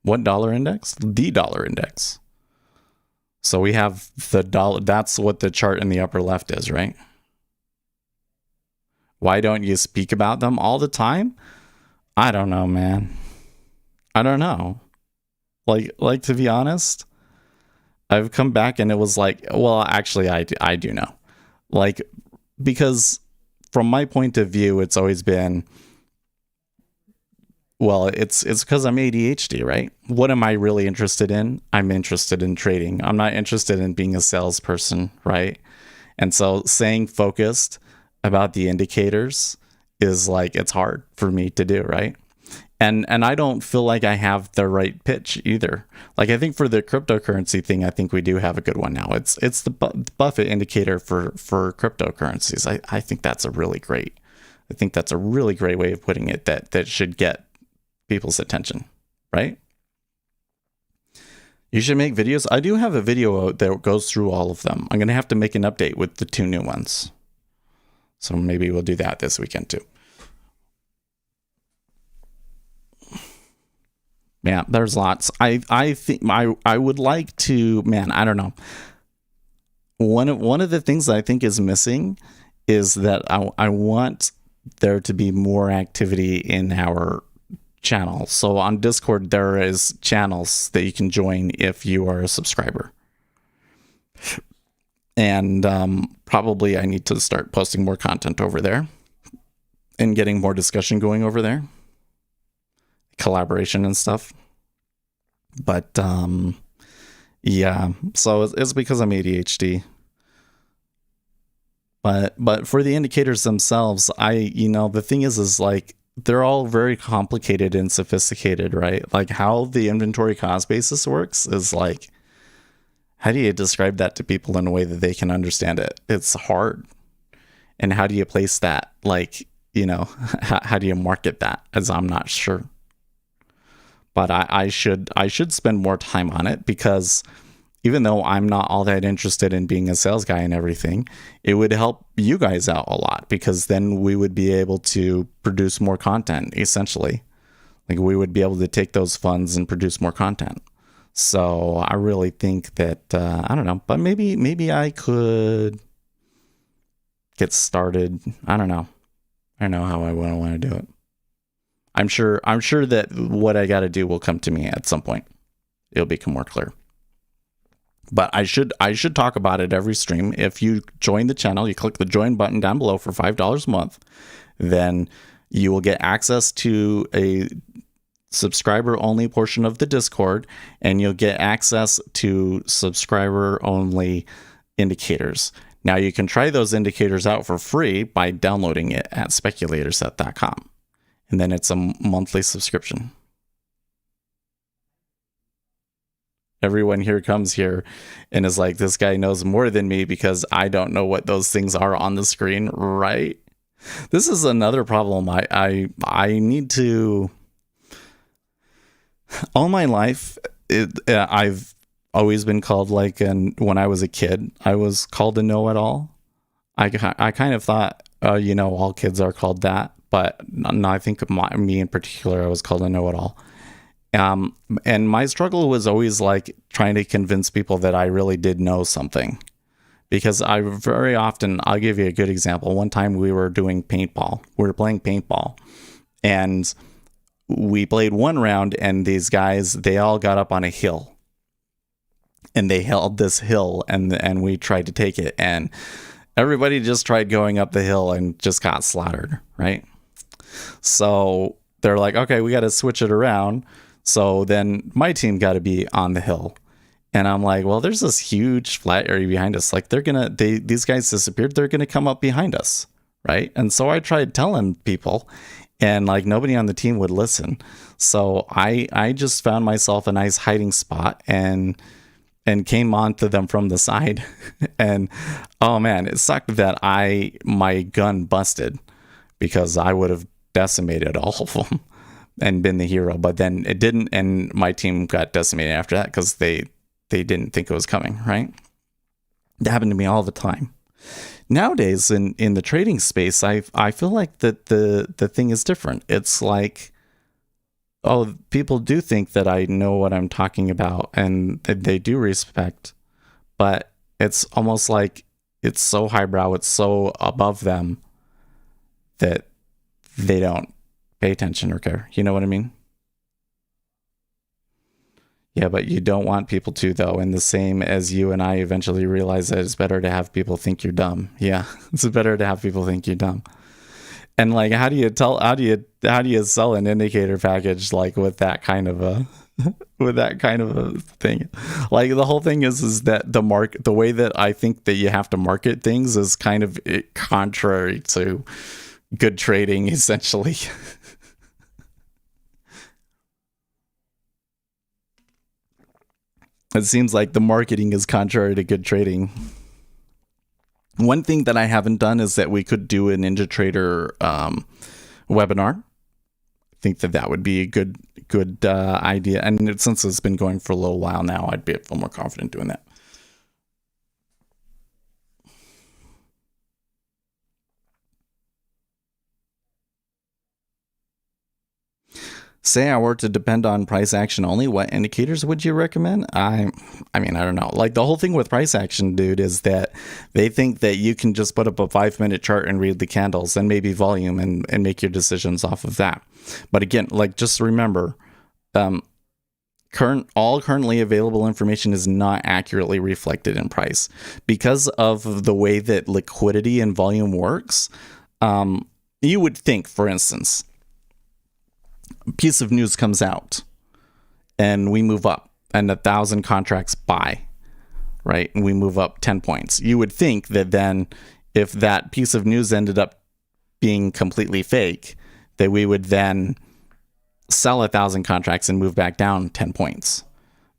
What dollar index? The dollar index. So we have the dollar. That's what the chart in the upper left is, right? Why don't you speak about them all the time? I don't know, man. I don't know. Like to be honest, I've come back and it was like, well, actually, I do know. Like, because from my point of view, it's always been, well, it's because I'm ADHD, right? What am I really interested in? I'm interested in trading. I'm not interested in being a salesperson, right? And so staying focused about the indicators is like, it's hard for me to do, right? And I don't feel like I have the right pitch either. Like, I think for the cryptocurrency thing, I think we do have a good one now. It's the Buffett indicator for cryptocurrencies. I think that's a really great way of putting it that should get people's attention, right? You should make videos. I do have a video out that goes through all of them. I'm going to have to make an update with the 2 new ones. So maybe we'll do that this weekend too. Yeah, there's lots. I think I would like to, I don't know. One of the things I think is missing is that I want there to be more activity in our channel. So on Discord, there is channels that you can join if you are a subscriber. And probably I need to start posting more content over there and getting more discussion going over there. Collaboration and stuff. But yeah, so it's because I'm ADHD. But for the indicators themselves, the thing is like they're all very complicated and sophisticated, right? Like how the inventory cost basis works is like, how do you describe that to people in a way that they can understand it? It's hard. And how do you place that? Like, how do you market that? As I'm not sure. But I should spend more time on it, because even though I'm not all that interested in being a sales guy and everything, it would help you guys out a lot, because then we would be able to produce more content, essentially. Like we would be able to take those funds and produce more content. So I really think that, I don't know, but maybe I could get started. I don't know how I want to do it. I'm sure that what I got to do will come to me at some point. It'll become more clear. But I should talk about it every stream. If you join the channel, you click the join button down below for $5 a month, then you will get access to a subscriber only portion of the Discord, and you'll get access to subscriber only indicators. Now you can try those indicators out for free by downloading it at speculatorsset.com. And then it's a monthly subscription. Everyone here comes here and is like, this guy knows more than me because I don't know what those things are on the screen, right? This is another problem. I need to... All my life, I've always been called when I was a kid, I was called a know-it-all. I kind of thought, all kids are called that. But no, I think me in particular, I was called a know-it-all. And my struggle was always like trying to convince people that I really did know something. Because I'll give you a good example. One time we were doing paintball. We were playing paintball. And we played one round, and these guys, they all got up on a hill. And they held this hill, and we tried to take it. And everybody just tried going up the hill and just got slaughtered, right? So they're like, okay, we got to switch it around. So then my team got to be on the hill. And I'm like, well, there's this huge flat area behind us. Like these guys disappeared. They're going to come up behind us. Right. And so I tried telling people, and like nobody on the team would listen. So I just found myself a nice hiding spot and came onto them from the side. And oh man, it sucked that my gun busted, because I would have decimated all of them and been the hero. But then it didn't, and my team got decimated after that because they didn't think it was coming, right? That happened to me all the time. Nowadays in the trading space, I feel like that the thing is different. It's like, oh, people do think that I know what I'm talking about, and they do respect, but it's almost like it's so highbrow, it's so above them that they don't pay attention or care. You know what I mean? Yeah, but you don't want people to, though. And the same as you and I eventually realize that it's better to have people think you're dumb. Yeah, it's better to have people think you're dumb. And like, how do you sell an indicator package like with that kind of a thing? Like the whole thing is that the way that I think that you have to market things is kind of contrary to good trading, essentially. It seems like the marketing is contrary to good trading. One thing that I haven't done is that we could do a Ninja Trader webinar. I think that would be a good idea. And since it's been going for a little while now, I'd feel more confident doing that. Say I were to depend on price action only, what indicators would you recommend? I mean, I don't know. Like, the whole thing with price action, dude, is that they think that you can just put up a 5-minute chart and read the candles and maybe volume and make your decisions off of that. But again, like, just remember, currently available information is not accurately reflected in price because of the way that liquidity and volume works. You would think, for instance, piece of news comes out and we move up and 1,000 contracts buy, right? And we move up 10 points. You would think that then if that piece of news ended up being completely fake, that we would then sell 1,000 contracts and move back down 10 points.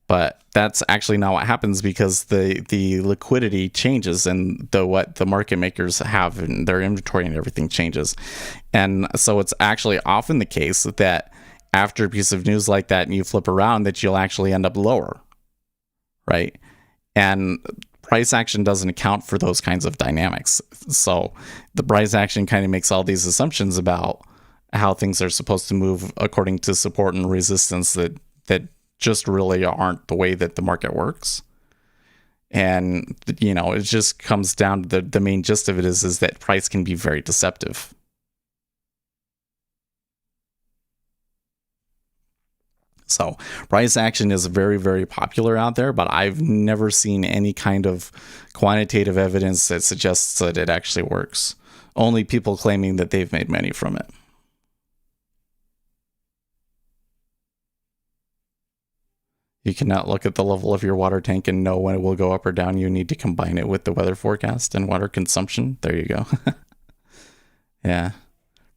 But that's actually not what happens because the liquidity changes and what the market makers have in their inventory and everything changes. And so it's actually often the case that after a piece of news like that and you flip around, that you'll actually end up lower, right? And price action doesn't account for those kinds of dynamics. So the price action kind of makes all these assumptions about how things are supposed to move according to support and resistance that just really aren't the way that the market works. And, you know, it just comes down to the main gist of it is that price can be very deceptive. So price action is very, very popular out there, but I've never seen any kind of quantitative evidence that suggests that it actually works. Only people claiming that they've made money from it. You cannot look at the level of your water tank and know when it will go up or down. You need to combine it with the weather forecast and water consumption. There you go. Yeah.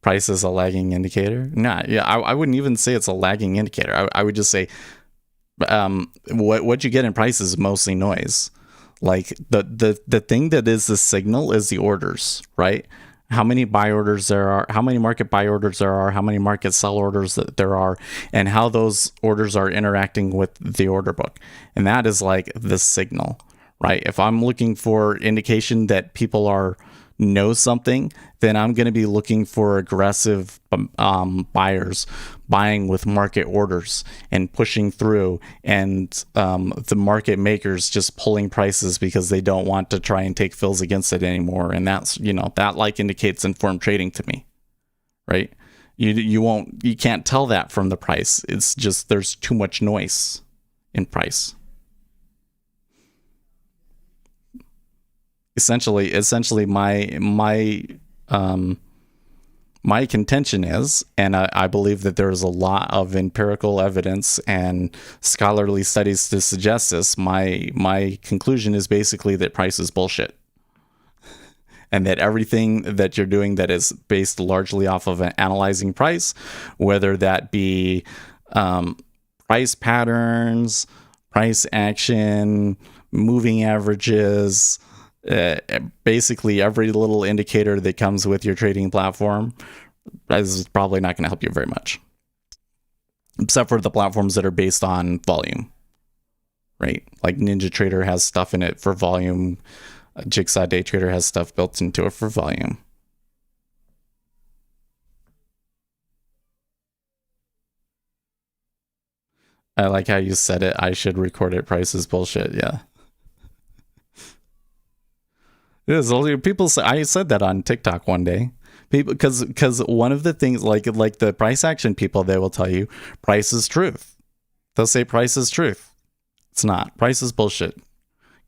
Price is a lagging indicator. I wouldn't even say it's a lagging indicator. I would just say what you get in price is mostly noise. Like the thing that is the signal is the orders, right? How many buy orders there are, how many market buy orders there are, how many market sell orders that there are, and how those orders are interacting with the order book. And that is like the signal, right? If I'm looking for indication that people know something, then I'm going to be looking for aggressive buyers buying with market orders and pushing through, and the market makers just pulling prices because they don't want to try and take fills against it anymore. And that's, you know, that like indicates informed trading to me, right? You can't tell that from the price. It's just there's too much noise in price. Essentially my contention is, and I believe that there's a lot of empirical evidence and scholarly studies to suggest this. My conclusion is basically that price is bullshit, and that everything that you're doing that is based largely off of analyzing price, whether that be price patterns, price action, moving averages, basically every little indicator that comes with your trading platform is probably not going to help you very much, except for the platforms that are based on volume, right? Like Ninja Trader has stuff in it for volume. Jigsaw Day Trader has stuff built into it for volume. I like how you said it. I should record it. Price is bullshit. Yeah. People say, I said that on TikTok one day. People, because one of the things, like the price action people, they will tell you price is truth. They'll say price is truth. It's not. Price is bullshit.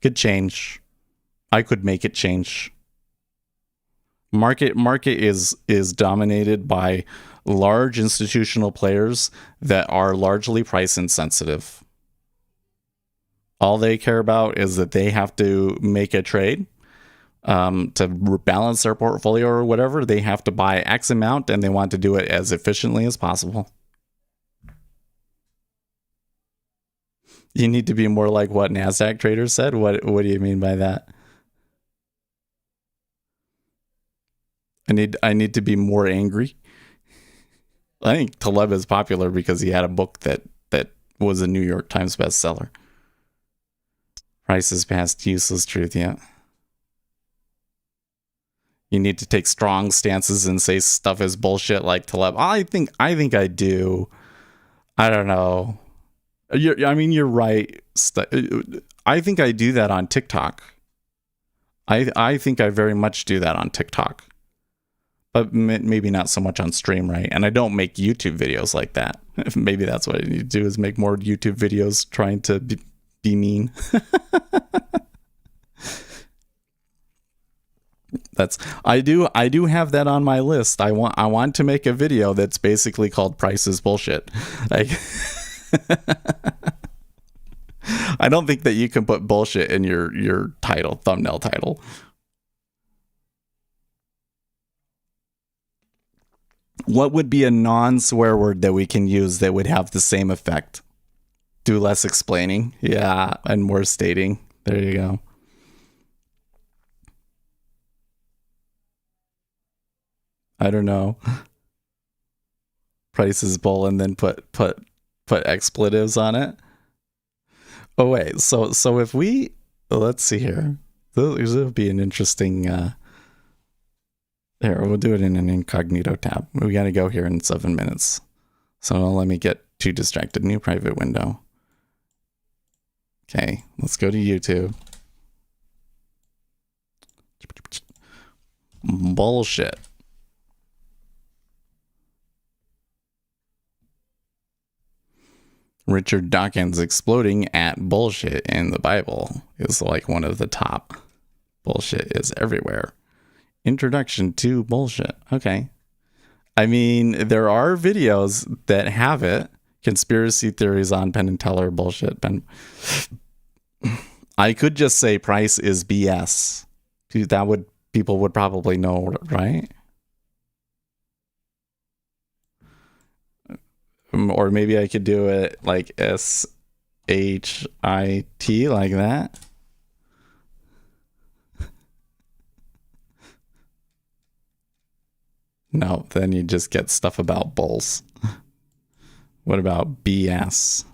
Could change. I could make it change. Market is dominated by large institutional players that are largely price insensitive. All they care about is that they have to make a trade. To balance their portfolio or whatever, they have to buy X amount and they want to do it as efficiently as possible. You need to be more like what NASDAQ traders said? What do you mean by that? I need to be more angry. I think Taleb is popular because he had a book that was a New York Times bestseller. Prices past useless truth, yeah. You need to take strong stances and say stuff is bullshit like Taleb. I think I do. I don't know. You're right. I think I do that on TikTok. I think I very much do that on TikTok. But maybe not so much on stream, right? And I don't make YouTube videos like that. Maybe that's what I need to do, is make more YouTube videos trying to be mean. I do have that on my list. I want to make a video that's basically called Price is Bullshit. I don't think that you can put bullshit in your title, thumbnail title. What would be a non-swear word that we can use that would have the same effect? Do less explaining. Yeah, and more stating. There you go. I don't know. Price is bull and then put expletives on it. Oh wait, so if we, let's see here. This will be an interesting here, we'll do it in an incognito tab. We got to go here in 7 minutes. So don't let me get too distracted. New private window. Okay, let's go to YouTube. Bullshit. Richard Dawkins exploding at bullshit in the Bible is like one of the top. Bullshit is everywhere. Introduction to bullshit. Okay. I mean, there are videos that have it. Conspiracy theories on Penn and Teller bullshit. I could just say price is BS. That people would probably know, right? Or maybe I could do it like SHIT like that. No, then you just get stuff about bulls. What about BS?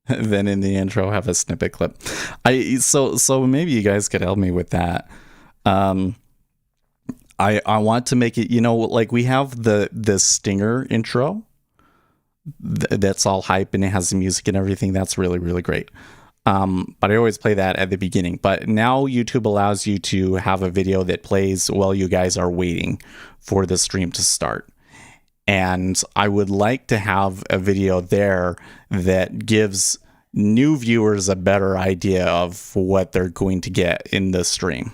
Then in the intro have a snippet clip. So maybe you guys could help me with that. I want to make it, like we have the stinger intro that's all hype and it has the music and everything. That's really, really great. But I always play that at the beginning. But now YouTube allows you to have a video that plays while you guys are waiting for the stream to start. And I would like to have a video there that gives new viewers a better idea of what they're going to get in the stream,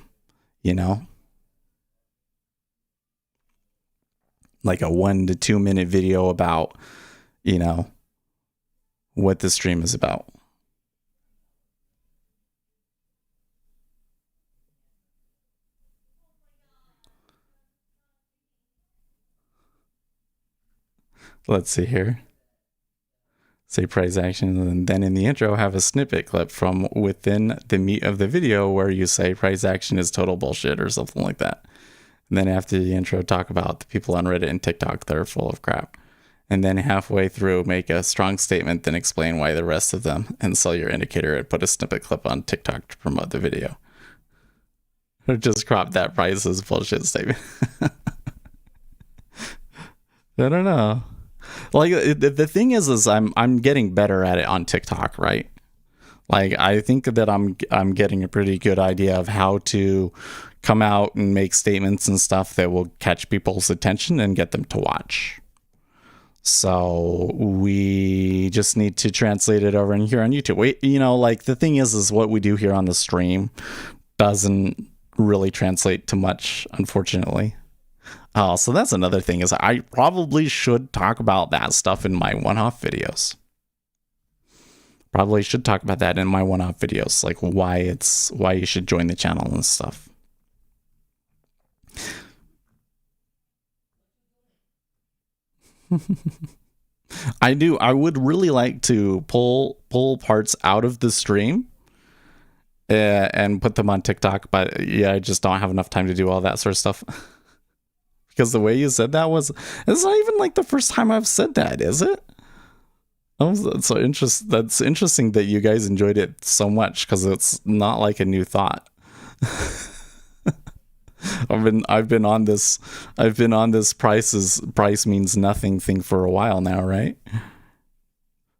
Like a 1 to 2 minute video about, what the stream is about. Let's see here. Say price action, and then in the intro have a snippet clip from within the meat of the video where you say price action is total bullshit or something like that. And then after the intro, talk about the people on Reddit and TikTok that are full of crap. And then halfway through, make a strong statement, then explain why the rest of them, and sell your indicator and put a snippet clip on TikTok to promote the video. Or just crop that price as bullshit statement. I don't know. Like the thing is I'm getting better at it on TikTok, right? Like I think that I'm getting a pretty good idea of how to come out and make statements and stuff that will catch people's attention and get them to watch. So we just need to translate it over in here on YouTube. Like the thing is what we do here on the stream doesn't really translate to much, unfortunately. So that's another thing, is I probably should talk about that stuff in my one-off videos. Probably should talk about that in my one-off videos, like why you should join the channel and stuff. I would really like to pull parts out of the stream and put them on TikTok, but yeah, I just don't have enough time to do all that sort of stuff. Because the way you said that it's not even like the first time I've said that, is it? That's interesting that you guys enjoyed it so much, because it's not like a new thought. I've been on this price means nothing thing for a while now, right?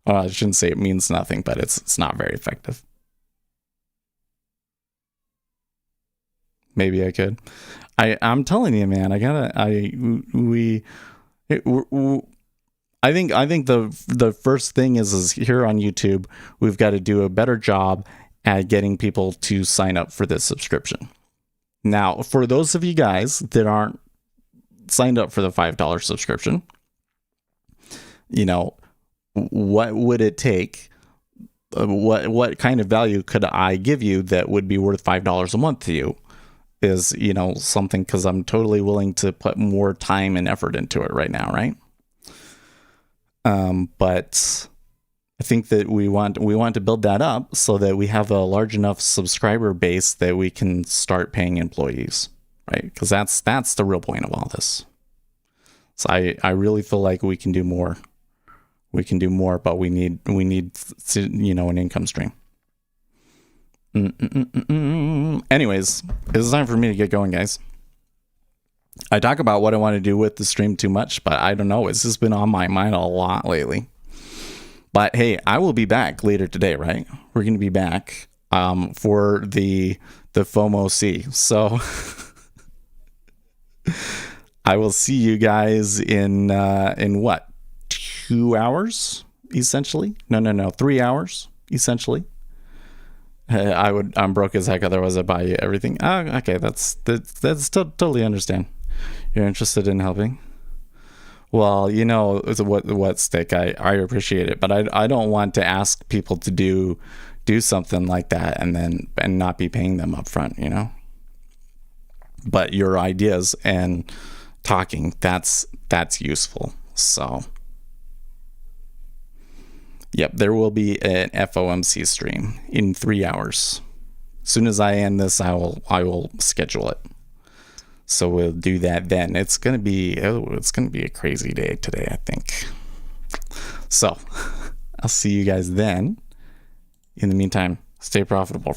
Well, I shouldn't say it means nothing, but it's not very effective. Maybe I could. I'm telling you, man. I think the first thing is here on YouTube, we've got to do a better job at getting people to sign up for this subscription. Now, for those of you guys that aren't signed up for the $5 subscription, you know, what would it take? What kind of value could I give you that would be worth $5 a month to you? Is, you know, something, because I'm totally willing to put more time and effort into it right now, right? But I think that we want to build that up so that we have a large enough subscriber base that we can start paying employees, right? Because that's the real point of all this. So I really feel like we can do more. We can do more, but we need you know, an income stream. Anyways, it's time for me to get going, guys. I talk about what I want to do with the stream too much, but I don't know. It's just been on my mind a lot lately. But hey, I will be back later today, right? We're going to be back for the FOMC. So I will see you guys in what? 2 hours, essentially? No, 3 hours, essentially. I'm broke as heck, otherwise I'd buy you everything. Okay, that's totally understand. You're interested in helping? Well, you know, what stick, I appreciate it, but I don't want to ask people to do something like that and not be paying them up front, you know? But your ideas and talking, that's useful. So yep, there will be an FOMC stream in 3 hours. As soon as I end this, I will schedule it. So we'll do that then. It's gonna be a crazy day today, I think. So I'll see you guys then. In the meantime, stay profitable.